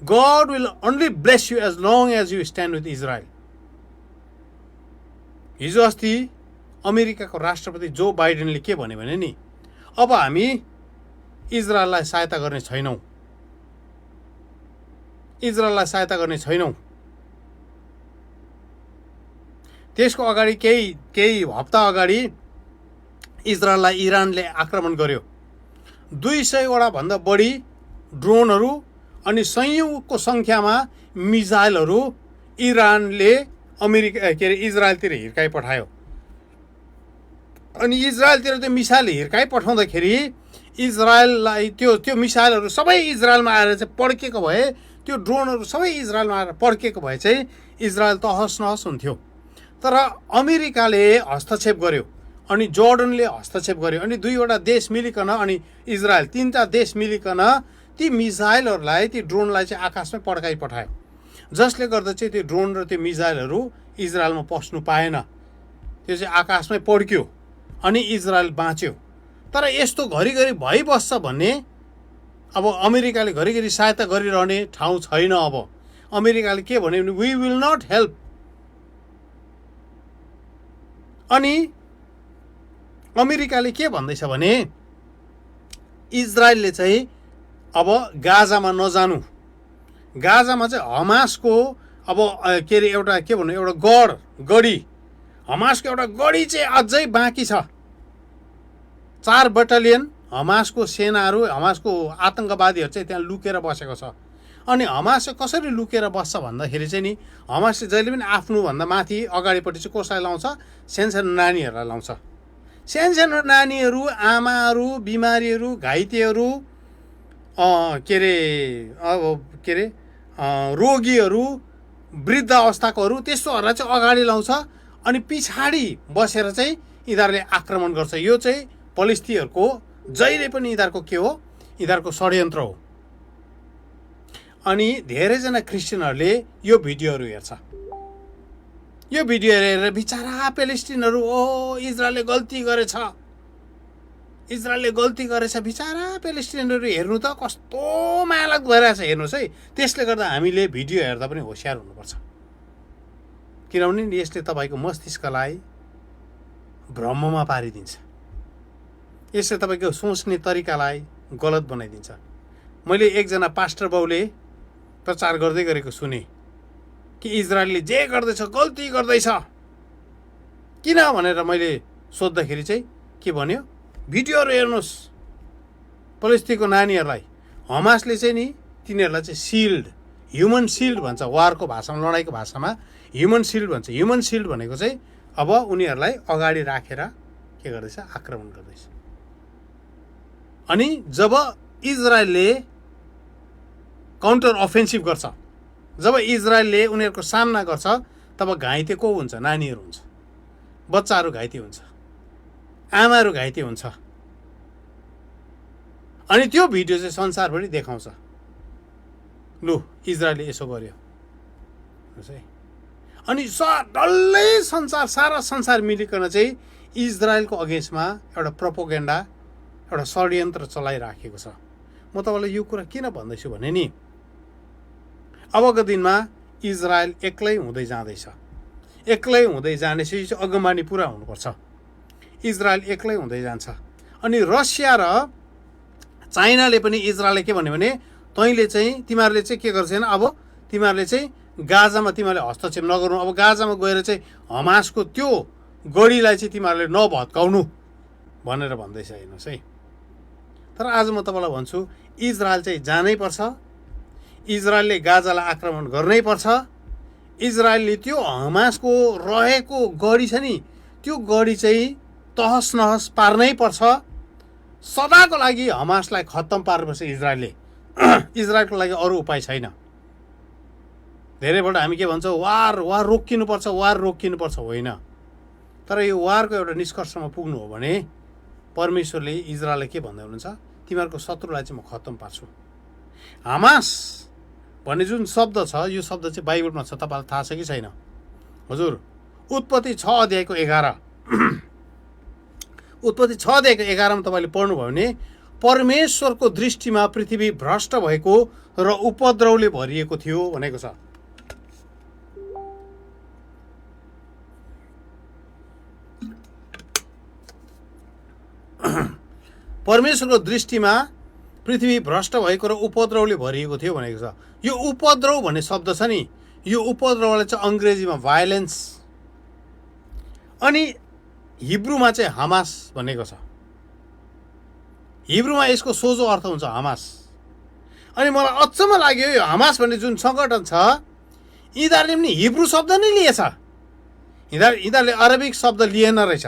God will only bless you as long as you stand with Israel. हिजो अस्ति अमेरिकाको राष्ट्रपति जो बाइडेनले के भन्यो भने नि, अब हामी इजरायललाई सहायता गर्ने छैनौँ, त्यसको अगाडि केही हप्ता अगाडि इजरायललाई इरानले आक्रमण गर्यो। 200 भन्दा बढी ड्रोनहरू अनि सयौंको सङ्ख्यामा मिसाइलहरू इरानले इजरायलतिर हिर्काइ पठायो। अनि इजरायलतिर त्यो मिसाइल हिर्काइ पठाउँदाखेरि इजरायललाई त्यो मिसाइलहरू सबै इजरायलमा आएर चाहिँ पड्केको भए, त्यो ड्रोनहरू सबै इजरायलमा आएर पड्केको भए चाहिँ इजरायल तहस नहस हुन्थ्यो। तर अमेरिकाले हस्तक्षेप गर्यो, अनि जोर्डनले हस्तक्षेप गर्यो, अनि 2वटा देश मिलिकन अनि इजरायल 3टा देश मिलिकन ती मिसाइलहरूलाई, ती ड्रोनलाई चाहिँ आकाशमै पड्काइ पठायो, जसले गर्दा चाहिँ त्यो ड्रोन र त्यो मिसाइलहरू इजरायलमा पस्नु पाएन। त्यो चाहिँ आकाशमै पड्क्यो अनि इजरायल बाँच्यो। तर यस्तो घरिघरि भइबस्छ भन्ने अब अमेरिकाले घरिघरि सहायता गरिरहने ठाउँ छैन। अब अमेरिकाले के भन्यो भने वी विल नट हेल्प। अनि अमेरिकाले के भन्दैछ भने इजरायलले चाहिँ अब गाजामा नजानु, गाजामा चाहिँ हमासको अब एउटा गढी, हमासको एउटा गढी चाहिँ अझै बाँकी छ। 4 बटालियन हमासको सेनाहरू, हमासको आतङ्कवादीहरू चाहिँ त्यहाँ लुकेर बसेको छ। अनि हमास चाहिँ कसरी लुकेर बस्छ भन्दाखेरि चाहिँ नि, हमासले जहिले पनि आफ्नोभन्दा माथि अगाडिपट्टि चाहिँ कसलाई लाउँछ? सानसानो नानीहरूलाई लाउँछ। सानसानो नानीहरू, आमाहरू, बिमारीहरू, घाइतेहरू, रोगीहरू, वृद्ध अवस्थाकोहरू, त्यस्तोहरूलाई चाहिँ अगाडि लाउँछ अनि पछाडि बसेर चाहिँ यिनीहरूले आक्रमण गर्छ। यो चाहिँ फलिस्तीनहरूको जहिले पनि यिनीहरूको के हो? यिनीहरूको षड्यन्त्र हो। अनि धेरैजना क्रिस्चियनहरूले यो भिडियोहरू हेर्छ। यो भिडियो हेरेर बिचारा पेलेस्टिनहरू, ओ इजरायलले गल्ती गरेछ, बिचारा पेलेस्टिनहरू हेर्नु त कस्तो मायालाग्दो भइरहेछ। हेर्नुहोस् है, त्यसले गर्दा हामीले भिडियो हेर्दा पनि होसियार हुनुपर्छ, किनभने यसले तपाईँको मस्तिष्कलाई भ्रममा पारिदिन्छ, यसले तपाईँको सोच्ने तरिकालाई गलत बनाइदिन्छ। मैले एकजना पास्टर बाउले प्रचार गर्दै गरेको सुने कि इजरायलले जे गर्दैछ गल्ती गर्दैछ। किन भनेर मैले सोद्धाखेरि चाहिँ के भन्यो? भिडियोहरू हेर्नुहोस्, फलस्तिनको नानीहरूलाई हमासले चाहिँ नि तिनीहरूलाई चाहिँ सिल्ड, ह्युमन सिल्ड भन्छ, वारको भाषामा, लडाइँको भाषामा ह्युमन सिल्ड भन्छ। ह्युमन सिल्ड भनेको चाहिँ अब उनीहरूलाई अगाडि राखेर के गर्दैछ? आक्रमण गर्दैछ। अनि जब इजरायलले काउन्टर अफेन्सिभ गर्छ, जब इजरायलले उनीहरूको सामना गर्छ, तब घाइते को हुन्छ? नानीहरू हुन्छ, बच्चाहरू घाइते हुन्छ, आमाहरू घाइते हुन्छ। अनि त्यो भिडियो चाहिँ संसारभरि देखाउँछ, लु इजरायलले यसो गर्यो है। अनि डल्लै संसार, सारा संसार मिलिकन चाहिँ इजरायलको अगेन्स्टमा एउटा प्रोपोगेन्डा, एउटा षड्यन्त्र चलाइराखेको छ। म तपाईँलाई यो कुरा किन भन्दैछु भने नि, अबको दिनमा इजरायल एक्लै हुँदै जाँदैछ। एक्लै हुँदै जानेपछि अगमबानी पुरा हुनुपर्छ। इजरायल एक्लै हुँदै जान्छ। अनि रसिया र चाइनाले पनि इजरायलले के भन्यो भने, तैँले चाहिँ, तिमीहरूले चाहिँ के गर्छन्, अब तिमीहरूले चाहिँ गाजामा तिमीहरूले हस्तक्षेप नगर्नु, अब गाजामा गएर चाहिँ हमासको त्यो गढीलाई चाहिँ तिमीहरूले नभत्काउनु भनेर भन्दैछ। हेर्नुहोस् है। तर आज म तपाईँलाई भन्छु, इजरायल चाहिँ जानै पर्छ। इजरायलले गाजालाई आक्रमण गर्नै पर्छ। इजरायलले त्यो हमासको रहेको गढी छ नि, त्यो गढी चाहिँ तहस नहस पार्नै पर्छ। सदाको लागि हमासलाई खत्तम पार्नुपर्छ इजरायलले। इजरायलको लागि अरू उपाय छैन। धेरैपल्ट हामी के भन्छौँ, वार रोकिनुपर्छ, वार रोकिनुपर्छ। होइन, तर यो वारको एउटा निष्कर्षमा पुग्नु हो भने परमेश्वरले इजरायललाई के भन्दै हुनुहुन्छ, तिमीहरूको शत्रुलाई चाहिँ म खत्तम पार्छु। हमास भन्ने जुन शब्द छ, यो शब्द चाहिँ बाइबलमा छ, तपाईँलाई थाहा छ कि छैन? हजुर, उत्पत्ति 6:11 उत्पत्ति 6:11मा तपाईँले पढ्नुभयो भने, परमेश्वरको दृष्टिमा पृथ्वी भ्रष्ट भएको र उपद्रवले भरिएको थियो भनेको छ। परमेश्वरको दृष्टिमा पृथ्वी भ्रष्ट भएको र उपद्रवले भरिएको थियो भनेको छ। यो उपद्रव भन्ने शब्द छ नि, यो उपद्रवलाई चाहिँ अङ्ग्रेजीमा भायोलेन्स, अनि हिब्रूमा चाहिँ हमास भनेको छ। हिब्रूमा यसको सोझो अर्थ हुन्छ हमास। अनि मलाई अचम्म लाग्यो, यो हमास भन्ने जुन सङ्गठन छ, यिनीहरूले पनि हिब्रू शब्द नै लिएछ। यिनीहरूले अरबिक शब्द लिएन रहेछ।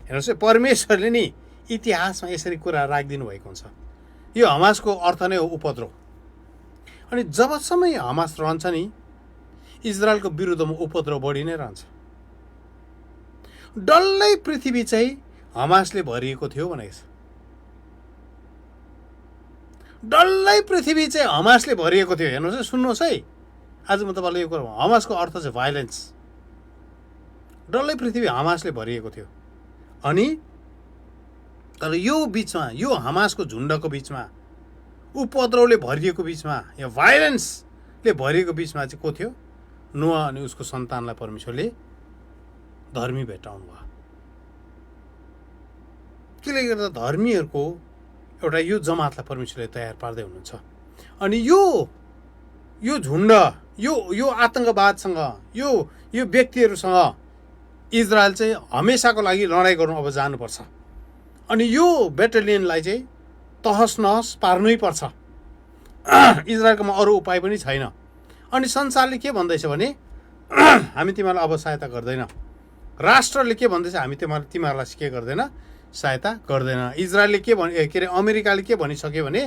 हेर्नुहोस् है, परमेश्वरले नि इतिहासमा यसरी कुरा राखिदिनु भएको हुन्छ। यो हमासको अर्थ नै हो उपद्रव। अनि जबसम्म हमास रहन्छ नि, इजरायलको विरुद्धमा उपद्रव बढी नै रहन्छ। डल्लै पृथ्वी चाहिँ हमासले भरिएको थियो भनेको छ। डल्लै पृथ्वी चाहिँ हमासले भरिएको थियो। हेर्नुहोस् है, सुन्नुहोस् है, आज म तपाईँलाई यो कुरा, हमासको अर्थ चाहिँ भायोलेन्स। डल्लै पृथ्वी हमासले भरिएको थियो। अनि तर यो बिचमा, यो हमासको झुन्डको बिचमा, उपद्रवले भरिएको बिचमा, या भायोलेन्सले भरिएको बिचमा चाहिँ को थियो? नोआ अनि उसको सन्तानलाई परमेश्वरले धर्मी भेटाउनु भयो। त्यसले गर्दा धर्मीहरूको एउटा यो जमातलाई परमेश्वरले तयार पार्दै हुनुहुन्छ। अनि यो झुन्ड, यो आतङ्कवादसँग, यो व्यक्तिहरूसँग इजरायल चाहिँ हमेसाको लागि लडाइँ गर्नु अब जानुपर्छ। अनि यो बेटालियनलाई चाहिँ तहस नहस पार्नै पर्छ। इजरायलकोमा अरू उपाय पनि छैन। अनि संसारले के भन्दैछ भने, हामी तिमीहरूलाई अब सहायता गर्दैन। राष्ट्रले के भन्दैछ, हामी तिमीहरूलाई के गर्दैन, सहायता गर्दैन। इजरायलले के अरे अमेरिकाले के भनिसक्यो भने,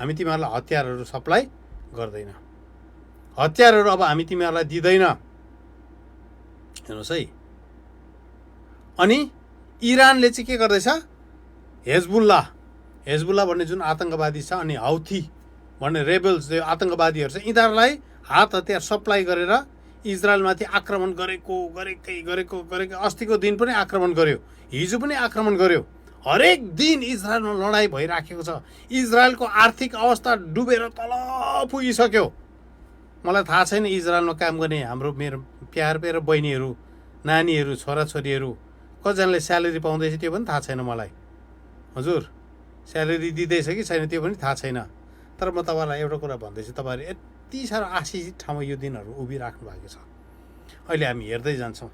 हामी तिमीहरूलाई हतियारहरू सप्लाई गर्दैन, हतियारहरू अब हामी तिमीहरूलाई दिँदैन। हेर्नुहोस् है। अनि इरानले चाहिँ के गर्दैछ, हेजबुल्ला भन्ने जुन आतङ्कवादी छ, अनि हौथी भन्ने रेबल्स आतङ्कवादीहरू छ, यिनीहरूलाई हात हतियार सप्लाई गरेर इजरायलमाथि आक्रमण गरेको अस्तिको दिन पनि आक्रमण गर्यो, हिजो पनि आक्रमण गर्यो। हरेक दिन इजरायलमा लडाइँ भइराखेको छ। इजरायलको आर्थिक अवस्था डुबेर तल पुगिसक्यो। मलाई थाहा छैन इजरायलमा काम गर्ने मेरो प्यार बहिनीहरू, नानीहरू, छोराछोरीहरू कतिजनाले स्यालेरी पाउँदैछ त्यो पनि थाहा छैन मलाई। हजुर, स्यालेरी दिँदैछ कि छैन त्यो पनि थाहा छैन। तर म तपाईँलाई एउटा कुरा भन्दैछु, तपाईँहरू यति साह्रो आशिषित ठाउँमा यो दिनहरू उभिराख्नु भएको छ। अहिले हामी हेर्दै जान्छौँ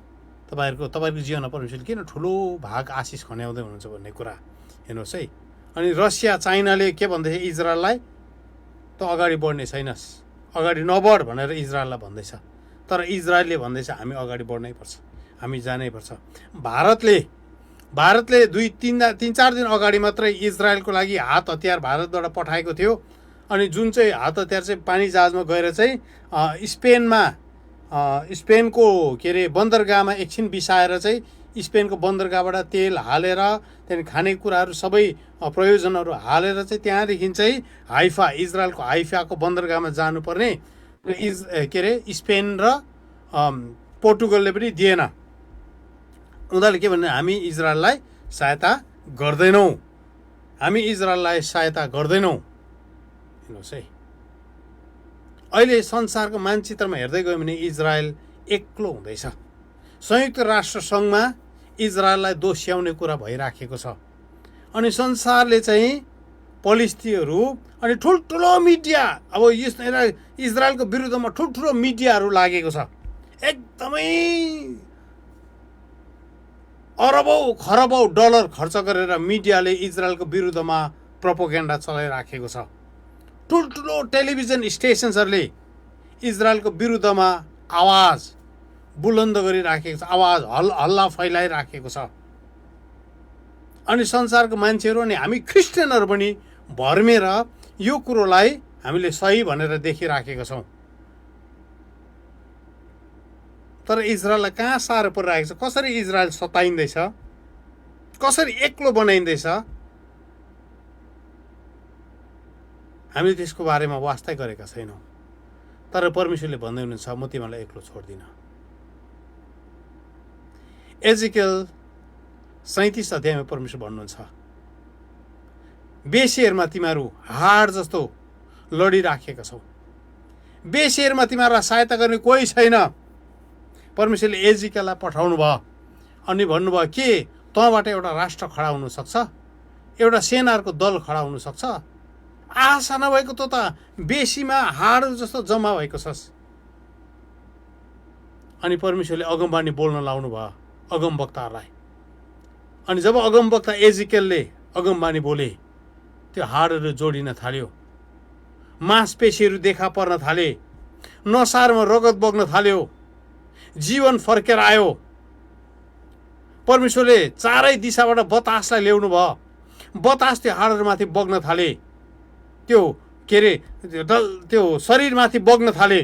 तपाईँहरूको जीवनमा परमेश्वरले किन ठुलो भाग आशिष खन्याउँदै हुनुहुन्छ भन्ने कुरा। हेर्नुहोस् है। अनि रसिया चाइनाले के भन्दैछ इजरायललाई, त अगाडि बढ्ने छैनस्, अगाडि नबढ भनेर इजरायललाई भन्दैछ। तर इजरायलले भन्दैछ हामी अगाडि बढ्नै पर्छ, हामी जानैपर्छ। भारतले भारतले 3-4 दिन अगाडि मात्रै इजरायलको लागि हात हतियार भारतबाट पठाएको थियो। अनि जुन चाहिँ हात हतियार चाहिँ पानी जहाजमा गएर चाहिँ स्पेनको के अरे बन्दरगाहमा एकछिन बिसाएर चाहिँ स्पेनको बन्दरगाहबाट तेल हालेर त्यहाँदेखि खानेकुराहरू सबै प्रयोजनहरू हालेर चाहिँ त्यहाँदेखि चाहिँ इजरायलको हाइफाको बन्दरगाहमा जानुपर्ने के अरे स्पेन र पोर्टुगलले पनि दिएन। उनीहरूले के भन्ने, हामी इजरायललाई सहायता गर्दैनौँ, हेर्नुहोस् है। अहिले संसारको मानचित्रमा हेर्दै गयो भने इजरायल एक्लो हुँदैछ। संयुक्त राष्ट्र सङ्घमा इजरायललाई दोस्याउने कुरा भइराखेको छ। अनि संसारले चाहिँ पलिस्तीहरू अनि ठुल्ठुलो मिडिया, अब इजरायलको विरुद्धमा ठुल्ठुलो मिडियाहरू लागेको छ। एकदमै अरबौँ खरबौँ डलर खर्च गरेर मिडियाले इजरायलको विरुद्धमा प्रोपोगेन्डा चलाइराखेको छ। ठुल्ठुलो टेलिभिजन स्टेसन्सहरूले इजरायलको विरुद्धमा आवाज बुलन्द गरिराखेको छ, आवाज हल्ला फैलाइराखेको छ। अनि संसारको मान्छेहरू अनि हामी क्रिस्चियनहरू पनि भर्मेर यो कुरोलाई हामीले सही भनेर देखिराखेका छौँ। तर इजरायललाई कहाँ साह्रो परिरहेको छ, कसरी इजरायल सताइँदैछ, कसरी एक्लो बनाइँदैछ, हामीले त्यसको बारेमा वास्तै गरेका छैनौँ। तर परमेश्वरले भन्दै हुनुहुन्छ, म तिमीलाई एक्लो छोड्दिनँ। एजिकेल 37 अध्यायमा परमेश्वर भन्नुहुन्छ, बेसेरमा तिमीहरू हाड जस्तो लडिराखेका छौ, बेसेरमा तिमीहरूलाई सहायता गर्ने कोही छैन। परमेश्वरले एजिकेललाई पठाउनु भयो अनि भन्नुभयो के तँबाट एउटा राष्ट्र खडा हुनसक्छ, एउटा सेनाहरूको दल खडा हुनसक्छ? आशा नभएको त बेसीमा हाड जस्तो जम्मा भएको छस्। अनि परमेश्वरले अगमबानी बोल्न लाउनु भयो अगमवक्ताहरूलाई। अनि जब अगमवक्ता एजिकेलले अगमबानी बोले, त्यो हाडहरू जोडिन थाल्यो, मांसपेशीहरू देखा पर्न थाले, नसारमा रगत बग्न थाल्यो, जीवन फर्केर आयो। परमेश्वरले चारै दिशाबाट बतासलाई ल्याउनु भयो, बतास त्यो हाडहरूमाथि बग्न थाले, त्यो के अरे त्यो शरीरमाथि बग्न थाले।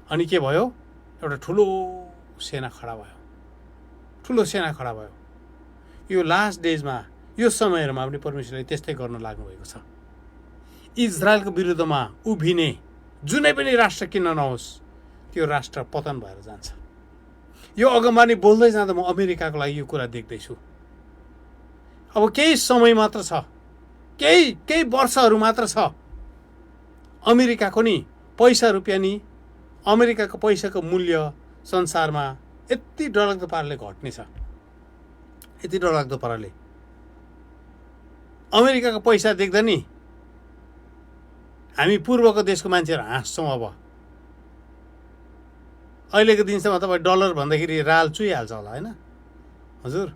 अनि के भयो, एउटा ठुलो सेना खडा भयो। यो लास्ट डेजमा, यो समयहरूमा पनि परमेश्वरले त्यस्तै गर्न लाग्नुभएको छ। इजरायलको विरुद्धमा उभिने जुनै पनि राष्ट्र किन नहोस्, त्यो राष्ट्र पतन भएर जान्छ। यो अगमबानी बोल्दै जाँदा म अमेरिकाको लागि यो कुरा देख्दैछु। अब केही समय मात्र छ, केही वर्षहरू मात्र छ। अमेरिकाको नि पैसा रुपियाँ नि, अमेरिकाको पैसाको मूल्य संसारमा यति डरलाग्दो पाराले घट्नेछ, यति डरलाग्दो पाराले। अमेरिकाको पैसा देख्दा नि हामी पूर्वको देशको मान्छेहरू हाँस्छौँ। अब अहिलेको दिनसम्म तपाईँ डलर भन्दाखेरि राल चुइहाल्छ होला, होइन हजुर?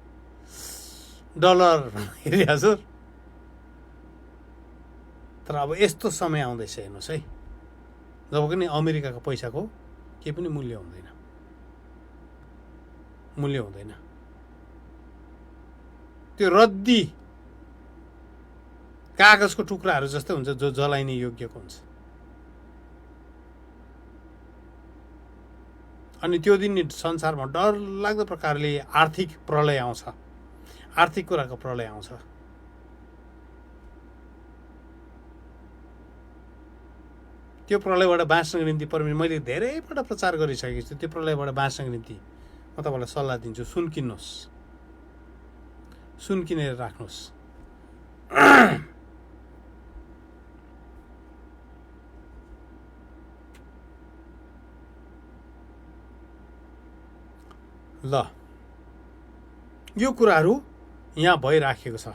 डलर भन्दाखेरि हजुर। तर अब यस्तो समय आउँदैछ, हेर्नुहोस् है, जब पनि अमेरिकाको पैसाको केही पनि मूल्य हुँदैन। त्यो रद्दी कागजको टुक्राहरू जस्तै हुन्छ, जो जलाइने योग्यको हुन्छ। अनि त्यो दिन संसारमा डरलाग्दो प्रकारले आर्थिक प्रलय आउँछ, आर्थिक कुराको प्रलय आउँछ। त्यो प्रलयबाट बाँच्नको निम्ति परमेश्वर, मैले धेरैपल्ट प्रचार गरिसकेको छु, त्यो प्रलयबाट बाँच्नको निम्ति म तपाईँलाई सल्लाह दिन्छु, सुन किन्नुहोस्, सुन किनेर राख्नुहोस्। ल, यो कुराहरू यहाँ भइराखेको छ।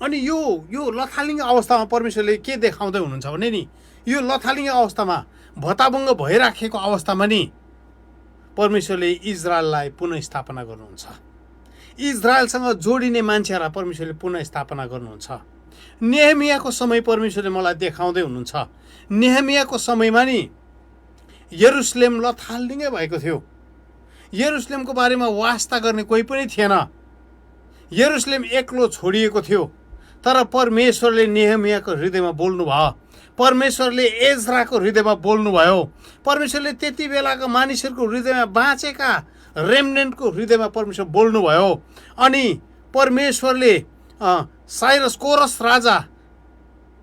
अनि यो लथालिङ्ग अवस्थामा परमेश्वरले के देखाउँदै हुनुहुन्छ भने नि, यो लथालिङ्ग अवस्थामा, भताभङ्ग भइराखेको अवस्थामा नि परमेश्वरले इजरायललाई पुनःस्थापना गर्नुहुन्छ। इजरायलसँग जोडिने मान्छेहरूलाई परमेश्वरले पुनःस्थापना गर्नुहुन्छ। नेहमियाको समय परमेश्वरले मलाई देखाउँदै हुनुहुन्छ। नेहमियाको समयमा नि यरुसलेम लथालिङ्गै भएको थियो। यरुशलेमको बारेमा वास्ता गर्ने कोही पनि थिएन। यरुशलेम एक्लो छोडिएको थियो। तर परमेश्वरले नेहमियाको हृदयमा बोल्नुभयो, परमेश्वरले एज्राको हृदयमा बोल्नुभयो, परमेश्वरले त्यति बेलाको मानिसहरूको हृदयमा बाँचेका रेमनेन्टको हृदयमा परमेश्वर बोल्नुभयो। अनि परमेश्वरले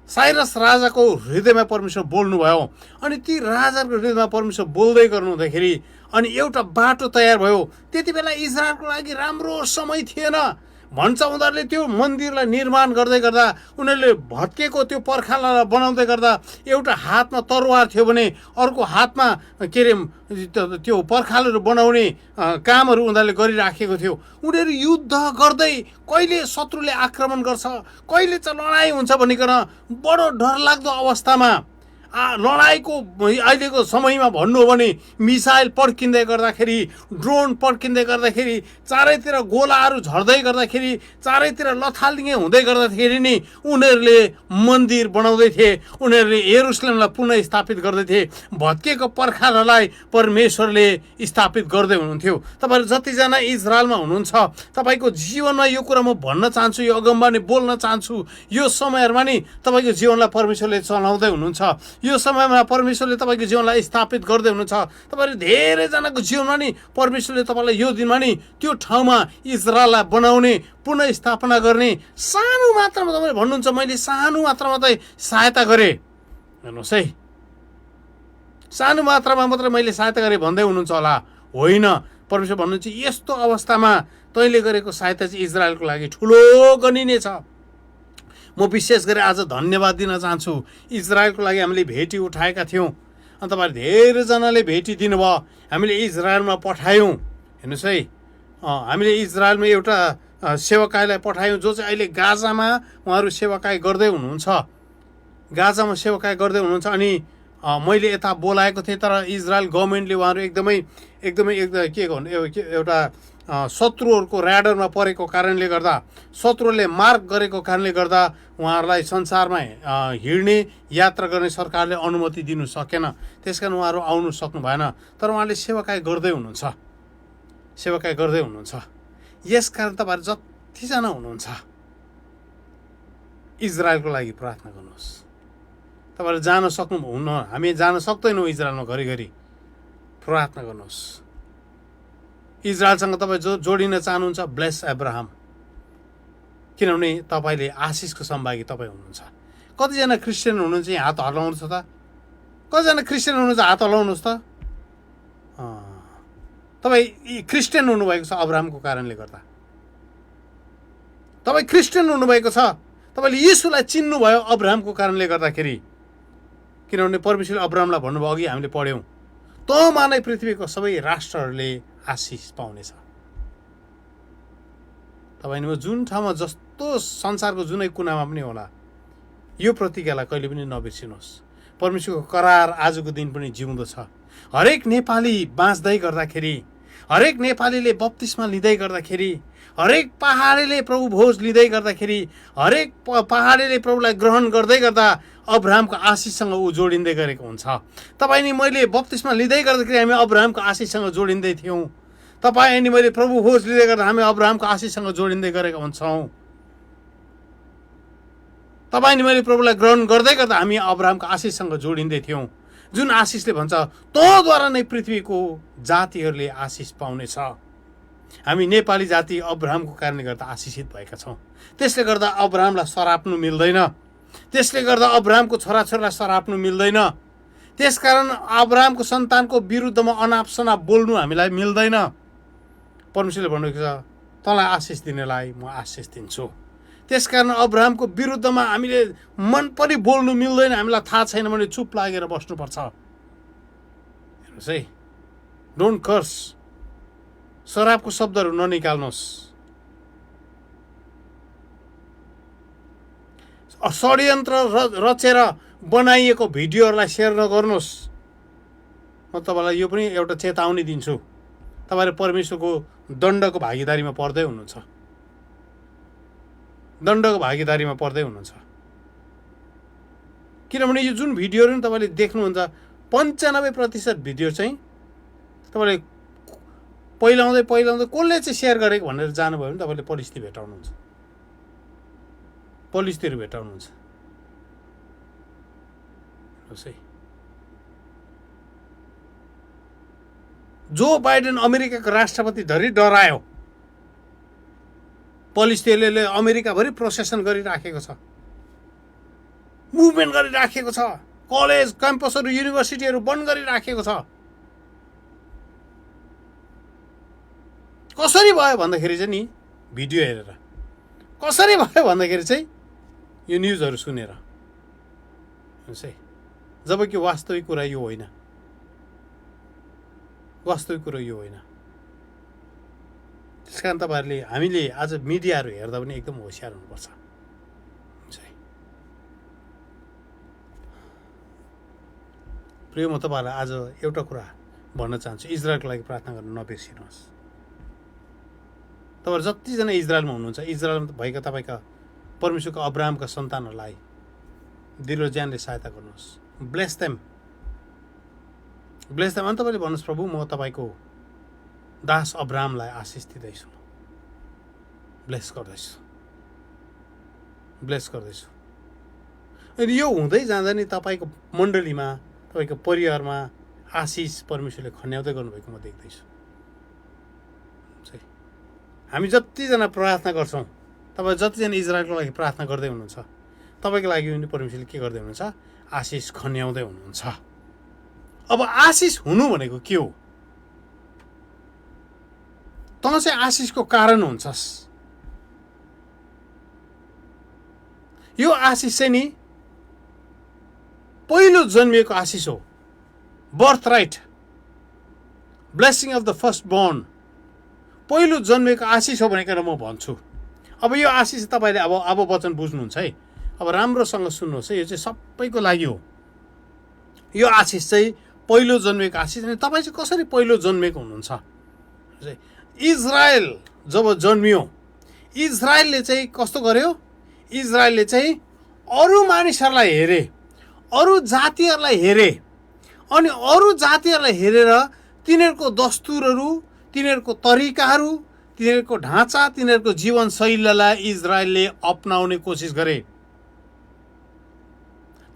साइरस राजाको हृदयमा परमेश्वर बोल्नुभयो। अनि ती राजाको हृदयमा परमेश्वर बोल्दै गर्नुहुँदाखेरि अनि एउटा बाटो तयार भयो। त्यति बेला इजरायलको लागि राम्रो समय थिएन। भन्छ उनीहरूले त्यो मन्दिरलाई निर्माण गर्दै गर्दा, उनीहरूले भत्केको त्यो पर्खाललाई बनाउँदै गर्दा एउटा हातमा तरवार थियो भने अर्को हातमा के अरे त्यो पर्खालहरू बनाउने कामहरू उनीहरूले गरिराखेको थियो। उनीहरू युद्ध गर्दै कहिले शत्रुले आक्रमण गर्छ, कहिले चाहिँ लडाइँ हुन्छ भनिकन बडो डरलाग्दो अवस्थामा लडाइँको अहिलेको समयमा भन्नु हो भने मिसाइल पड्किँदै गर्दाखेरि, ड्रोन पड्किँदै गर्दाखेरि, चारैतिर गोलाहरू झर्दै गर्दाखेरि, चारैतिर लथालिङ्गे हुँदै गर्दाखेरि नि उनीहरूले मन्दिर बनाउँदै थिए, उनीहरूले यरुशलेमलाई पुनः स्थापित गर्दै थिए। भत्किएको पर्खाललाई परमेश्वरले स्थापित गर्दै हुनुहुन्थ्यो। तपाईँहरू जतिजना इजरायलमा हुनुहुन्छ, तपाईँको जीवनमा यो कुरा म भन्न चाहन्छु, यो अगमबानी बोल्न चाहन्छु। यो समयहरूमा नि तपाईँको जीवनलाई परमेश्वरले चलाउँदै हुनुहुन्छ। यो समयमा परमेश्वरले तपाईँको जीवनलाई स्थापित गर्दै हुनुहुन्छ। तपाईँहरू धेरैजनाको जीवनमा नि परमेश्वरले तपाईँलाई यो दिनमा नि त्यो ठाउँमा इजरायललाई बनाउने, पुनः स्थापना गर्ने सानो मात्रामा तपाईँले भन्नुहुन्छ मैले सानो मात्रामा चाहिँ सहायता गरेँ। हेर्नुहोस् है, सानो मात्रामा मात्रै मैले सहायता गरेँ भन्दै हुनुहुन्छ होला। होइन, परमेश्वर भन्नुहुन्छ यस्तो अवस्थामा तैँले गरेको सहायता चाहिँ इजरायलको लागि ठुलो गनिनेछ। म विशेष गरी आज धन्यवाद दिन चाहन्छु। इजरायलको लागि हामीले भेटी उठाएका थियौँ अनि तपाईँहरू धेरैजनाले भेटी दिनुभयो। हामीले इजरायलमा पठायौँ। हेर्नुहोस् है, हामीले इजरायलमा एउटा सेवाकाईलाई पठायौँ जो चाहिँ अहिले गाजामा उहाँहरू सेवाकाई गर्दै हुनुहुन्छ। गाजामा सेवाकाई गर्दै हुनुहुन्छ। अनि मैले यता बोलाएको थिएँ, तर इजरायल गभर्मेन्टले उहाँहरू एकदमै के भन्नु एउटा शत्रुहरूको ऱ्याडरमा परेको कारणले गर्दा, शत्रुले मार्क गरेको कारणले गर्दा उहाँहरूलाई संसारमा हिँड्ने यात्रा गर्ने सरकारले अनुमति दिनु सकेन। त्यस कारण उहाँहरू आउनु सक्नु भएन। तर उहाँले सेवाकाई गर्दै हुनुहुन्छ। यसकारण तपाईँहरू जतिजना हुनुहुन्छ इजरायलको लागि प्रार्थना गर्नुहोस्। तपाईँहरू जान सक्नुहुन्न, हामी जान सक्दैनौँ इजरायलमा घरिघरि। प्रार्थना गर्नुहोस्। इजरायलसँग तपाईँ जोडिन चाहनुहुन्छ, ब्लेस अब्राहम, किनभने तपाईँले आशिषको सम्भागी तपाईँ हुनुहुन्छ। कतिजना क्रिस्चियन हुनुहुन्छ यहाँ हात हल्लाउनुहोस् त? कतिजना क्रिस्चियन हुनुहुन्छ हात हल्लाउनुहोस् त? तपाईँ क्रिस्चियन हुनुभएको छ अब्राहमको कारणले गर्दा। तपाईँ क्रिस्चियन हुनुभएको छ, तपाईँले यीशुलाई चिन्नुभयो अब्राहमको कारणले गर्दाखेरि। किनभने परमेश्वरले अब्राहमलाई भन्नुभयो, अघि हामीले पढ्यौँ, तँमा नै पृथ्वीको सबै राष्ट्रहरूले आशिष पाउनेछ। तपाईँले जुन ठाउँमा जस्तो संसारको जुनै कुनामा पनि होला, यो प्रतिज्ञालाई कहिले पनि नबिर्सिनुहोस्। परमेश्वरको करार आजको दिन पनि जिउँदो छ। हरेक नेपाली बाँच्दै गर्दाखेरि, हरेक नेपालीले बप्तिस्मा लिँदै गर्दाखेरि, हरेक पहाडीले प्रभु भोज लिँदै गर्दाखेरि, हरेक पहाडीले प्रभुलाई ग्रहण गर्दै गर्दा अब्राहमको आशिषसँग ऊ जोडिँदै गरेको हुन्छ। तपाईँ नि मैले बप्तिस्मा लिँदै गर्दाखेरि हामी अब्राहमको आशिषसँग जोडिँदै थियौँ। तपाईँ अनि मैले प्रभु भोज लिँदै गर्दा हामी अब्राहमको आशिषसँग जोडिँदै गरेका हुन्छौँ। तपाईँ अनि मैले प्रभुलाई ग्रहण गर्दै गर्दा हामी अब्राहमको आशिषसँग जोडिँदै थियौँ। जुन आशिषले भन्छ तँद्वारा नै पृथ्वीको जातिहरूले आशिष पाउनेछ। हामी नेपाली जाति अब्राहमको कारणले गर्दा आशिषित भएका छौँ। त्यसले गर्दा अब्राहमलाई सराप्नु मिल्दैन। त्यसले गर्दा अब्राहमको छोराछोरीलाई सराप्नु मिल्दैन। त्यसकारण अब्राहमको सन्तानको विरुद्धमा अनाप शनाप बोल्नु हामीलाई मिल्दैन। परमेश्वरले भन्नुभएको छ तँलाई आशिष दिनेलाई म आशिष दिन्छु। त्यसकारण अब्राहमको विरुद्धमा हामीले मन पनि बोल्नु मिल्दैन। हामीलाई थाहा छैन भने चुप लागेर बस्नुपर्छ। हेर्नुहोस् है, डोन्ट कर्स। शराबको शब्दहरू ननिकाल्नुहोस्। षड्यन्त्र रचेर बनाइएको भिडियोहरूलाई सेयर नगर्नुहोस्। म तपाईँलाई यो पनि एउटा चेतावनी दिन्छु। तपाईँले परमेश्वरको दण्डको भागीदारीमा पर्दै हुनुहुन्छ। दण्डको भागीदारीमा पर्दै हुनुहुन्छ। किनभने यो जुन भिडियोहरू नि तपाईँले देख्नुहुन्छ 95% भिडियो चाहिँ तपाईँले पहिलाउँदै कसले चाहिँ सेयर गरेको भनेर जानुभयो भने तपाईँले पुलिसतिर भेटाउनुहुन्छ, पुलिसतिर भेटाउनुहुन्छ। है जो बाइडेन अमेरिकाको राष्ट्रपति धरि डरायो, पुलिसले अमेरिकाभरि प्रोसेसन गरिराखेको छ, मुभमेन्ट गरिराखेको छ, कलेज क्याम्पसहरू युनिभर्सिटीहरू बन्द गरिराखेको छ। कसरी भयो भन्दाखेरि चाहिँ नि भिडियो हेरेर, कसरी भयो भन्दाखेरि चाहिँ यो न्युजहरू सुनेर। है जबकि वास्तविक कुरा यो होइन, वास्तविक कुरो यो होइन। त्यस कारण तपाईँहरूले हामीले आज मिडियाहरू हेर्दा पनि एकदम होसियार हुनुपर्छ। प्रिय, म तपाईँहरूलाई आज एउटा कुरा भन्न चाहन्छु, इजरायलको लागि प्रार्थना गर्न नबिर्सिनुहोस्। तपाईँहरू जतिजना इजरायलमा हुनुहुन्छ, इजरायलमा भएका तपाईँका परमेश्वरको अब्राहमका सन्तानहरूलाई दिलो ज्यानले सहायता गर्नुहोस्। Bless them, bless them. अनि तपाईँले भन्नुहोस्, प्रभु म तपाईँको दास अब्राहमलाई आशिष दिँदैछु, ब्लेस गर्दैछु, ब्लेस गर्दैछु। अनि यो हुँदै जाँदा नि तपाईँको मण्डलीमा, तपाईँको परिवारमा आशिष परमेश्वरले खन्याउँदै गर्नुभएको म देख्दैछु। हामी जतिजना प्रार्थना गर्छौँ, तपाईँ जतिजना इजरायलको लागि प्रार्थना गर्दै हुनुहुन्छ, तपाईँको लागि पनि परमेश्वरले के गर्दै हुनुहुन्छ? आशिष खन्याउँदै हुनुहुन्छ। अब आशिष हुनु भनेको के हो? तँ चाहिँ आशिषको कारण हुन्छस्। यो आशिष चाहिँ नि पहिलो जन्मिएको आशिष हो, birth right, blessing of the first born, पहिलो जन्मेको आशिष हो भनेर म भन्छु। अब यो आशिष तपाईँले अब वचन बुझ्नुहुन्छ है, अब राम्रोसँग सुन्नुहोस् है, यो चाहिँ सबैको लागि हो। यो आशिष चाहिँ पहिलो जन्मेको आशिष। अनि तपाईँ चाहिँ कसरी पहिलो जन्मेको हुनुहुन्छ? इजरायल जब जन्मियो, इजरायलले चाहिँ कस्तो गर्यो? इजरायलले चाहिँ अरू मानिसहरूलाई हेरे, अरू जातिहरूलाई हेरे, अनि अरू जातिहरूलाई हेरेर तिनीहरूको दस्तुरहरू, तिनीहरूको तरिकाहरू, तिनीहरूको ढाँचा, तिनीहरूको जीवनशैलीलाई इजरायलले अपनाउने कोसिस गरे।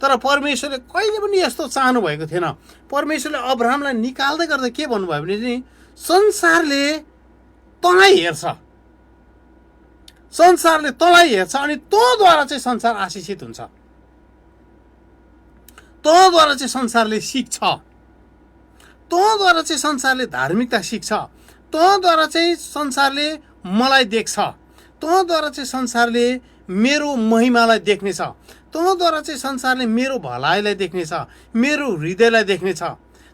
तर परमेश्वरले कहिले पनि यस्तो चाहनु भएको थिएन। परमेश्वरले अब्राहमलाई निकाल्दै गर्दा के भन्नुभयो भने नि संसारले तँलाई हेर्छ, संसारले तँलाई हेर्छ, अनि तँद्वारा चाहिँ संसार आशिषित हुन्छ, तँद्वारा चाहिँ संसारले सिक्छ, तँद्वारा चाहिँ संसारले धार्मिकता सिक्छ, तँद्वारा चाहिँ संसारले मलाई देख्छ, तँद्वारा चाहिँ संसारले मेरो महिमालाई देख्नेछ, तँद्वारा चाहिँ संसारले मेरो भलाइलाई देख्नेछ, मेरो हृदयलाई देख्नेछ।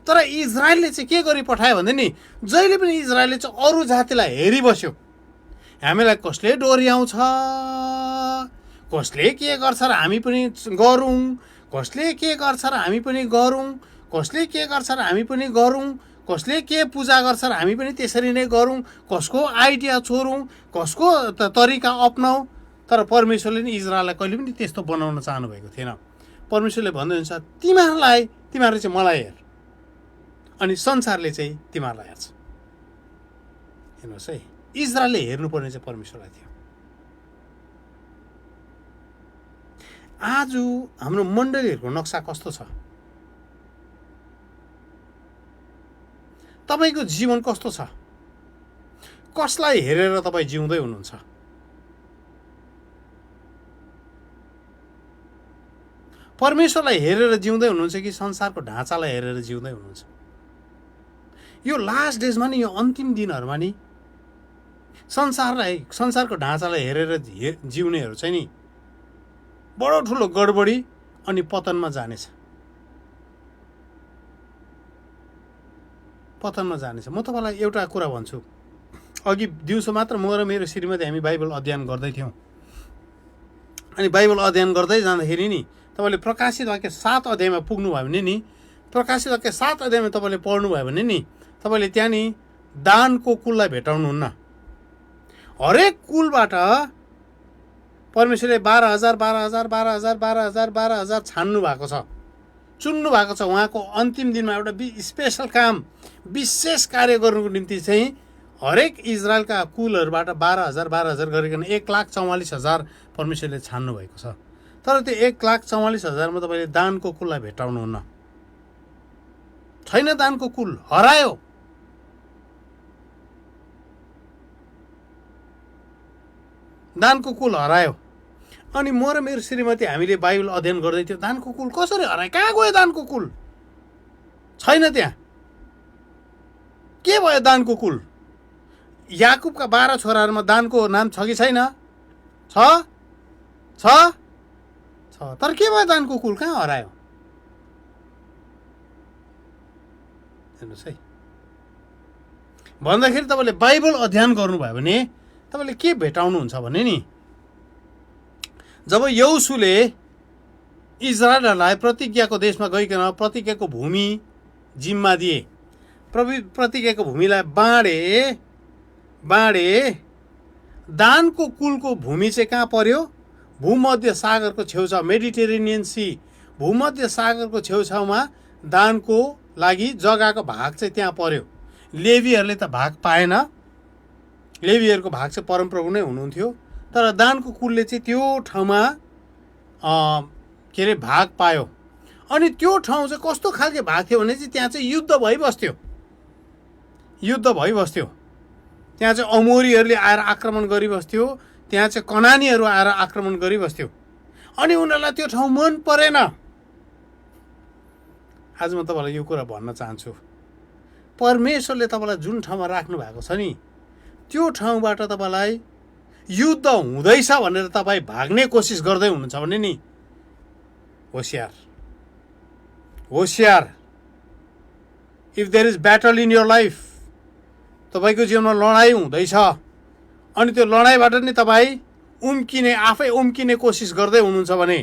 तर इजरायलले चाहिँ के गरी पठायो भन्दा नि जहिले पनि इजरायलले चाहिँ अरू जातिलाई हेरिबस्यो। हामीलाई कसले डोर्याउँछ, कसले के गर्छ र हामी पनि गरौँ, कसले के गर्छ र हामी पनि गरौँ, कसले के गर्छ र हामी पनि गरौँ, कसले के पूजा गर्छ र हामी पनि त्यसरी नै गरौँ, कसको आइडिया चोरौँ, कसको तरिका अपनाऊ। तर परमेश्वरले नि इजरायललाई कहिले पनि त्यस्तो बनाउन चाहनु भएको थिएन। परमेश्वरले भन्नुहुन्छ तिमीहरू चाहिँ मलाई हेर, अनि संसारले चाहिँ तिमीहरूलाई हेर्छ। हेर्नुहोस् है, इजरायलले हेर्नुपर्ने चाहिँ परमेश्वरलाई थियो। आज हाम्रो मण्डलीहरूको नक्सा कस्तो छ? तपाईँको जीवन कस्तो छ? कसलाई हेरेर तपाईँ जिउँदै हुनुहुन्छ? परमेश्वरलाई हेरेर जिउँदै हुनुहुन्छ कि संसारको ढाँचालाई हेरेर जिउँदै हुनुहुन्छ? यो लास्ट डेजमा नि, यो अन्तिम दिनहरूमा नि संसारको ढाँचालाई हेरेर जिउनेहरू चाहिँ नि बडो ठुलो गडबडी अनि पतनमा जानेछ, पतनमा जानेछ। म तपाईँलाई एउटा कुरा भन्छु। अघि दिउँसो मात्र म र मेरो श्रीमती हामी बाइबल अध्ययन गर्दै थियौँ। अनि बाइबल अध्ययन गर्दै जाँदाखेरि नि तपाईँले प्रकाशित वाक्य 7 अध्यायमा पुग्नुभयो भने नि, प्रकाशित वाक्य 7 अध्यायमा तपाईँले पढ्नुभयो भने नि तपाईँले त्यहाँ नि दानको कुललाई भेटाउनुहुन्न। हरेक कुलबाट परमेश्वरले 12,000 छान्नु भएको छ, चुन्नु भएको छ। उहाँको अन्तिम दिनमा एउटा स्पेसल काम, विशेष कार्य गर्नुको निम्ति चाहिँ हरेक इजरायलका कुलहरूबाट 12,000 गरिकन 1,44,000 परमेश्वरले छान्नु भएको छ। तर त्यो 1,44,000मा तपाईँले दानको कुललाई भेटाउनुहुन्न। छैन दानको कुल, हरायो। दानको कुल हरायो। अनि म र मेरो श्रीमती हामीले बाइबल अध्ययन गर्दै थियौँ, दानको कुल कसरी हरायो, कहाँ गयो दानको कुल? छैन त्यहाँ। के भयो दानको कुल? याकुबका 12 छोराहरूमा दानको नाम छ कि छैन? छ छ छ तर के भयो दानको कुल, कहाँ हरायो? हेर्नुहोस् है, भन्दाखेरि तपाईँले बाइबल अध्ययन गर्नुभयो भने तपाईँले के भेटाउनुहुन्छ भने नि, जब यहोशूले इजरायलहरूलाई प्रतिज्ञाको देशमा गइकन प्रतिज्ञाको भूमि जिम्मा दिए, प्रतिज्ञाको भूमिलाई बाँडे, दानको कुलको भूमि चाहिँ कहाँ पर्यो? भूमध्य सागरको छेउछाउ, मेडिटेरेनियन सी, भूमध्य सागरको छेउछाउमा दानको लागि जग्गाको भाग चाहिँ त्यहाँ पर्यो। लेवीहरूले त भाग पाएन, लेवीहरूको भाग चाहिँ परमप्रभु नै हुनुहुन्थ्यो। तर दानको कुलले चाहिँ त्यो ठाउँमा के अरे भाग पायो। अनि त्यो ठाउँ चाहिँ कस्तो खालके भाग थियो भने चाहिँ त्यहाँ चाहिँ युद्ध भइबस्थ्यो। त्यहाँ चाहिँ अमोरीहरूले आएर आक्रमण गरिबस्थ्यो, त्यहाँ चाहिँ कनानीहरू आएर आक्रमण गरिबस्थ्यो। अनि उनीहरूलाई त्यो ठाउँ मन परेन। आज म तपाईँलाई यो कुरा भन्न चाहन्छु, परमेश्वरले तपाईँलाई जुन ठाउँमा राख्नु भएको छ नि, त्यो ठाउँबाट तपाईँलाई युद्ध हुँदैछ भनेर तपाईँ भाग्ने कोसिस गर्दै हुनुहुन्छ भने नि होसियार। If there is battle in your life, तपाईँको जीवनमा लडाइँ हुँदैछ अनि त्यो लडाइँबाट नि तपाईँ आफै उम्किने कोसिस गर्दै हुनुहुन्छ भने,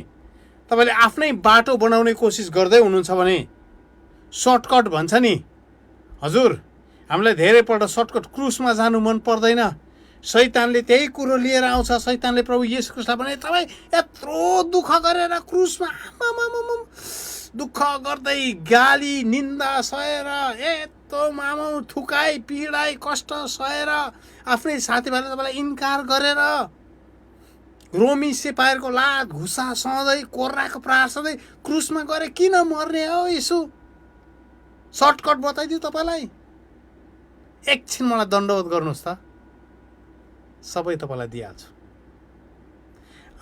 तपाईँले आफ्नै बाटो बनाउने कोसिस गर्दै हुनुहुन्छ भने, सर्टकट भन्छ नि, हजुर हामीलाई धेरैपल्ट सर्टकट क्रुसमा जानु मन पर्दैन। शैतानले त्यही कुरो लिएर आउँछ। शैतानले प्रभु येशू ख्रीष्टलाई भने तपाईँ यत्रो दुःख गरेर क्रुसमा दुःख गर्दै गाली निन्दा सहेर, यत्रो थुकाइ पीडाइ कष्ट सहेर, आफ्नै साथीभाइले तपाईँलाई इन्कार गरेर, रोमी सिपाहीहरूको लात घुसा सहँदै, कोर्राको प्रहार सहँदै क्रुसमा गरे किन मर्ने हो येशू? सर्टकट बताइदियो तपाईँलाई। एकछिन मलाई दण्डवत गर्नुहोस् त, सबै तपाईँलाई दिइहाल्छु।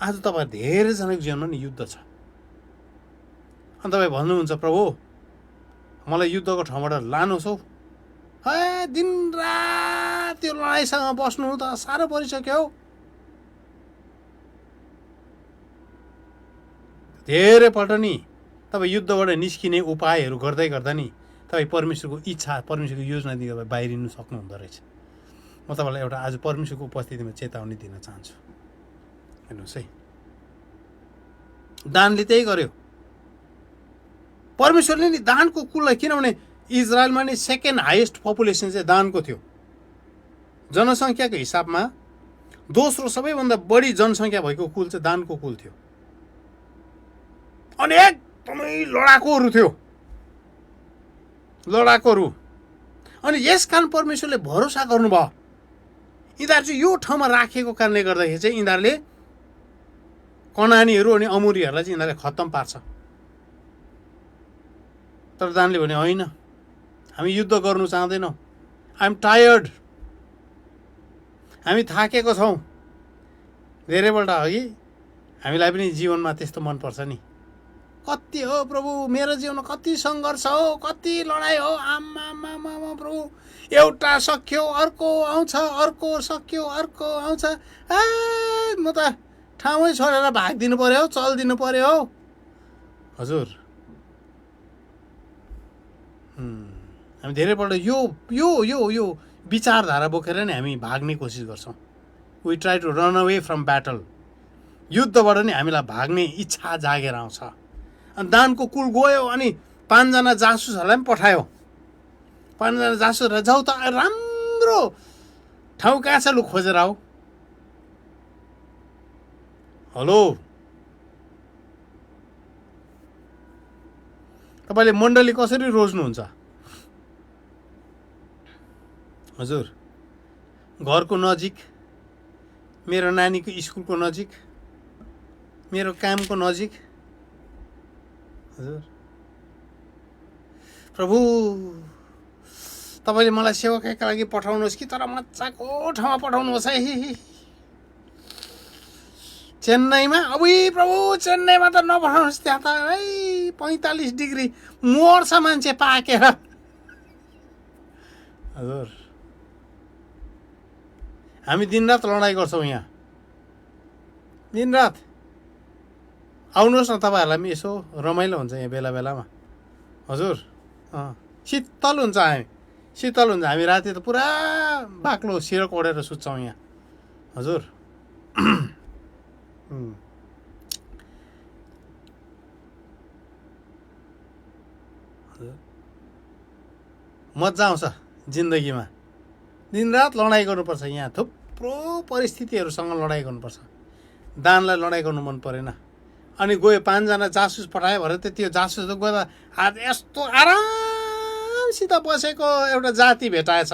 आज तपाईँ धेरैजनाको जीवनमा नि युद्ध छ। अनि तपाईँ भन्नुहुन्छ प्रभु मलाई युद्धको ठाउँबाट लानुहोस् हौ। दिनरात त्यो लडाइँसँग बस्नु त साह्रो परिसक्यो हौ। धेरैपल्ट नि तपाईँ युद्धबाट निस्किने उपायहरू गर्दै गर्दा नि तपाईँ परमेश्वरको इच्छा, परमेश्वरको योजनादेखि तपाईँ बाहिरिनु सक्नुहुँदो रहेछ। म तपाईँलाई एउटा आज परमेश्वरको उपस्थितिमा चेतावनी दिन चाहन्छु। हेर्नुहोस् है, दानले त्यही गर्यो। परमेश्वरले नि दानको कुललाई, किनभने इजरायलमा नि सेकेन्ड हाइएस्ट पपुलेसन चाहिँ दानको थियो जनसङ्ख्याको हिसाबमा। दोस्रो सबैभन्दा बढी जनसङ्ख्या भएको कुल चाहिँ दानको कुल थियो। अनि एकदमै लडाकुहरू थियो, लडाकुहरू। अनि यस कारण परमेश्वरले भरोसा गर्नुभयो, यिनीहरू चाहिँ यो ठाउँमा राखेको कारणले गर्दाखेरि चाहिँ यिनीहरूले कनानीहरू अनि अमोरीहरूलाई चाहिँ यिनीहरूले खत्तम पार्छ। तर दानले भने होइन, हामी युद्ध गर्नु चाहँदैनौँ, आइ एम टायर्ड, हामी थाकेको छौँ। धेरैपल्ट अघि हामीलाई पनि जीवनमा त्यस्तो मनपर्छ नि, कति हो प्रभु मेरो जीवनमा कति सङ्घर्ष हो, कति लडाइँ हो, आमा प्रभु, एउटा सक्यो अर्को आउँछ, अर्को सक्यो अर्को आउँछ, म त ठाउँै छोडेर भागिदिनु पर्यो हौ, चलिदिनु पर्यो हौ। हजुर हामी धेरैपल्ट यो यो यो यो विचारधारा बोकेर नै हामी भाग्ने कोसिस गर्छौँ। We try to run away from battle. युद्धबाट नि हामीलाई भाग्ने इच्छा जागेर आउँछ। अनि दानको कुल गयो अनि 5 जना जासुसहरूलाई पनि पठायो। 5 जना जासुसहरूलाई जाऊ त राम्रो ठाउँ कहाँ छ लु खोजेर आऊ। हेलो, तपाईँले मण्डली कसरी रोज्नुहुन्छ? हजुर घरको नजिक, मेरो नानीको स्कुलको नजिक, मेरो कामको नजिक। हजुर प्रभु तपाईँले मलाई सेवाका लागि पठाउनुहोस् कि तर मजाको ठाउँमा पठाउनुहोस् है। चेन्नईमा अबुई प्रभु, चेन्नईमा त नपठाउनुहोस्, त्यहाँ त है 45 डिग्री मर्छ मान्छे पाकेर। हजुर हामी दिनरात लडाइँ गर्छौँ यहाँ, दिनरात। आउनुहोस् न, तपाईँहरूलाई पनि यसो रमाइलो हुन्छ यहाँ बेला बेलामा। हजुर शीतल हुन्छ, हामी शीतल हुन्छ। हामी राति त पुरा बाक्लो सिरक ओढेर सुत्छौँ यहाँ। हजुर मजा आउँछ जिन्दगीमा। दिनरात लडाइँ गर्नुपर्छ यहाँ, थुप्रो परिस्थितिहरूसँग लडाइँ गर्नुपर्छ। दानलाई लडाइँ गर्नु मन परेन, अनि गयो 5 जना जासुस पठायो भने त त्यो जासुस त गएर आज यस्तो आरामसित बसेको एउटा जाति भेटाएछ,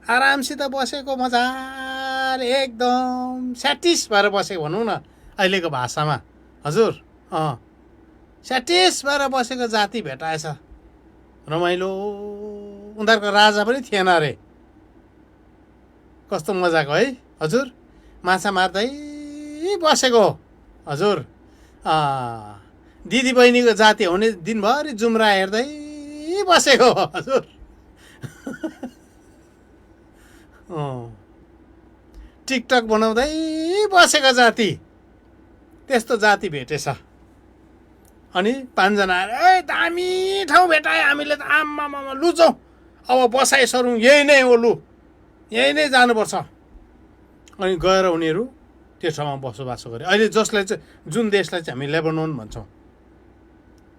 आरामसित बसेको, मजाले एकदम स्याटिस भएर बसेको भनौँ न अहिलेको भाषामा। हजुर स्याटिस भएर बसेको जाति भेटाएछ, रमाइलो। उनीहरूको राजा पनि थिएन अरे, कस्तो मजाको है। हजुर माछा मार्दै बसेको। हजुर दिदी बहिनीको जाति हुने दिनभरि जुम्रा हेर्दै बसेको। हजुर टिकटक बनाउँदै बसेको जाति, त्यस्तो जाति भेटेछ। अनि 5 जना आएर ए दामी ठाउँ भेटायो हामीले त, आम्मामा लु जाउँ अब बसाइ सरौँ, यही नै हो, लु यही नै जानुपर्छ। अनि गएर उनीहरू त्यो ठाउँमा बसोबासो गरे। अहिले जसलाई चाहिँ, जुन देशलाई चाहिँ हामी लेबनन भन्छौँ,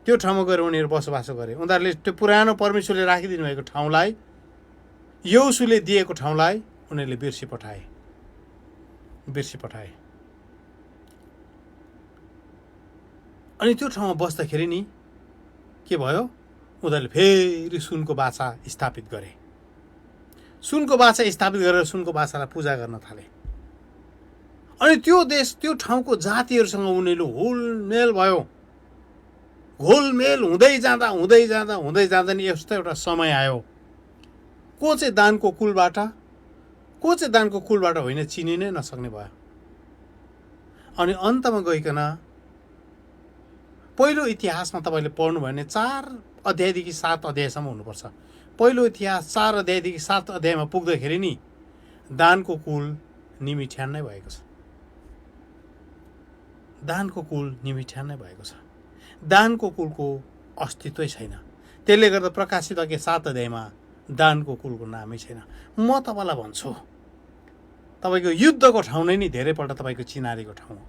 त्यो ठाउँमा गएर उनीहरू बसोबासो गरे। उनीहरूले त्यो पुरानो परमेश्वरले राखिदिनु भएको ठाउँलाई, यहोशूले दिएको ठाउँलाई उनीहरूले बिर्सी पठाए। अनि त्यो ठाउँमा बस्दाखेरि नि के भयो, उनीहरूले फेरि सुनको बाछा स्थापित गरे। सुनको बाछा स्थापित गरेर सुनको बाछालाई पूजा गर्न थाले। अनि त्यो देश, त्यो ठाउँको जातिहरूसँग उनीहरू हुलमेल भयो। घोलमेल हुँदै जाँदा नि यस्तो एउटा समय आयो, को चाहिँ दानको कुलबाट, को चाहिँ दानको कुलबाट होइन, चिनिनै नसक्ने भयो। अनि अन्तमा गइकन पहिलो इतिहासमा तपाईँले पढ्नुभयो भने 4 अध्यायदेखि 7 अध्यायसम्म हुनुपर्छ। पहिलो इतिहास 4 अध्यायदेखि 7 अध्यायमा पुग्दाखेरि नि दानको कुल निमिठ्यान नै भएको छ। दानको कुल निमिठ्यान नै भएको छ। दानको कुलको अस्तित्वै छैन। त्यसले गर्दा प्रकाशित 7 अध्यायमा दानको कुलको नामै छैन। म तपाईँलाई भन्छु, तपाईँको युद्धको ठाउँ नै नि धेरैपल्ट तपाईँको चिनारीको ठाउँ हो।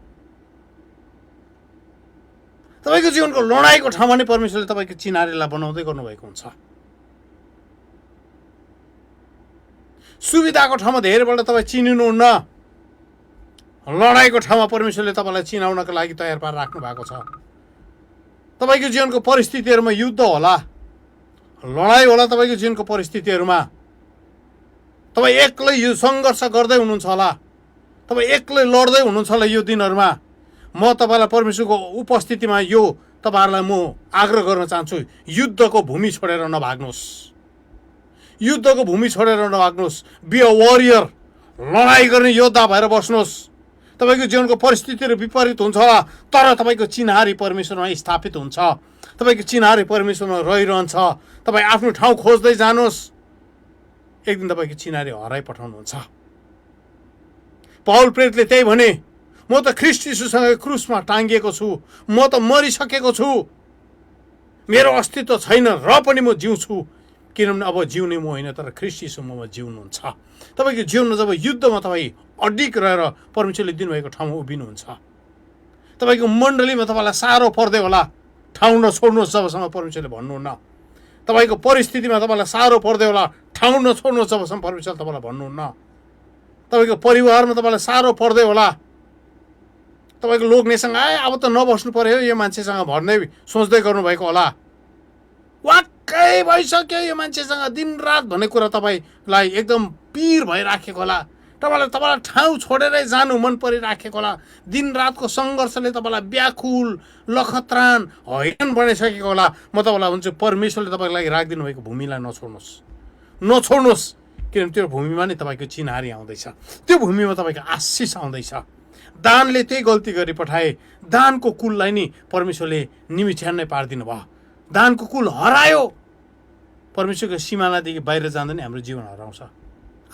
तपाईँको जीवनको लडाइँको ठाउँमा नै परमेश्वरले तपाईँको चिनारीलाई बनाउँदै गर्नुभएको हुन्छ। सुविधाको ठाउँमा धेरैपल्ट तपाईँ चिनिनुहुन्न, लडाइँको ठाउँमा परमेश्वरले तपाईँलाई चिनाउनको लागि तयार पारेर राख्नु भएको छ। तपाईँको जीवनको परिस्थितिहरूमा युद्ध होला, लडाइँ होला, तपाईँको जीवनको परिस्थितिहरूमा तपाईँ एक्लै यो सङ्घर्ष गर्दै हुनुहुन्छ होला, तपाईँ एक्लै लड्दै हुनुहुन्छ होला। यो दिनहरूमा म तपाईँलाई परमेश्वरको उपस्थितिमा यो तपाईँहरूलाई म आग्रह गर्न चाहन्छु, युद्धको भूमि छोडेर नभाग्नुहोस्, युद्धको भूमि छोडेर नभाग्नुहोस्। बी अ वरियर, लडाइँ गर्ने योद्धा भएर बस्नुहोस्। तपाईँको जीवनको परिस्थितिहरू विपरीत हुन्छ होला, तर तपाईँको चिन्हारी परमेश्वरमा स्थापित हुन्छ, तपाईँको चिन्हारी परमेश्वरमा रहिरहन्छ। तपाईँ आफ्नो ठाउँ खोज्दै जानुहोस्, एक दिन तपाईँको चिन्हारी हराइ पठाउनुहुन्छ। पौल प्रेरितले त्यही भने, म त ख्रीष्ट यीशुसँग क्रुसमा टाँगिएको छु, म त मरिसकेको छु, मेरो अस्तित्व छैन र पनि म जिउँछु, किनभने अब जिउने म होइन तर ख्रीष्ट यीशु ममा जिउनुहुन्छ। तपाईँको जीवनमा जब युद्धमा तपाईँ अडिग रहेर परमेश्वरले दिनुभएको ठाउँमा उभिनुहुन्छ, तपाईँको मण्डलीमा तपाईँलाई साह्रो पर्दै होला, ठाउँ नछोड्नुहोस् जबसम्म परमेश्वरले भन्नुहुन्न। तपाईँको परिस्थितिमा तपाईँलाई साह्रो पर्दै होला, ठाउँ नछोड्नुहोस् जबसम्म परमेश्वरले तपाईँलाई भन्नुहुन्न। तपाईँको परिवारमा तपाईँलाई साह्रो पर्दै होला, तपाईँको लोग्नेसँग अब त नबस्नु पर्यो यो मान्छेसँग भन्दै सोच्दै गर्नुभएको होला, वाक्कै भइसक्यो यो मान्छेसँग दिनरात भन्ने कुरा तपाईँलाई एकदम पिर भइराखेको होला, तपाईँलाई ठाउँ छोडेरै जानु मन परिराखेको होला, दिनरातको सङ्घर्षले तपाईँलाई व्याकुल लखत्रान हैरान बनाइसकेको होला। म तपाईँलाई भन्छु परमेश्वरले तपाईँको लागि राखिदिनु भएको भूमिलाई नछोड्नुहोस्, किनभने त्यो भूमिमा नै तपाईँको चिन्हारी आउँदैछ, त्यो भूमिमा तपाईँको आशिष आउँदैछ। दानले त्यही गल्ती गरी पठाए, दानको कुललाई नि परमेश्वरले निमिछ्यान नै पारिदिनु भयो। दानको कुल हरायो, परमेश्वरको सिमानादेखि बाहिर जाँदा नि हाम्रो जीवन हराउँछ।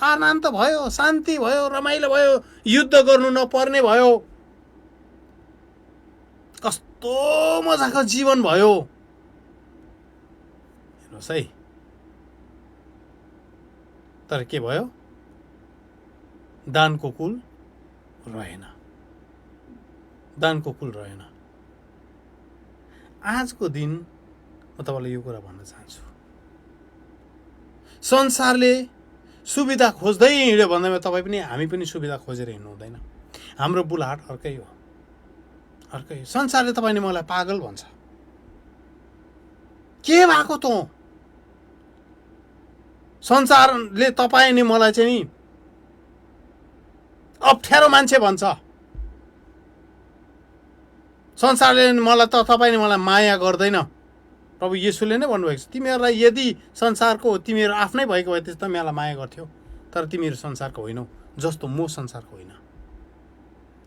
आनन्द भयो, शान्ति भयो, रमाइलो भयो, युद्ध गर्नु नपर्ने भयो, कस्तो मजाको जीवन भयो। हेर्नुहोस् है, तर के भयो? दानको कुल रहेन, दानको कुल रहेन। आजको दिन म तपाईँलाई यो कुरा भन्न चाहन्छु, संसारले सुविधा खोज्दै हिँड्यो भन्दैमा तपाईँ पनि हामी पनि सुविधा खोजेर हिँड्नु हुँदैन। हाम्रो बुलहाट अर्कै हो, अर्कै। संसारले तपाईँले मलाई पागल भन्छ, के भएको त? संसारले तपाईँ नि मलाई चाहिँ नि अप्ठ्यारो मान्छे भन्छ। संसारले मलाई तपाईँ नि मलाई माया गर्दैन। प्रभु येशूले नै भन्नुभएको छ, तिमीहरूलाई यदि संसारको तिमीहरू आफ्नै भएको भए त्यस्तो मलाई माया गर्थ्यौ, तर तिमीहरू संसारको होइनौ जस्तो म संसारको होइन।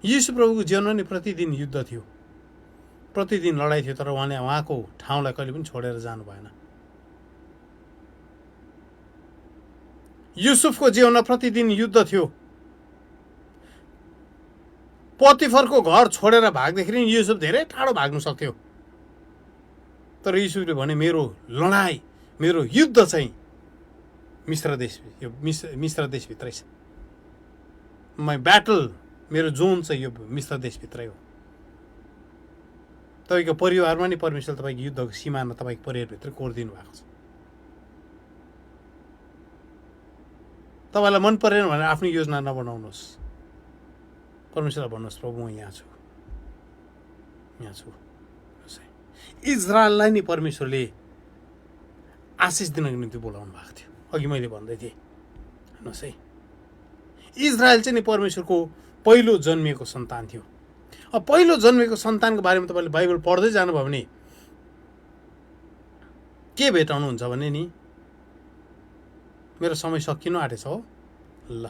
येशू प्रभुको जीवनमा नि प्रतिदिन युद्ध थियो, प्रतिदिन लडाइँ थियो, तर उहाँले उहाँको ठाउँलाई कहिले पनि छोडेर जानु भएन। युसुफको जीवनमा प्रतिदिन युद्ध थियो। पोतिफरको घर छोडेर भाग्दाखेरि युसुफ धेरै टाढो भाग्नु सक्थ्यो, तर युसुफले भने मेरो लडाइँ, मेरो युद्ध चाहिँ मिश्र देशभित्रै छ। माई ब्याटल, मेरो जोन चाहिँ यो मिश्र देशभित्रै हो। तपाईँको परिवारमा नि परमेश्वरले तपाईँको युद्धको सीमामा तपाईँको परिवारभित्र कोरिदिनु भएको छ। तपाईँलाई मन परेन भने आफ्नो योजना नबनाउनुहोस्, परमेश्वरलाई भन्नुहोस् प्रभु म यहाँ छु, यहाँ छु। इजरायललाई नि परमेश्वरले आशिष दिनको निम्ति बोलाउनु भएको थियो। अघि मैले भन्दै थिएँ, हेर्नुहोस् है, इजरायल चाहिँ नि परमेश्वरको पहिलो जन्मिएको सन्तान थियो। अब पहिलो जन्मेको सन्तानको बारेमा तपाईँले बाइबल पढ्दै जानुभयो भने के भेटाउनुहुन्छ भने नि, मेरो समय सकिनु आँटेछ हो, ल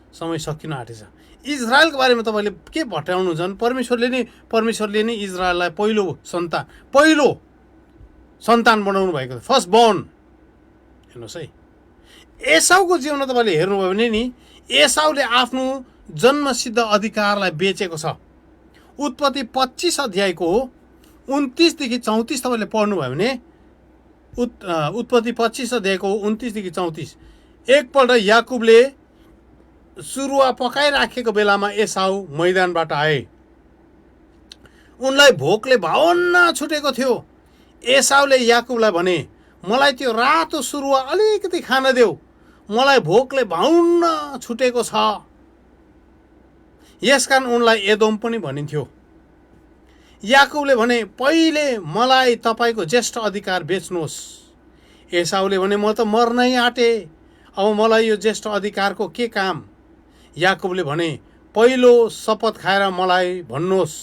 समय सकिनु आँटेछ। इजरायलको बारेमा तपाईँले के भेटाउनुहुन्छ भने परमेश्वरले नै इजरायललाई पहिलो सन्तान बनाउनु भएको थियो, फर्स्ट बोर्न। हेर्नुहोस् है, एसाउको जीवनमा तपाईँले हेर्नुभयो भने नि एसाउले आफ्नो जन्मसिद्ध अधिकारलाई बेचेको छ। उत्पत्ति 25 अध्यायको 29 देखि 34 तपाईँले पढ्नुभयो भने उत्पत्ति 25 अध्यायको 29 देखि 34, एकपल्ट याकुबले सुरुवा पकाइराखेको बेलामा एसाउ मैदानबाट आए। उनलाई भोकले भावन्न छुटेको थियो। एसाउले याकुबलाई भने, मलाई त्यो रातो सुरुवा अलिकति खान देऊ, मलाई भोकले भावन्न छुटेको छ। यसकारण उनलाई एदोम पनि भनिन्थ्यो। याकुबले भने, पहिले मलाई तपाईँको ज्येष्ठ अधिकार बेच्नुहोस्। एसाउले भने, म त मर्नै आँटे, अब मलाई यो ज्येष्ठ अधिकारको के काम? याकुबले भने, पहिलो शपथ खाएर मलाई भन्नुहोस्।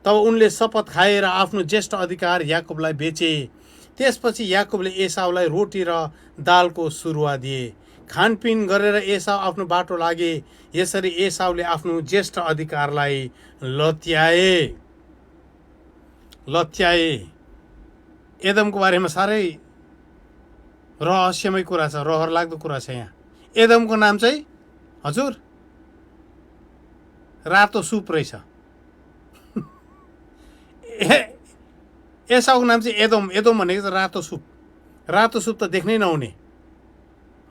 तब उनले शपथ खाएर आफ्नो ज्येष्ठ अधिकार याकुबलाई बेचे। त्यसपछि याकुबले एसाउलाई रोटी र दालको सुरुवा दिए। खानपिन गरेर एसाउ आफ्नो बाटो लागे। यसरी एसाउले आफ्नो ज्येष्ठ अधिकारलाई लत्याए। एदमको बारेमा साह्रै रहस्यमय कुरा छ, रहर लाग्दो कुरा छ यहाँ। एदमको नाम चाहिँ हजुर रातो सुप रहेछ। एसाउको नाम चाहिँ एदोम। एदोम भनेको चाहिँ रातो सुप। रातो सुप त देख्नै नहुने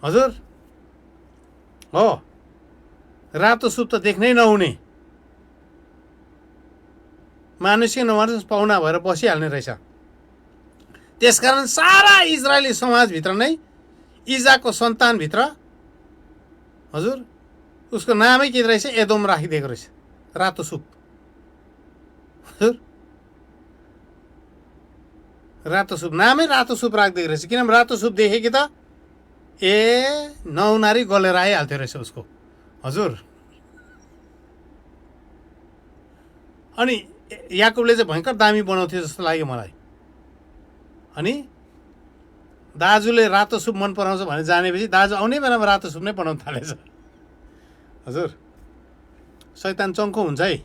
हजुर हो, रातो सुप त देख्नै नहुने, मानुषिक नमानुष पाहुना भएर बसिहाल्ने रहेछ। त्यसकारण सारा इजरायली समाजभित्र नै इजाको सन्तानभित्र हजुर उसको नामै के रहेछ? एदोम राखिदिएको रहेछ, रातो सुप। हजुर रातो सुप, नामै रातो सुप राखिदिएको रहेछ। किनभने रातो सुप देखे कि त नहुनारी गलेर आइहाल्थ्यो रहेछ उसको। हजुर। अनि याकुबले चाहिँ भयङ्कर दामी बनाउँथ्यो जस्तो लाग्यो मलाई। अनि दाजुले रातो सुप मन पराउँछ भनेर जानेपछि दाजु आउने बेलामा रातो सुप नै बनाउन थालेछ। हजुर, शैतान चङ्खो हुन्छ है।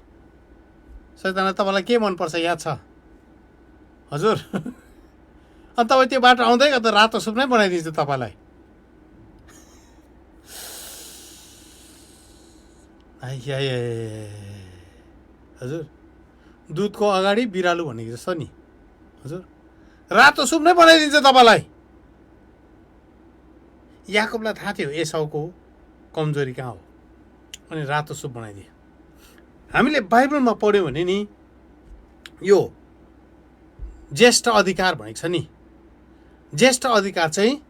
शैतानलाई तपाईँलाई के मनपर्छ याद छ? हजुर। अनि तपाईँ त्यो बाटो आउँदै गर्दा रातो सुप नै बनाइदिन्छ तपाईँलाई। हजुर, दुधको अगाडि बिरालु भनेको जस्तो नि। हजुर, रातो सुप नै बनाइदिन्छ तपाईँलाई। याकुबलाई थाहा थियो एसाउको कमजोरी कहाँ हो, अनि रातो सुप बनाइदिए। हामीले बाइबलमा पढ्यौँ भने नि यो ज्येष्ठ अधिकार भनेको छ नि। ज्येष्ठ अधिकार चाहिँ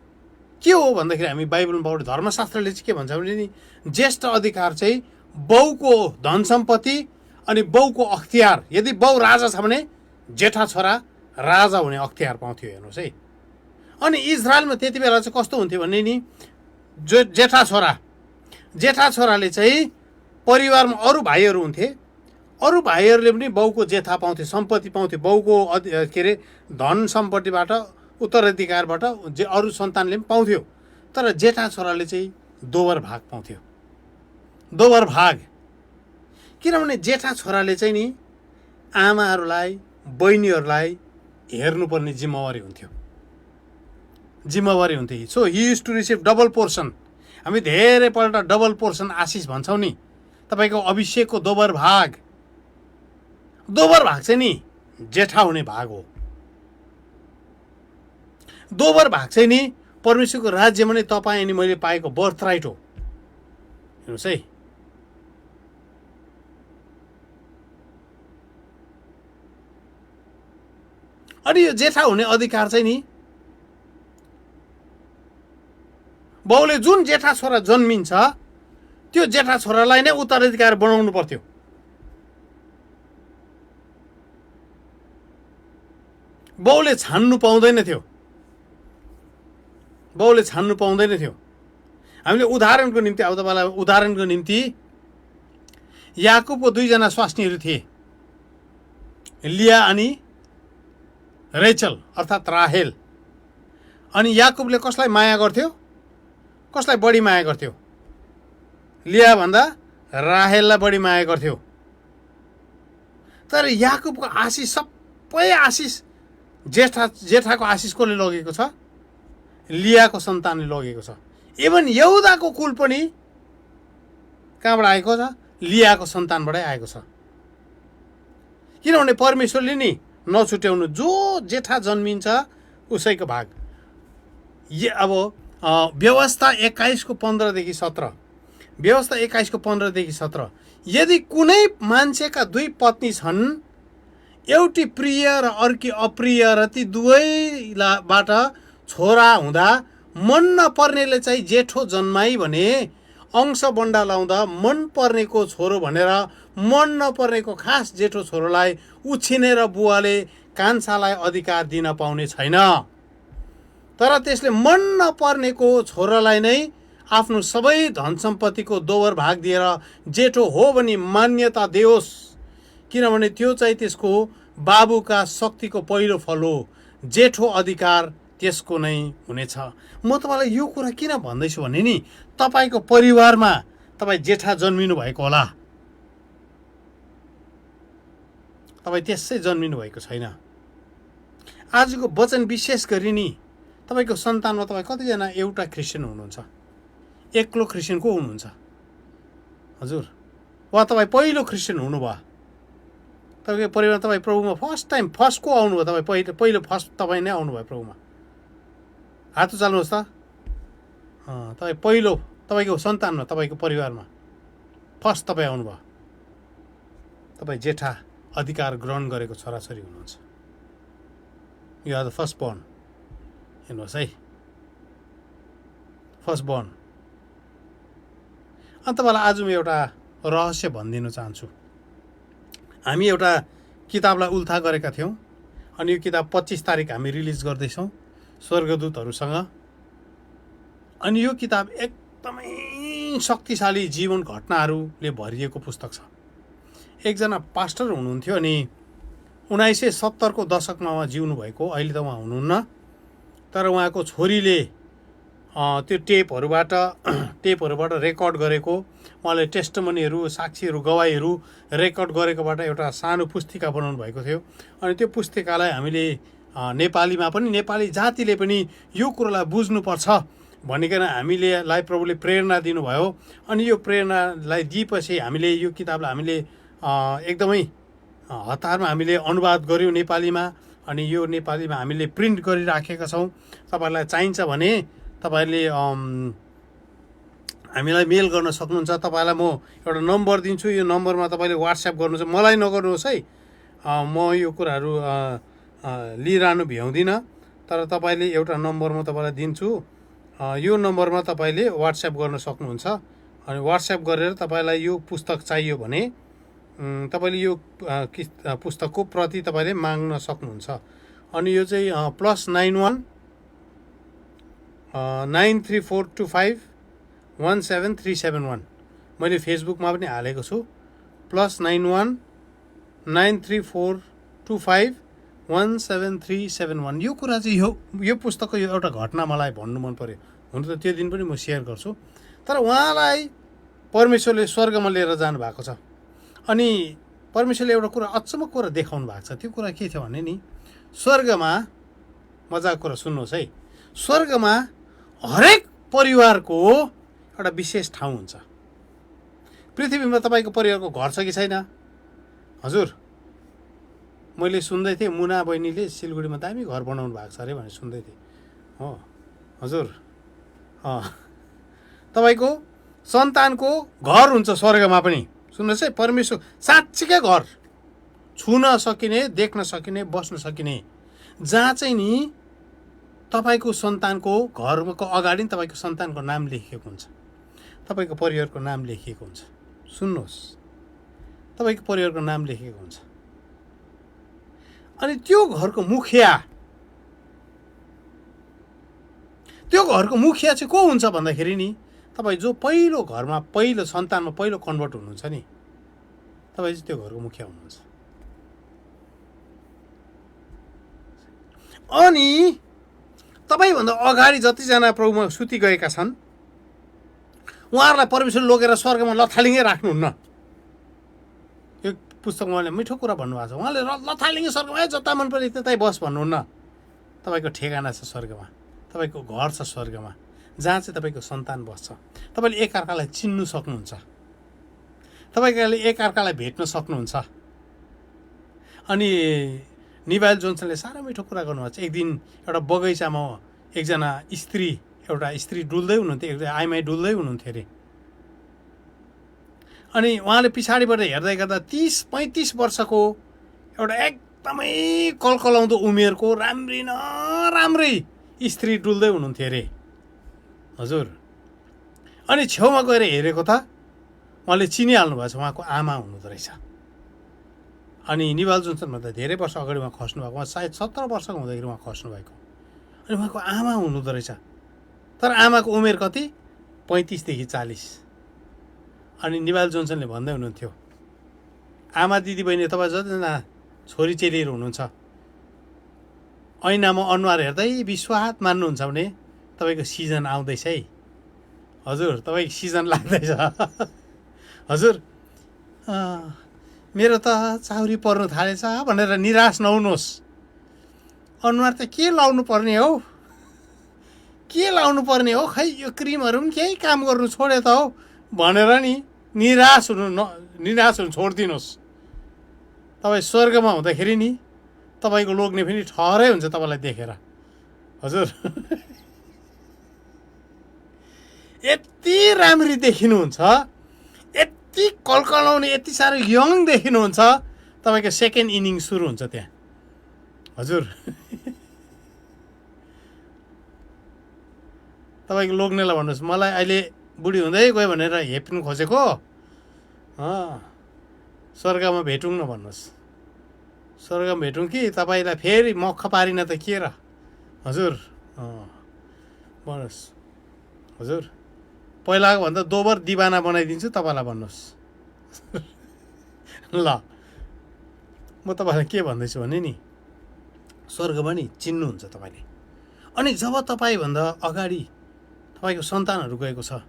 के हो भन्दाखेरि हामी बाइबलमा पढ्यौँ, धर्मशास्त्रले चाहिँ के भन्छ भने नि ज्येष्ठ अधिकार चाहिँ बाउको धन सम्पत्ति अनि बाउको अख्तियार। यदि बाउ राजा छ भने जेठा छोरा राजा हुने अख्तियार पाउँथ्यो। हेर्नुहोस् है। अनि इजरायलमा त्यति बेला चाहिँ कस्तो हुन्थ्यो भने नि जेठा छोराले चाहिँ परिवारमा अरू भाइहरू हुन्थे, अरू भाइहरूले पनि बाउको जेठा पाउँथे, सम्पत्ति पाउँथे, बाउको के अरे धन सम्पत्तिबाट उत्तराधिकारबाट अरू सन्तानले पनि पाउँथ्यो। तर जेठा छोराले चाहिँ दोबर भाग पाउँथ्यो। दोबर भाग किनभने जेठा छोराले चाहिँ नि आमाहरूलाई बहिनीहरूलाई हेर्नुपर्ने जिम्मेवारी हुन्थ्यो। So he used to receive double portion. हामी धेरैपल्ट डबल पोर्सन आशिष भन्छौँ नि। तपाईँको अभिषेकको दोबर भाग चाहिँ नि जेठा हुने भाग हो। दोबर भाग चाहिँ नि परमेश्वरको राज्यमा नै तपाईँ अनि मैले पाएको बर्थ राइट हो। हेर्नुहोस् है। अनि यो जेठा हुने अधिकार चाहिँ नि बाउले जुन जेठा छोरा जन्मिन्छ त्यो जेठा छोरालाई नै उत्तराधिकार बनाउनु पर्थ्यो। बाउले छान्नु पाउँदैन थियो। हामीले उदाहरणको निम्ति अब तपाईँलाई उदाहरणको निम्ति याकुबको दुईजना स्वास्नीहरू थिए, लिया अनि रेचल अर्थात् राहेल। अनि याकुबले कसलाई माया गर्थ्यो, कसलाई बढी माया गर्थ्यो? लिया भन्दा राहेललाई बढी माया गर्थ्यो। तर याकुबको आशिष, सबै आशिष जेठाको आशिष कसले लगेको छ? लियाको सन्तानले लगेको छ। इभन यहुदाको कुल पनि कहाँबाट आएको छ? लियाको सन्तानबाटै आएको छ। किनभने परमेश्वरले नि नछुट्याउनु, जो जेठा जन्मिन्छ उसैको भाग। अब व्यवस्था 21:15देखि 17, व्यवस्था 21:15देखि 17, यदि कुनै मान्छेका दुई पत्नी छन्, एउटी प्रिय र अर्की अप्रिय, र ती दुवैबाट छोरा हुँदा मन नपर्नेले चाहिँ जेठो जन्माई भने अंश बन्डा लाउँदा मन पर्नेको छोरो भनेर मन नपर्नेको खास जेठो छोरोलाई उछिनेर बुवाले कान्छालाई अधिकार दिन पाउने छैन। तर त्यसले मन नपर्नेको छोरालाई नै आफ्नो सबै धन सम्पत्तिको दोबर भाग दिएर जेठो हो भने मान्यता दियोस्, किनभने त्यो चाहिँ त्यसको बाबुका शक्तिको पहिलो फल हो। जेठो अधिकार त्यसको नै हुनेछ। म तपाईँलाई यो कुरा किन भन्दैछु भने नि तपाईँको परिवारमा तपाईँ जेठा जन्मिनु भएको होला, तपाईँ त्यसै जन्मिनु भएको छैन। आजको वचन विशेष गरी नि तपाईँको सन्तानमा तपाईँ कतिजना एउटा क्रिस्चियन हुनुहुन्छ, एक्लो क्रिस्चियन को हुनुहुन्छ? हजुर, वा तपाईँ पहिलो क्रिस्चियन हुनुभयो? तपाईँको परिवारमा तपाईँ प्रभुमा फर्स्ट को आउनुभयो? तपाईँ पहिलो फर्स्ट तपाईँ नै आउनुभयो प्रभुमा? हात उचाल्नुहोस् त। तपाईँ पहिलो, तपाईँको सन्तानमा, तपाईँको परिवारमा फर्स्ट तपाईँ आउनुभयो। तपाईँ जेठा अधिकार ग्रहण गरेको छोराछोरी हुनुहुन्छ। You are the first born. हेर्नुहोस् है, फर्स्ट बोर्न। अनि तपाईँलाई आज म एउटा रहस्य भनिदिन चाहन्छु। हामी एउटा किताबलाई उल्था गरेका थियौँ, अनि यो किताब 25 तारिक हामी रिलिज गर्दैछौँ स्वर्गदूतहरूसँग। अनि यो किताब एकदमै शक्तिशाली जीवन घटनाहरूले भरिएको पुस्तक छ। एकजना पास्टर हुनुहुन्थ्यो अनि 1970 को दशकमा उहाँ जिउनु भएको, अहिले त उहाँ हुनुहुन्न। तर उहाँको छोरीले त्यो टेपहरूबाट रेकर्ड गरेको, उहाँले टेस्टमनीहरू, साक्षीहरू, गवाहीहरू रेकर्ड गरेकोबाट एउटा सानो पुस्तिका बनाउनु भएको थियो। अनि त्यो पुस्तिकालाई हामीले नेपालीमा पनि, नेपाली जातिले पनि यो कुरोलाई बुझ्नुपर्छ भनिकन हामीलाई प्रभुले प्रेरणा दिनुभयो। अनि यो प्रेरणालाई दिएपछि हामीले यो किताबलाई हामीले एकदमै हतारमा हामीले अनुवाद गऱ्यौँ नेपालीमा। अनि यो नेपालीमा हामीले प्रिन्ट गरिराखेका छौँ। तपाईँहरूलाई चाहिन्छ भने तपाईँहरूले हामीलाई मेल गर्न सक्नुहुन्छ। तपाईँलाई म एउटा नम्बर दिन्छु, यो नम्बरमा तपाईँले वाट्सएप गर्नुहुन्छ। मलाई नगर्नुहोस् है, म यो कुराहरू लिइरहनु भ्याउँदिनँ। तर तपाईँले एउटा नम्बर म तपाईँलाई दिन्छु, यो नम्बरमा तपाईँले वाट्सएप गर्न सक्नुहुन्छ। अनि वाट्सएप गरेर तपाईँलाई यो पुस्तक चाहियो भने तपाईँले यो पुस्तकको प्रति तपाईँले माग्न सक्नुहुन्छ। अनि यो चाहिँ +91 9342517371 मैले फेसबुकमा पनि हालेको छु। +91 9342517371। यो कुरा चाहिँ यो पुस्तकको यो एउटा घटना मलाई भन्नु मन पर्यो। हुन त त्यो दिन पनि म सेयर गर्छु। तर उहाँलाई परमेश्वरले स्वर्गमा लिएर जानुभएको छ। अनि परमेश्वरले एउटा कुरा, अचम्मको कुरा देखाउनु भएको छ। त्यो कुरा के थियो भने नि, स्वर्गमा, मजाको कुरा सुन्नुहोस् है, स्वर्गमा हरेक परिवारको एउटा विशेष ठाउँ हुन्छ। पृथ्वीमा तपाईँको परिवारको घर छ कि छैन? हजुर, मैले सुन्दै थिएँ मुना बहिनीले सिलगढीमा दामी घर बनाउनु भएको छ अरे भनेर सुन्दै थिएँ। हो हजुर, तपाईँको सन्तानको घर हुन्छ स्वर्गमा पनि। सुन्नुहोस् है, परमेश्वर साँच्चीकै घर, छुन सकिने, देख्न सकिने, बस्न सकिने, जहाँ चाहिँ नि तपाईँको सन्तानको घरको अगाडि नि तपाईँको सन्तानको नाम लेखिएको हुन्छ, तपाईँको परिवारको नाम लेखिएको हुन्छ। सुन्नुहोस्, तपाईँको परिवारको नाम लेखिएको हुन्छ। अनि त्यो घरको मुखिया चाहिँ को हुन्छ भन्दाखेरि नि, तपाईँ जो पहिलो घरमा, पहिलो सन्तानमा पहिलो कन्भर्ट हुनुहुन्छ नि, तपाईँ चाहिँ त्यो घरको मुखिया हुनुहुन्छ। अनि तपाईँभन्दा अगाडि जतिजना प्रभुमा सुति गएका छन्, उहाँहरूलाई परमेश्वर लगेर स्वर्गमा लथालिङै राख्नुहुन्न। यो पुस्तकमा उहाँले मिठो कुरा भन्नुभएको छ। उहाँले लथालिङै स्वर्गमा जता मन पऱ्यो त्यतै बस भन्नुहुन्न। तपाईँको ठेगाना छ स्वर्गमा, तपाईँको घर छ स्वर्गमा, जहाँ चाहिँ तपाईँको सन्तान बस्छ। तपाईँले एकअर्कालाई चिन्नु सक्नुहुन्छ, तपाईँले एकअर्कालाई भेट्न सक्नुहुन्छ। अनि निबाल जोन्सनले साह्रो मिठो कुरा गर्नुभएको छ। एक दिन एउटा बगैँचामा एउटा स्त्री डुल्दै हुनुहुन्थ्यो, एउटा आइमाई डुल्दै हुनुहुन्थ्यो अरे। अनि उहाँले पछाडिबाट हेर्दै गर्दा 30-35 वर्षको एउटा एकदमै कलकलाउँदो उमेरको राम्रै स्त्री डुल्दै हुनुहुन्थ्यो अरे। हजुर, अनि छेउमा गएर हेरेको त उहाँले चिनिहाल्नु भएको छ, उहाँको आमा हुनुहुँदो रहेछ। अनि निबाल जोन्सनभन्दा धेरै वर्ष अगाडि उहाँ खस्नु भएको, उहाँ सायद 17 वर्षको हुँदाखेरि उहाँ खस्नु भएको। अनि उहाँको आमा हुनुहुँदो रहेछ। तर आमाको उमेर कति? 35 देखि 40। अनि निबाल जोन्सनले भन्दै हुनुहुन्थ्यो, आमा दिदीबहिनी तपाईँ जतिजना छोरी चेलीहरू हुनुहुन्छ, ऐनामा अनुहार हेर्दै विश्वास मान्नुहुन्छ भने तपाईँको सिजन आउँदैछ है। हजुर, तपाईँको सिजन लाग्दैछ। हजुर, मेरो त चाउरी पर्नु थालेछ भनेर निराश नहुनुहोस्। अनुहार त के लाउनु पर्ने हो, खै यो क्रिमहरू पनि केही काम गर्नु छोड्यो त हौ भनेर नि निराश हुनु छोडिदिनुहोस्। तपाईँ स्वर्गमा हुँदाखेरि नि तपाईँको लोग्ने पनि ठहरै हुन्छ तपाईँलाई देखेर। हजुर, यति राम्री देखिनुहुन्छ, यति कलकलाउने, यति साह्रो यङ देखिनुहुन्छ, तपाईँको सेकेन्ड इनिङ सुरु हुन्छ त्यहाँ। हजुर, तपाईँको लोग्नेलाई भन्नुहोस् मलाई अहिले बुढी हुँदै गयो भनेर हेप्नु खोजेको, स्वर्गमा भेटौँ न भन्नुहोस्। स्वर्गमा भेटौँ कि तपाईँलाई फेरि मख पारिन त के र। हजुर, भन्नुहोस्। हजुर, पहिलाको भन्दा दोबर दिवाना बनाइदिन्छु, तपाईँलाई भन्नुहोस्। ल म तपाईँलाई के भन्दैछु भने नि, स्वर्गमा नि चिन्नुहुन्छ तपाईँले। अनि जब तपाईँभन्दा अगाडि तपाईँको सन्तानहरू गएको छ,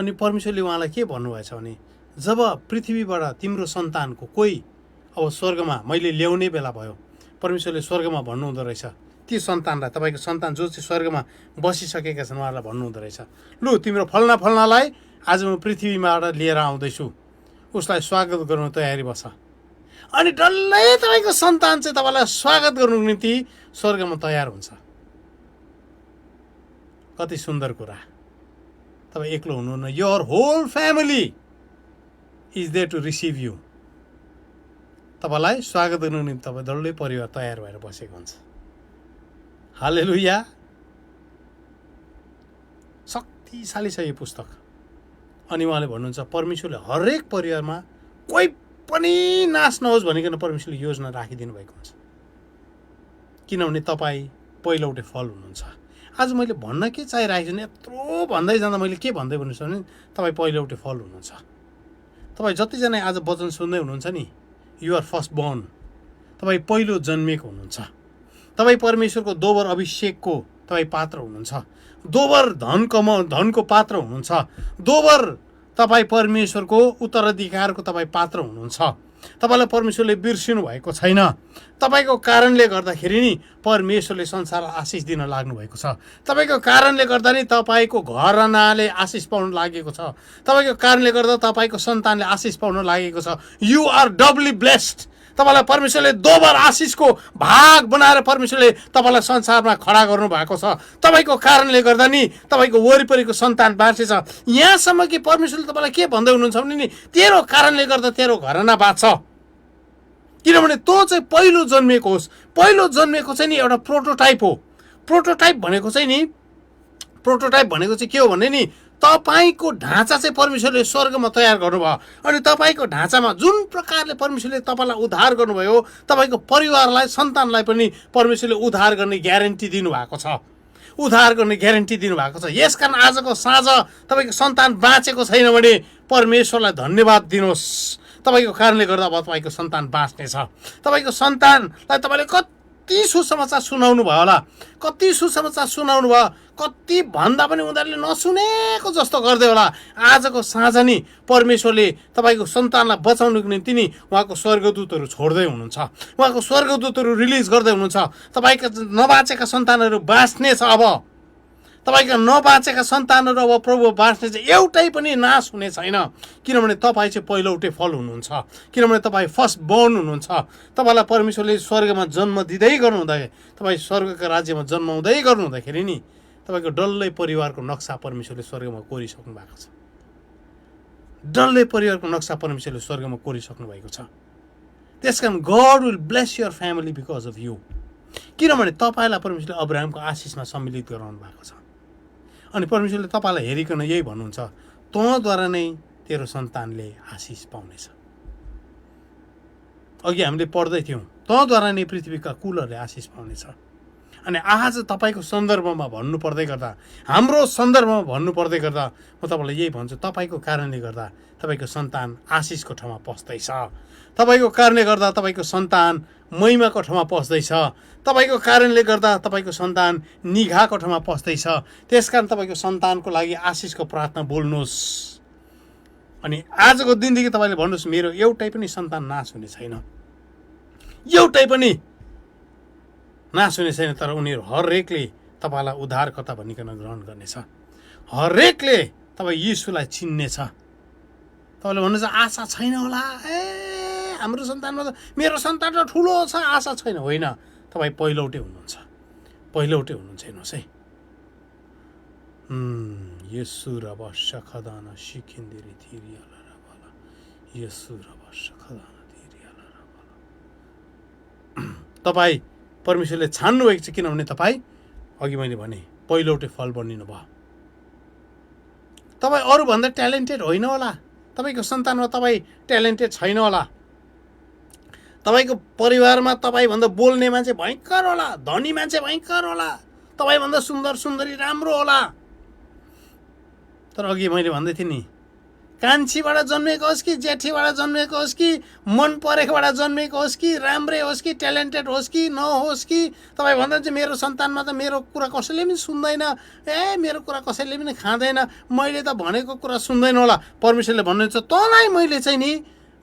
अनि परमेश्वरले उहाँलाई के भन्नुभएछ भने जब पृथ्वीबाट तिम्रो सन्तानको कोही अब स्वर्गमा मैले ल्याउने बेला भयो, परमेश्वरले स्वर्गमा भन्नुहुँदो रहेछ ती सन्तानलाई, तपाईँको सन्तान जो चाहिँ स्वर्गमा बसिसकेका छन् उहाँलाई भन्नुहुँदो रहेछ, लु तिम्रो फल्नालाई आज म पृथ्वीबाट लिएर आउँदैछु, उसलाई स्वागत गर्नु तयारी बस। अनि डल्लै तपाईँको सन्तान चाहिँ तपाईँलाई स्वागत गर्नुको निम्ति स्वर्गमा तयार हुन्छ। कति सुन्दर कुरा। तपाईँ एक्लो हुनुहुन्न, your whole family is there to receive you. तपाईँलाई स्वागत गर्नुको निम्ति तपाईँ डल्लै परिवार तयार भएर बसेको हुन्छ। हालेलुया। शक्तिशाली छ यो पुस्तक। अनि उहाँले भन्नुहुन्छ परमेश्वरले हरेक परिवारमा कोही पनि नाश नहोस् भनिकन परमेश्वरले योजना राखिदिनु भएको हुन्छ। किनभने तपाईँ पहिलौटे फल हुनुहुन्छ। आज मैले भन्न के चाहिरहेको छु भने यत्रो भन्दै जाँदा मैले के भन्दै भन्छु भने तपाईँ पहिलौटे फल हुनुहुन्छ। तपाईँ जतिजना आज वचन सुन्दै हुनुहुन्छ नि, यु आर फर्स्ट बोर्न, तपाईँ पहिलो जन्मिएको हुनुहुन्छ। तपाईँ परमेश्वरको दोबर अभिषेकको तपाईँ पात्र हुनुहुन्छ। दोबर धनको पात्र हुनुहुन्छ। दोबर तपाईँ परमेश्वरको उत्तराधिकारको तपाईँ पात्र हुनुहुन्छ। तपाईँलाई परमेश्वरले बिर्सिनु भएको छैन। तपाईँको कारणले गर्दाखेरि नि परमेश्वरले संसारलाई आशिष दिन लाग्नु भएको छ। तपाईँको कारणले गर्दा नि तपाईँको घरनाले आशिष पाउन लागेको छ। तपाईँको कारणले गर्दा तपाईँको सन्तानले आशिष पाउन लागेको छ। You are doubly blessed. तपाईँलाई परमेश्वरले दोबर आशिषको भाग बनाएर परमेश्वरले तपाईँलाई संसारमा खडा गर्नु भएको छ। तपाईँको कारणले गर्दा नि तपाईँको वरिपरिको सन्तान बाँचेछ। यहाँसम्म कि परमेश्वरले तपाईँलाई के भन्दै हुनुहुन्छ भने नि तेरो कारणले गर्दा तेरो घरना बाँच्छ। किनभने तँ चाहिँ पहिलो जन्मिएको होस्। पहिलो जन्मिएको चाहिँ नि एउटा प्रोटोटाइप हो। प्रोटोटाइप भनेको चाहिँ के हो भने नि तपाईँको ढाँचा चाहिँ परमेश्वरले स्वर्गमा तयार गर्नुभयो। अनि तपाईँको ढाँचामा जुन प्रकारले परमेश्वरले तपाईँलाई उद्धार गर्नुभयो, तपाईँको परिवारलाई सन्तानलाई पनि परमेश्वरले उद्धार गर्ने ग्यारेन्टी दिनुभएको छ। उद्धार गर्ने ग्यारेन्टी दिनुभएको छ। यसकारण आजको साँझ तपाईँको सन्तान बाँचेको छैन भने परमेश्वरलाई धन्यवाद दिनुहोस्। तपाईँको कारणले गर्दा अब तपाईँको सन्तान बाँच्नेछ। तपाईँको सन्तानलाई तपाईँले कति सुसमाचार सुनाउनु भयो होला, कति सुसमाचार सुनाउनु भयो, कति भन्दा पनि उनीहरूले नसुनेको जस्तो गर्दै होला। आजको साँझ नि परमेश्वरले तपाईँको सन्तानलाई बचाउनुको निम्ति नि उहाँको स्वर्गदूतहरू छोड्दै हुनुहुन्छ। उहाँको स्वर्गदूतहरू रिलिज गर्दै हुनुहुन्छ। तपाईँका नबाँचेका सन्तानहरू बाँच्नेछ। अब तपाईँका नबाँचेका सन्तानहरू अब प्रभु बाँच्ने चाहिँ एउटै पनि नाश हुने छैन। किनभने तपाईँ चाहिँ पहिलौटे फल हुनुहुन्छ। किनभने तपाईँ फर्स्ट बोर्न हुनुहुन्छ। तपाईँलाई परमेश्वरले स्वर्गमा जन्म दिँदै गर्नुहुँदाखेरि, तपाईँ स्वर्गको राज्यमा जन्माउँदै गर्नुहुँदाखेरि नि तपाईँको डल्लै परिवारको नक्सा परमेश्वरले स्वर्गमा कोरिसक्नु भएको छ। डल्लै परिवारको नक्सा परमेश्वरले स्वर्गमा कोरिसक्नु भएको छ। त्यसकारण God will bless your family because of you. किनभने तपाईँलाई परमेश्वरले अब्राहमको आशिषमा सम्मिलित गराउनु भएको छ। अनि परमेश्वरले तपाईँलाई हेरिकन यही भन्नुहुन्छ, तँद्वारा नै तेरो सन्तानले आशिष पाउनेछ। अघि हामीले पढ्दै थियौँ, तँद्वारा नै पृथ्वीका कुलहरूले आशिष पाउनेछ। अनि आज तपाईँको सन्दर्भमा भन्नु पर्दै गर्दा, हाम्रो सन्दर्भमा भन्नु पर्दै गर्दा म तपाईँलाई यही भन्छु, तपाईँको कारणले गर्दा तपाईँको सन्तान आशिषको ठाउँमा पस्दैछ। तपाईँको कारणले गर्दा तपाईँको सन्तान महिमाको ठाउँमा पस्दैछ। तपाईँको कारणले गर्दा तपाईँको सन्तान निगाहको ठाउँमा पस्दैछ। त्यसकारण तपाईँको सन्तानको लागि आशिषको प्रार्थना बोल्नुहोस्। अनि आजको दिनदेखि तपाईँले भन्नुहोस्, मेरो एउटै पनि सन्तान नाश हुने छैन, एउटै पनि नाश हुने छैन। तर उनीहरू हरेकले तपाईँलाई उद्धारकर्ता भनिकन ग्रहण गर्नेछ। हरेकले तपाईँ यीशुलाई चिन्नेछ। तपाईँले भन्नुहुन्छ आशा छैन होला, हाम्रो सन्तानमा त, मेरो सन्तान त ठुलो छ, आशा छैन। होइन, तपाईँ पहिलौटे हुनुहुन्छ। पहिलौटे हुनुहुन्छ। हेर्नुहोस् है, यसु र वर्ष खदाना सिकिन्दिरी थिरियाला र बला, यसु र वर्ष खदाना थिरियाला र बला। तपाईँ परमेश्वरले छान्नु भएको छ। किनभने तपाईँ अघि मैले भने पहिलौटे फल बनिनु भयो। तपाईँ अरूभन्दा ट्यालेन्टेड होइन होला, तपाईँको सन्तानमा तपाईँ ट्यालेन्टेड छैन होला, तपाईँको परिवारमा तपाईँभन्दा बोल्ने मान्छे भयङ्कर होला, धनी मान्छे भयङ्कर होला, तपाईँभन्दा सुन्दर सुन्दरी राम्रो होला, तर अघि मैले भन्दै थिएँ नि, कान्छीबाट जन्मेको होस् कि जेठीबाट जन्मेको होस् कि मन परेकोबाट जन्मेको होस् कि राम्रै होस् कि ट्यालेन्टेड होस् कि नहोस् कि, तपाईँ भन्नुहुन्छ मेरो सन्तानमा त मेरो कुरा कसैले पनि सुन्दैन, मेरो कुरा कसैले पनि खाँदैन, मैले त भनेको कुरा सुन्दैन होला। परमेश्वरले भन्नुहुन्छ तँलाई मैले चाहिँ नि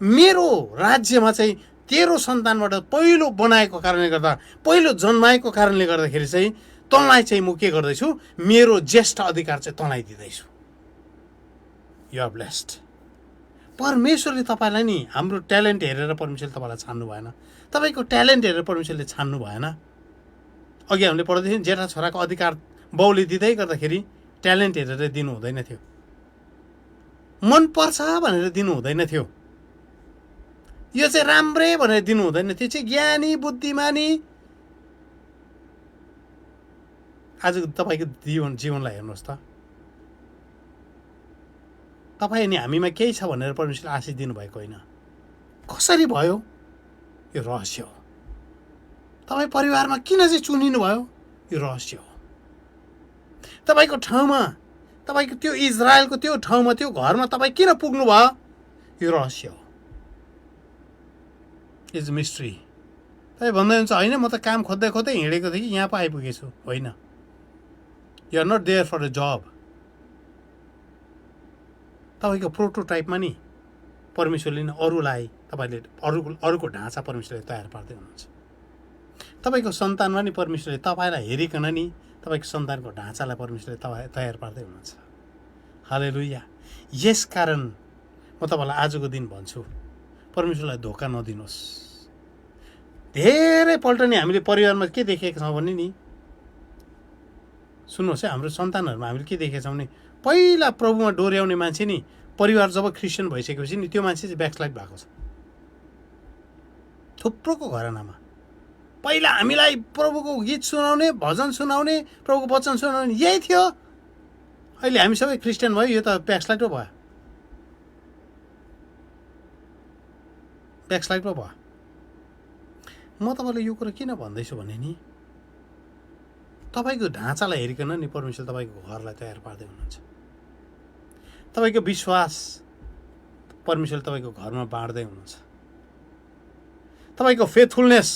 मेरो राज्यमा चाहिँ तेरो सन्तानबाट पहिलो बनाएको कारणले गर्दा, पहिलो जन्माएको कारणले गर्दाखेरि चाहिँ तँलाई चाहिँ म के गर्दैछु, मेरो ज्येष्ठ अधिकार चाहिँ तँलाई दिँदैछु। You are blessed. परमेश्वरले तपाईँलाई नि हाम्रो ट्यालेन्ट हेरेर परमेश्वरले तपाईँलाई छान्नु भएन, तपाईँको ट्यालेन्ट हेरेर परमेश्वरले छान्नु भएन। अघि हामीले पढ्दै थियौँ जेठा छोराको अधिकार बाउले दिँदै गर्दाखेरि ट्यालेन्ट हेरेर दिनु हुँदैन थियो, मनपर्छ भनेर दिनु हुँदैन थियो, यो चाहिँ राम्रै भनेर दिनु हुँदैन थियो, चाहिँ ज्ञानी बुद्धिमानी। आजको तपाईँको जीवनलाई हेर्नुहोस् त, तपाईँ अनि हामीमा केही छ भनेर परमेश्वरले आशिष दिनुभएको होइन। कसरी भयो यो रहस्य हो। तपाईँ परिवारमा किन चाहिँ चुनिनु भयो यो रहस्य हो। तपाईँको ठाउँमा, तपाईँको त्यो इजरायलको त्यो ठाउँमा, त्यो घरमा तपाईँ किन पुग्नु भयो यो रहस्य हो। Is mystery. तपाईँ भन्दै हुन्छ होइन म त काम खोज्दै खोज्दै हिँडेको थिएँ कि यहाँ पो आइपुगेछु, होइन। You are not there for a job. तपाईँको प्रोटोटाइपमा नि परमेश्वरले नै अरूलाई, तपाईँले अरूको ढाँचा परमेश्वरले तयार पार्दै हुनुहुन्छ। तपाईँको सन्तानमा नि परमेश्वरले तपाईँलाई हेरिकन नि तपाईँको सन्तानको ढाँचालाई परमेश्वरले तयार पार्दै हुनुहुन्छ। हालेलुया। यस कारण म तपाईँलाई आजको दिन भन्छु, परमेश्वरलाई धोका नदिनुहोस्। धेरैपल्ट नि हामीले परिवारमा के देखेका छौँ भने नि, सुन्नुहोस् है, हाम्रो सन्तानहरूमा हामीले के देखेका छौँ भने पहिला प्रभुमा डोर्याउने मान्छे नि परिवार जब क्रिस्चियन भइसकेपछि नि त्यो मान्छे चाहिँ ब्याकस्लाइड भएको छ। थुप्रोको घरानामा पहिला हामीलाई प्रभुको गीत सुनाउने, भजन सुनाउने, प्रभुको वचन सुनाउने यही थियो। अहिले हामी सबै क्रिस्चियन भयो, यो त ब्याकस्लाइड पो भयो, ब्याकस्लाइड पो भयो। म तपाईँलाई यो कुरा किन भन्दैछु भने नि, तपाईँको ढाँचालाई हेरिकन नि परमेश्वर तपाईँको घरलाई तयार पार्दै हुनुहुन्छ। तपाईँको विश्वास परमेश्वरले तपाईँको घरमा बाँड्दै हुनुहुन्छ। तपाईँको फेथफुलनेस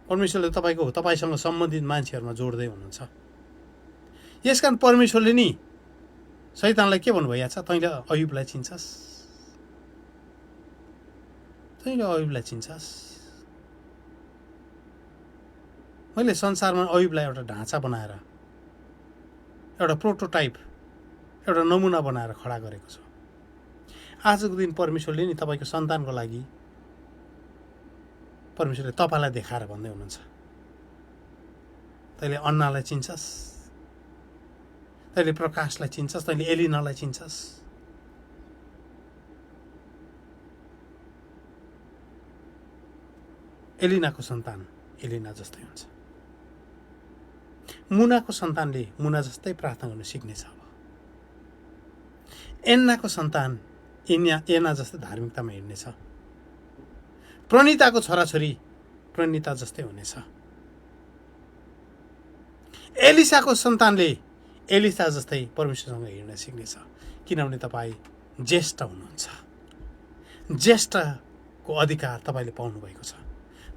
परमेश्वरले तपाईँसँग सम्बन्धित मान्छेहरूमा जोड्दै हुनुहुन्छ। यसकारण परमेश्वरले नि शैतानलाई के भन्नुभएको छ, तैँले अयुबलाई चिन्छस्, तैँले अयुबलाई चिन्छस्। मैले संसारमा अयुबलाई एउटा ढाँचा बनाएर, एउटा प्रोटोटाइप, एउटा नमुना बनाएर खडा गरेको छु। आजको दिन परमेश्वरले नि तपाईँको सन्तानको लागि परमेश्वरले तपाईँलाई देखाएर भन्दै हुनुहुन्छ, तैँले अन्नालाई चिन्छस्, तैँले प्रकाशलाई चिन्छस्, तैँले एलिनालाई चिन्छस्। एलिनाको सन्तान एलिना जस्तै हुन्छ। मुनाको सन्तानले मुना जस्तै प्रार्थना गर्न सिक्नेछ। अब एन्नाको सन्तान एना जस्तै धार्मिकतामा हिँड्नेछ। प्रणिताको छोराछोरी प्रणिता जस्तै हुनेछ। एलिसाको सन्तानले एलिसा जस्तै परमेश्वरसँग हिँड्न सिक्नेछ, किनभने तपाईँ ज्येष्ठ हुनुहुन्छ। ज्येष्ठको अधिकार तपाईँले पाउनुभएको छ।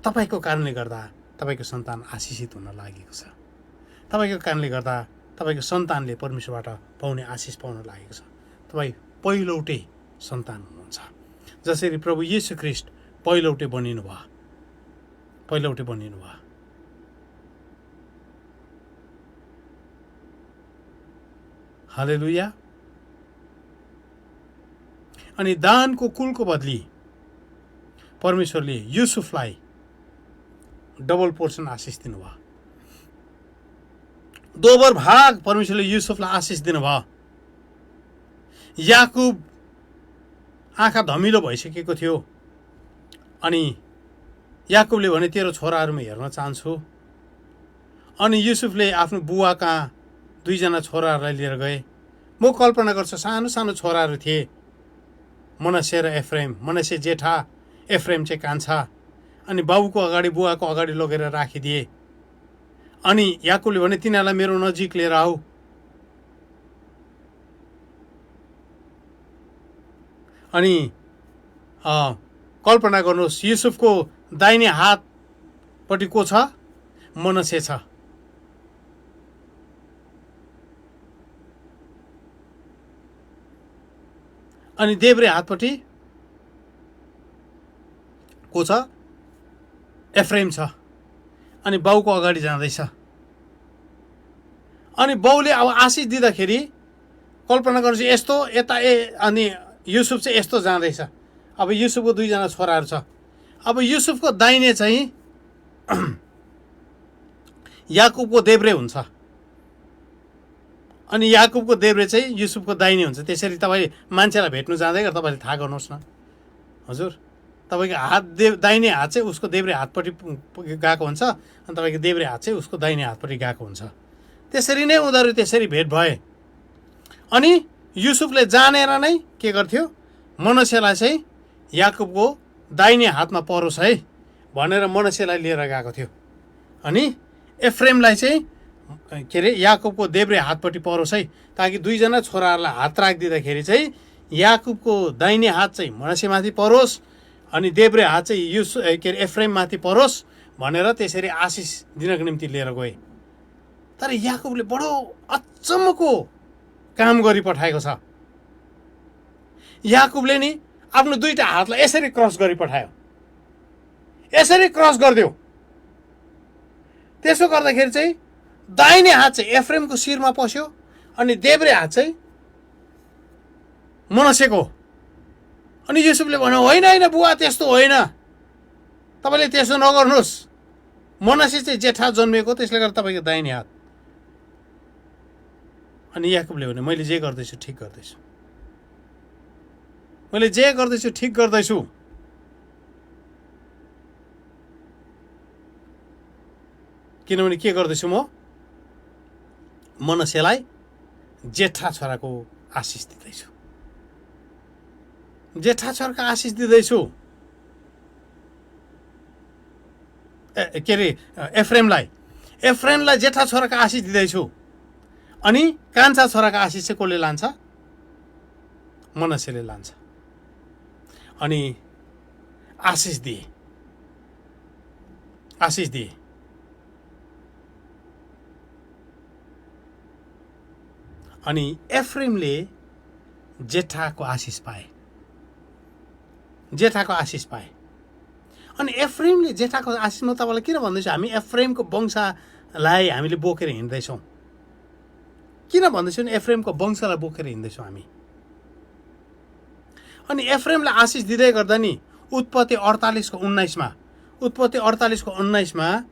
तपाईँको कारणले गर्दा तपाईँको सन्तान आशिषित हुन लागेको छ। तपाईँको कारणले गर्दा तपाईँको सन्तानले परमेश्वरबाट पाउने आशिष पाउन लागेको छ। तपाईँ पहिलौटे सन्तान हुनुहुन्छ। जसरी प्रभु येशू ख्रीष्ट पहिलौटे बनिनु भयो, पहिलौटे बनिनु भयो। हालेलुया। अनि दानको कुलको बदली परमेश्वरले युसुफलाई डबल पोर्सन आशिष दिनुभयो। दोबर भाग परमेश्वरले युसुफलाई आशिष दिनुभयो। याकुब आँखा धमिलो भइसकेको थियो, अनि याकुबले भने तेरो छोराहरूमा हेर्न चाहन्छु। अनि युसुफले आफ्नो बुवा कहाँ दुईजना छोराहरूलाई लिएर गए। म कल्पना गर्छु सानो सानो छोराहरू थिए, मनसे र एफ्रेम। मनसे जेठा, एफ्रेम चाहिँ कान्छा। अनि बाबुको अगाडि बुवाको अगाडि लगेर राखिदिए। अनि याकुबले भने तिनीहरूलाई मेरो नजिक लिएर आऊ। अनि कल्पना गर्नुहोस्, युसुफको दाहिने हातपट्टि को छ? मनसे छ। अनि देब्रे हातपट्टि को छ? एफ्रेम छ। अनि बाउको अगाडि जाँदैछ। अनि बाउले अब आशिष दिँदाखेरि कल्पना गर्नुहोस्, यस्तो यता अनि युसुफ चाहिँ यस्तो जाँदैछ। अब युसुफको दुईजना छोराहरू छ। अब युसुफको दाहिने चाहिँ याकुबको देब्रे हुन्छ, अनि याकुबको देब्रे चाहिँ युसुफको दाहिने हुन्छ। त्यसरी तपाईँ मान्छेलाई भेट्नु जाँदै गरेर तपाईँले थाहा गर्नुहोस् न। हजुर, तपाईँको हात दाहिने हात चाहिँ उसको देब्रे हातपट्टि गएको हुन्छ, अनि तपाईँको देब्रे हात चाहिँ उसको दाहिने हातपट्टि गएको हुन्छ। त्यसरी नै उनीहरू त्यसरी भेट भए। अनि युसुफले जानेर नै के गर्थ्यो? मनसेलाई चाहिँ याकुबको दाहिने हातमा परोस् है भनेर मनसेलाई लिएर गएको थियो। अनि एफ्रेमलाई चाहिँ के अरे याकुबको देब्रे हातपट्टि परोस् है, ताकि दुईजना छोराहरूलाई हात राखिदिँदाखेरि चाहिँ याकुबको दाहिने हात चाहिँ मनसेमाथि परोस् अनि देब्रे हात चाहिँ के अरे एफ्रेममाथि परोस् भनेर त्यसरी आशिष दिनको निम्ति लिएर गए। तर याकुबले बडो अचम्मको काम गरिपठाएको छ। याकुबले नि आफ्नो दुईटा हातलाई यसरी क्रस गरिपठायो, यसरी क्रस गरिदियो। त्यसो गर्दाखेरि चाहिँ दाहिने हात चाहिँ एफ्रेमको शिरमा पस्यो अनि देब्रे हात चाहिँ मनसेको। अनि युसुफले भन्यो, होइन होइन बुवा, त्यस्तो होइन, तपाईँले त्यसो नगर्नुहोस्। मनसे चाहिँ जेठा जन्मेको, त्यसले गर्दा तपाईँको दाहिने हात। अनि याकुबले भन्यो, मैले जे गर्दैछु ठिक गर्दैछु, मैले जे गर्दैछु ठिक गर्दैछु। किनभने के गर्दैछु म? मनसेलाई जेठा छोराको आशिष दिँदैछु, जेठा छोराको आशिष दिँदैछु। के अरे एफ्रेमलाई जेठा छोराको आशिष दिँदैछु। अनि कान्छा छोराको आशिष चाहिँ कसले लान्छ? मनसेले लान्छ। अनि आशिष दिए, आशिष दिए। अनि एफ्रेमले जेठाको आशिष पाए, जेठाको आशिष पाए। अनि एफ्रेमले जेठाको आशिष, म तपाईँलाई किन भन्दैछु, हामी एफ्रेमको वंशलाई हामीले बोकेर हिँड्दैछौँ। किन भन्दैछु नि, एफ्रेमको वंशलाई बोकेर हिँड्दैछौँ हामी। अनि एफ्रेमलाई आशिष दिँदै गर्दा नि उत्पत्ति 48:19 मा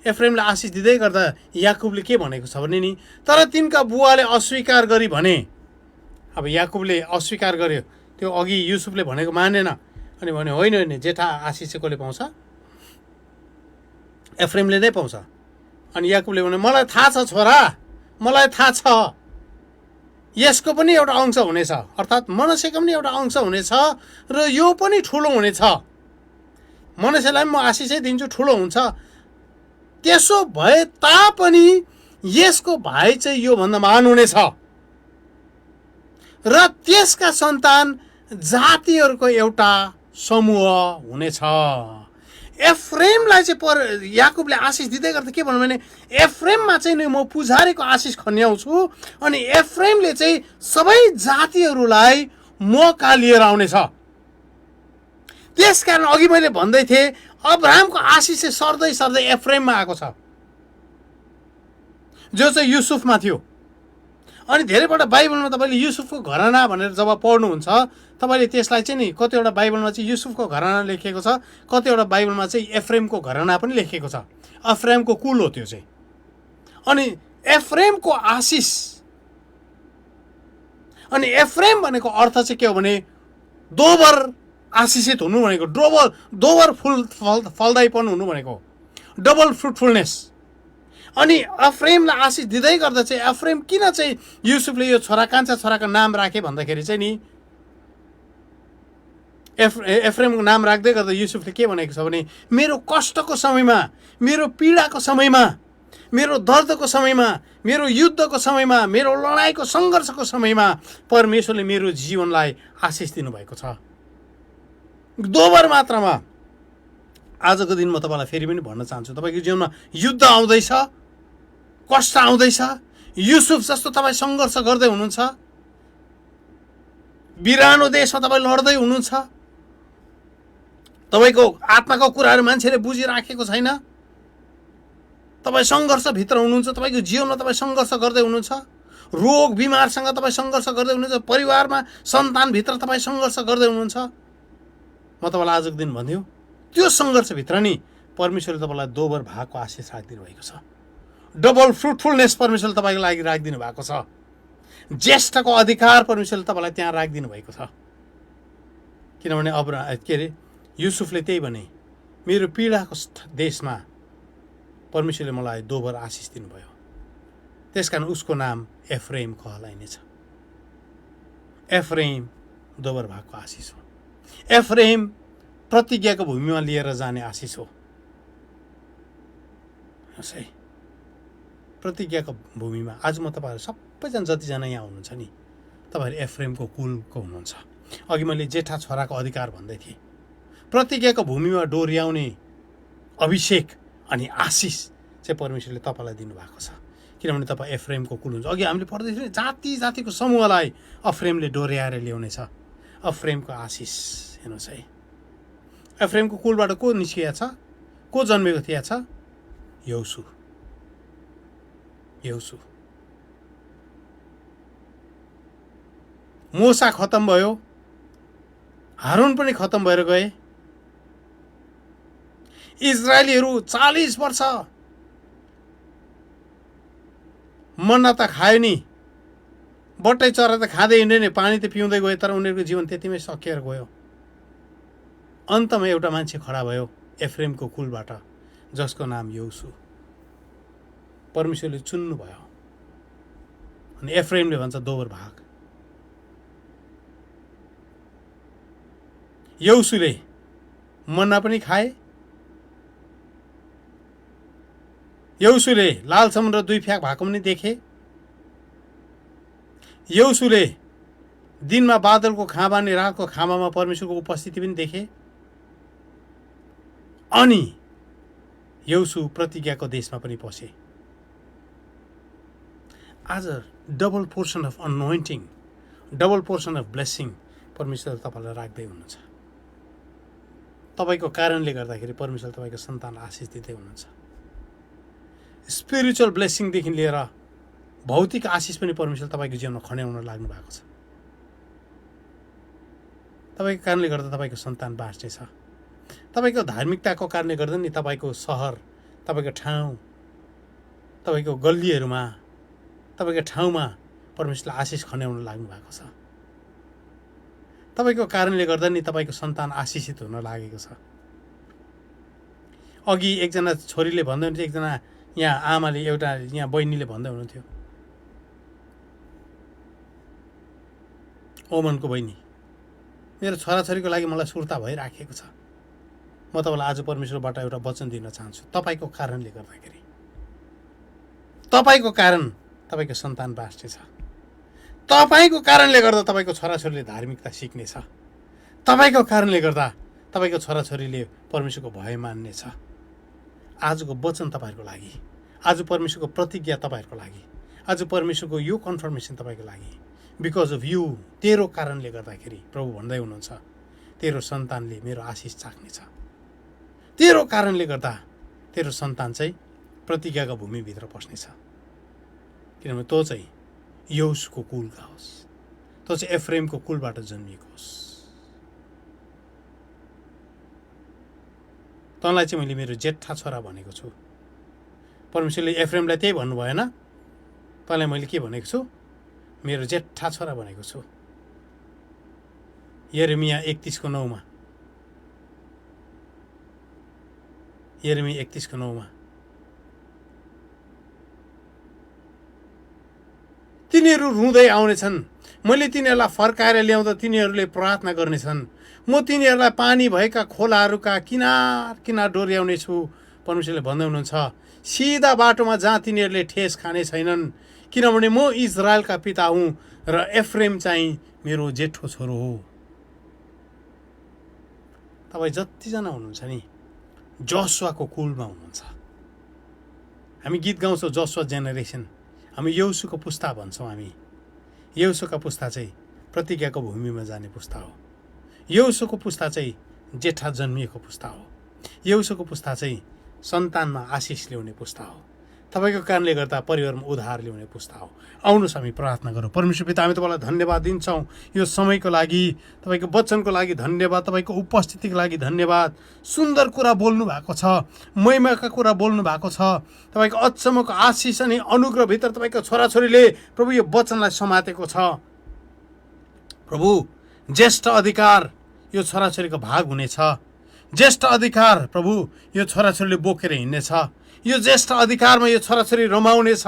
एफ्रेमलाई आशिष दिँदै गर्दा याकुबले के भनेको छ भने नि, तर तिनका बुवाले अस्वीकार गरी भने। अब याकुबले अस्वीकार गर्यो, त्यो अघि युसुफले भनेको मानेन। अनि भन्यो, होइन होइन, जेठा आशिष चाहिँ कसले पाउँछ? एफ्रेमले नै पाउँछ। अनि याकुबले भन्यो, मलाई थाहा छ छोरा, मलाई थाहा छ, यसको पनि एउटा अंश हुनेछ, अर्थात् मनसेको पनि एउटा अंश हुनेछ र यो पनि ठुलो हुनेछ। मनसेलाई म आशिषै दिन्छु, ठुलो हुन्छ। त्यसो भए तापनि यसको भाइ चाहिँ योभन्दा महान हुनेछ र त्यसका सन्तान जातिहरूको एउटा समूह हुनेछ। एफ्रेमलाई चाहिँ याकुबले आशिष दिँदै गर्दा के भन्नु भने, एफ्रेममा चाहिँ नि म पुजारीको आशिष खन्याउँछु अनि एफ्रेमले चाहिँ सबै जातिहरूलाई मौका लिएर आउनेछ। त्यसकारण अघि मैले भन्दै थिएँ, अब्राहमको आशिष चाहिँ सर्दै सर्दै एफ्रेममा आएको छ, जो चाहिँ युसुफमा थियो। अनि धेरैपल्ट बाइबलमा तपाईँले युसुफको घराना भनेर जब पढ्नुहुन्छ, तपाईँले त्यसलाई चाहिँ नि कतिवटा बाइबलमा चाहिँ युसुफको घराना लेखिएको छ, कतिवटा बाइबलमा चाहिँ एफ्रेमको घराना पनि लेखिएको छ। एफ्रेमको कुल हो त्यो चाहिँ। अनि एफ्रेमको आशिष, अनि एफ्रेम भनेको अर्थ चाहिँ के हो भने दोबर आशिषित हुनु भनेको, दोबर फलदायीपन हुनु भनेको, डबल फ्रुटफुलनेस। अनि एफ्रेमलाई आशिष दिँदै गर्दा चाहिँ एफ्रेम किन चाहिँ युसुफले यो कान्छा छोराको नाम राखे भन्दाखेरि चाहिँ नि, एफ्रेमको नाम राख्दै गर्दा युसुफले के भनेको छ भने, मेरो कष्टको समयमा, मेरो पीडाको समयमा, मेरो दर्दको समयमा, मेरो युद्धको समयमा, मेरो लडाइँको सङ्घर्षको समयमा परमेश्वरले मेरो जीवनलाई आशिष दिनुभएको छ। दोबर मात्रामा आजको दिन म तपाईँलाई फेरि पनि भन्न चाहन्छु, तपाईँको जीवनमा युद्ध आउँदैछ, कष्ट आउँदैछ, युसुफ जस्तो तपाईँ सङ्घर्ष गर्दै हुनुहुन्छ, बिरानो देशमा तपाईँ लड्दै हुनुहुन्छ, तपाईँको आत्माको कुराहरू मान्छेले बुझिराखेको छैन, तपाईँ सङ्घर्षभित्र हुनुहुन्छ, तपाईँको जीवनमा तपाईँ सङ्घर्ष गर्दै हुनुहुन्छ, रोग बिमारसँग तपाईँ सङ्घर्ष गर्दै हुनुहुन्छ, परिवारमा सन्तानभित्र तपाईँ सङ्घर्ष गर्दै हुनुहुन्छ। म तपाईँलाई आजको दिन भन्दियो, त्यो सङ्घर्षभित्र नि परमेश्वरले तपाईँलाई दोबर भागको आशिष राखिदिनु भएको छ। डबल फ्रुटफुलनेस परमेश्वरले तपाईँको लागि राखिदिनु भएको छ। ज्येष्ठको अधिकार परमेश्वरले तपाईँलाई त्यहाँ राखिदिनु भएको छ। किनभने युसुफले त्यही भने, मेरो पीडाको देशमा परमेश्वरले मलाई दोबर आशिष दिनुभयो, त्यसकारण उसको नाम एफ्रेम कहलाइनेछ। एफ्रेम दोबर भागको आशिष हो। एफ्रेम प्रतिज्ञाको भूमिमा लिएर जाने आशिष हो। है प्रतिज्ञाको भूमिमा आज म तपाईँहरू सबैजना जतिजना यहाँ हुनुहुन्छ नि, तपाईँहरू एफ्रेमको कुलको हुनुहुन्छ। अघि मैले जेठा छोराको अधिकार भन्दै थिएँ। प्रतिज्ञाको भूमिमा डोर्याउने अभिषेक अनि आशिष चाहिँ परमेश्वरले तपाईँलाई दिनुभएको छ, किनभने तपाईँ एफ्रेमको कुल हुन्छ। अघि हामीले पढ्दै थियौँ, जाति जातिको समूहलाई अफ्रेमले डोर्याएर ल्याउनेछ। अफ्रेमको आशिष हेर्नुहोस् है। एफ्रेमको कुलबाट को निस्किया छ, को जन्मेको थिया छ? यहोशू। मोसा खत्तम भयो, हारुन पनि खत्तम भएर गए। इजरायलीहरू 40 वर्ष मन्ना त खायो नि, बट्टै चरा त खाँदै हिँड्यो नि, पानी त पिउँदै गयो, तर उनीहरूको जीवन त्यतिमै सकिएर गयो। अन्तमा एउटा मान्छे खडा भयो एफ्रेमको कुलबाट, जसको नाम यहोशू। परमेश्वरले चुन्नु भयो अनि एफ्रेमले भन्छ दोबर भाग। यहोशूले मन्ना पनि खाए, यहोशूले लाल समुद्र 2 फ्याक भएको पनि देखे, यहोशूले दिनमा बादलको खाँबा अनि रातको खाँबामा परमेश्वरको उपस्थिति पनि देखे। अनि यहोशू प्रतिज्ञाको देशमा पनि पसे। आज double portion of anointing, double portion of blessing परमेश्वरले तपाईँलाई राख्दै हुनुहुन्छ। तपाईँको कारणले गर्दाखेरि परमेश्वरले तपाईँको सन्तानलाई आशिष दिँदै हुनुहुन्छ। स्पिरिचुअल ब्लेसिङदेखि लिएर भौतिक आशिष पनि परमेश्वरले तपाईँको जीवनमा खन्याउन लाग्नु भएको छ। तपाईँको कारणले गर्दा तपाईँको सन्तान बाँच्नेछ। तपाईँको धार्मिकताको कारणले गर्दा नि तपाईँको सहर, तपाईँको ठाउँ, तपाईँको गल्लीहरूमा, तपाईँको ठाउँमा परमेश्वरले आशिष खन्याउन लाग्नु भएको छ। तपाईँको कारणले गर्दा नि तपाईँको सन्तान आशिषित हुन लागेको छ। अघि एकजना छोरीले भन्दै हुन्थ्यो, एकजना यहाँ आमाले, एउटा यहाँ बहिनीले भन्दै हुनुहुन्थ्यो, ओमनको बहिनी, मेरो छोराछोरीको लागि मलाई सुर्ता भइराखेको छ। म तपाईँलाई आज परमेश्वरबाट एउटा वचन दिन चाहन्छु। तपाईँको कारणले गर्दाखेरि, तपाईँको कारण तपाईँको सन्तान बाँच्नेछ। तपाईँको कारणले गर्दा तपाईँको छोराछोरीले धार्मिकता सिक्नेछ। तपाईँको कारणले गर्दा तपाईँको छोराछोरीले परमेश्वरको भय मान्नेछ। आजको वचन तपाईँहरूको लागि, आज परमेश्वरको प्रतिज्ञा तपाईँहरूको लागि, आज परमेश्वरको यो कन्फर्मेसन तपाईँको लागि। बिकज अफ यु, तेरो कारणले गर्दाखेरि प्रभु भन्दै हुनुहुन्छ, तेरो सन्तानले मेरो आशिष चाख्नेछ। तेरो कारणले गर्दा तेरो सन्तान चाहिँ प्रतिज्ञाको भूमिभित्र पस्नेछ। किनभने तँ चाहिँ यहोशूको कुलका होस्, तँ चाहिँ एफ्रेमको कुलबाट जन्मिएको होस्। तँलाई चाहिँ मैले मेरो जेठा छोरा भनेको छु। परमेश्वरले एफ्रेमलाई त्यही भन्नु भएन, तँलाई मैले के भनेको छु? मेरो जेठा छोरा भनेको छु। यिर्मया 31:9 यिर्मया 31:9 तिनीहरू रुँदै आउनेछन्, मैले तिनीहरूलाई फर्काएर ल्याउँदा तिनीहरूले प्रार्थना गर्नेछन्। म तिनीहरूलाई पानी भएका खोलाहरूका किनार किनार डोर्याउनेछु। परमेश्वरले भन्दै हुनुहुन्छ, सिधा बाटोमा जहाँ तिनीहरूले ठेस खाने छैनन्, किनभने म इजरायलका पिता हुँ र एफ्रेम चाहिँ मेरो जेठो छोरो हो। तपाईँ जतिजना हुनुहुन्छ नि जोसुवाको कुलमा हुनुहुन्छ। हामी गीत गाउँछौँ जोसुवा जेनेरेसन, हामी यहोशूको पुस्ता भन्छौँ। हामी यहोशूका पुस्ता चाहिँ प्रतिज्ञाको भूमिमा जाने पुस्ता हो। यहोशूको पुस्ता चाहिँ जेठा जन्मिएको पुस्ता हो। यहोशूको पुस्ता चाहिँ सन्तानमा आशिष ल्याउने पुस्ता हो। तपाईँको कारणले गर्दा परिवारमा उद्धार ल्याउने पुस्ता हो। आउनुहोस् हामी प्रार्थना गरौँ। परमेश्वर पिता, हामी तपाईँलाई धन्यवाद दिन्छौँ यो समयको लागि, तपाईँको वचनको लागि धन्यवाद, तपाईँको उपस्थितिको लागि धन्यवाद। सुन्दर कुरा बोल्नु भएको छ, महिमाका कुरा बोल्नु भएको छ। तपाईँको अचम्मको आशिष अनि अनुग्रहभित्र तपाईँको छोराछोरीले प्रभु यो वचनलाई समातेको छ। प्रभु, ज्येष्ठ अधिकार यो छोराछोरीको भाग हुनेछ। ज्येष्ठ अधिकार प्रभु यो छोराछोरीले बोकेर हिँड्नेछ। यो ज्येष्ठ अधिकारमा यो छोराछोरी रमाउनेछ।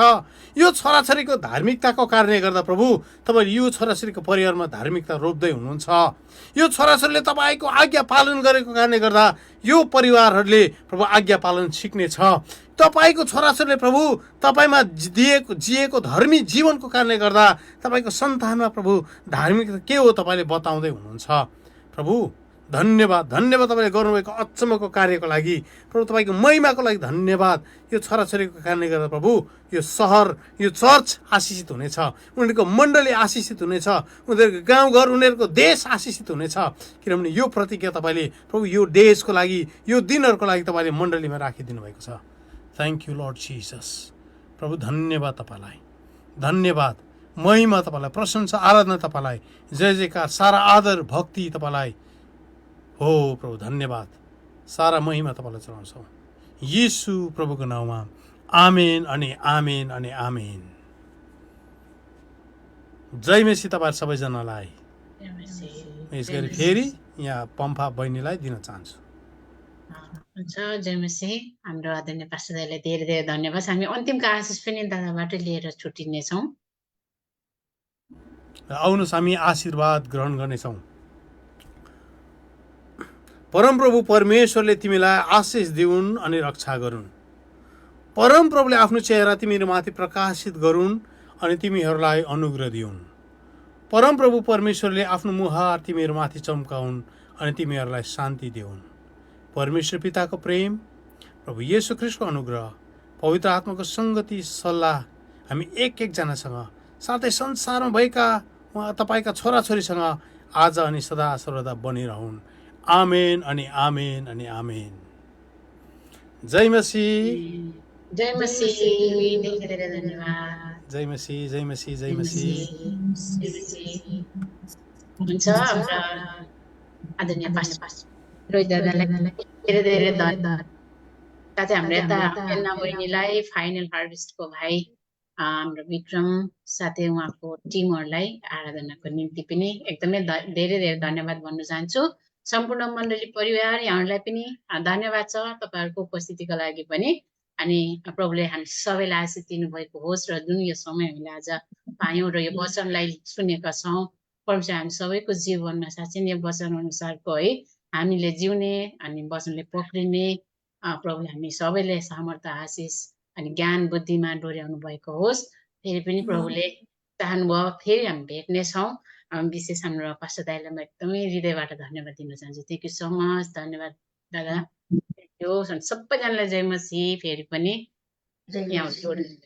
यो छोराछोरीको धार्मिकताको कारणले गर्दा प्रभु तपाईँ यो छोराछोरीको परिवारमा धार्मिकता रोप्दै हुनुहुन्छ। यो छोराछोरीले तपाईँको आज्ञा पालन गरेको कारणले गर्दा यो परिवारहरूले प्रभु आज्ञा पालन सिक्नेछ। तपाईँको छोराछोरीले प्रभु तपाईँमा जिएको धर्मी जीवनको कारणले गर्दा तपाईँको सन्तानमा प्रभु धार्मिकता के हो तपाईँले बताउँदै हुनुहुन्छ। प्रभु धन्यवाद, धन्यवाद तपाईँले गर्नुभएको अचम्मको कार्यको लागि। प्रभु तपाईँको महिमाको लागि धन्यवाद। यो छोराछोरीको कारणले गर्दा प्रभु यो सहर, यो चर्च आशिषित हुनेछ, उनीहरूको मण्डली आशिषित हुनेछ, उनीहरूको गाउँघर, उनीहरूको देश आशिषित हुनेछ। किनभने यो प्रतिज्ञा तपाईँले प्रभु यो देशको लागि, यो दिनहरूको लागि तपाईँले मण्डलीमा राखिदिनु भएको छ। थ्याङ्क यू लर्ड जिसस। प्रभु धन्यवाद तपाईँलाई, धन्यवाद, महिमा तपाईँलाई, प्रशंसा आराधना तपाईँलाई, जय जयकार, सारा आदर भक्ति तपाईँलाई हो। प्रभु धन्यवाद, सारा महिमा तपाईँलाई चलाउँछौँ यीशु प्रभुको नाउँमा। आमेन अनि आमेन अनि आमेन। जय मेसी तपाईँ सबैजनालाई। यस गरी फेरि यहाँ पम्फा बहिनीलाई दिन चाहन्छु। हुन्छ, जय मसीह। हाम्रो आदरणीय पास्टर दाइलाई धेरै धेरै धन्यवाद। हामी अन्तिमका आशिष पनि दादाबाट लिएर छुट्टिनेछौँ। आउनुहोस् हामी आशीर्वाद ग्रहण गर्नेछौँ। परमप्रभु परमेश्वरले तिमीलाई आशिष दिउन् अनि रक्षा गरून्। परमप्रभुले आफ्नो चेहरा तिमीहरूमाथि प्रकाशित गरून् अनि तिमीहरूलाई अनुग्रह दिउन्। परमप्रभु परमेश्वरले आफ्नो मुहार तिमीहरूमाथि चम्काउन् अनि तिमीहरूलाई शान्ति दिउन्। परमेश्वर पिताको प्रेम, प्रभु येशू ख्रीष्टको अनुग्रह, पवित्र आत्माको सङ्गति सल्लाह हामी एक एकजनासँग साथै संसारमा भएका तपाईँका छोराछोरीसँग आज अनि सदा सर्वदा बनिरहन्। आमेन अनि आमेन अनि आमेन। जय मसीह, जय मसीह। धेरै धन्यवाद। जय मसीह, जय मसीह, जय मसीह। हुन्छ, हाम्रा आदरणीय पास्टर रोहित दादालाई धेरै धेरै धन्यवाद। साथै हाम्रो यता एल्ना बहिनीलाई, फाइनल हार्भेस्टको भाइ हाम्रो विक्रम, साथै उहाँको टिमहरूलाई आराधनाको निम्ति पनि एकदमै धेरै धेरै धन्यवाद भन्न चाहन्छु। सम्पूर्ण मण्डली परिवार यहाँहरूलाई पनि धन्यवाद छ तपाईँहरूको उपस्थितिको लागि पनि। अनि प्रभुले हामी सबैलाई आशिष दिनुभएको होस् र जुन यो समय हामीले आज पायौँ र यो वचनलाई सुनेका छौँ, परमेश्वर हामी सबैको जीवनमा साँच्चै नै वचन अनुसारको है हामीले जिउने अनि वचनले पक्रिने प्रभुले हामी सबैले सामर्थ्य, आशिष अनि ज्ञान बुद्धिमा डोर्याउनु भएको होस्। फेरि पनि प्रभुले चाहनुभयो फेरि हामी भेट्नेछौँ। विशेष हाम्रो पास्टर दाइलाई म एकदमै हृदयबाट धन्यवाद दिन चाहन्छु। Thank you so much. धन्यवाद दादा। सबैजनालाई जय मसीह। फेरि पनि यहाँ सबैजनालाई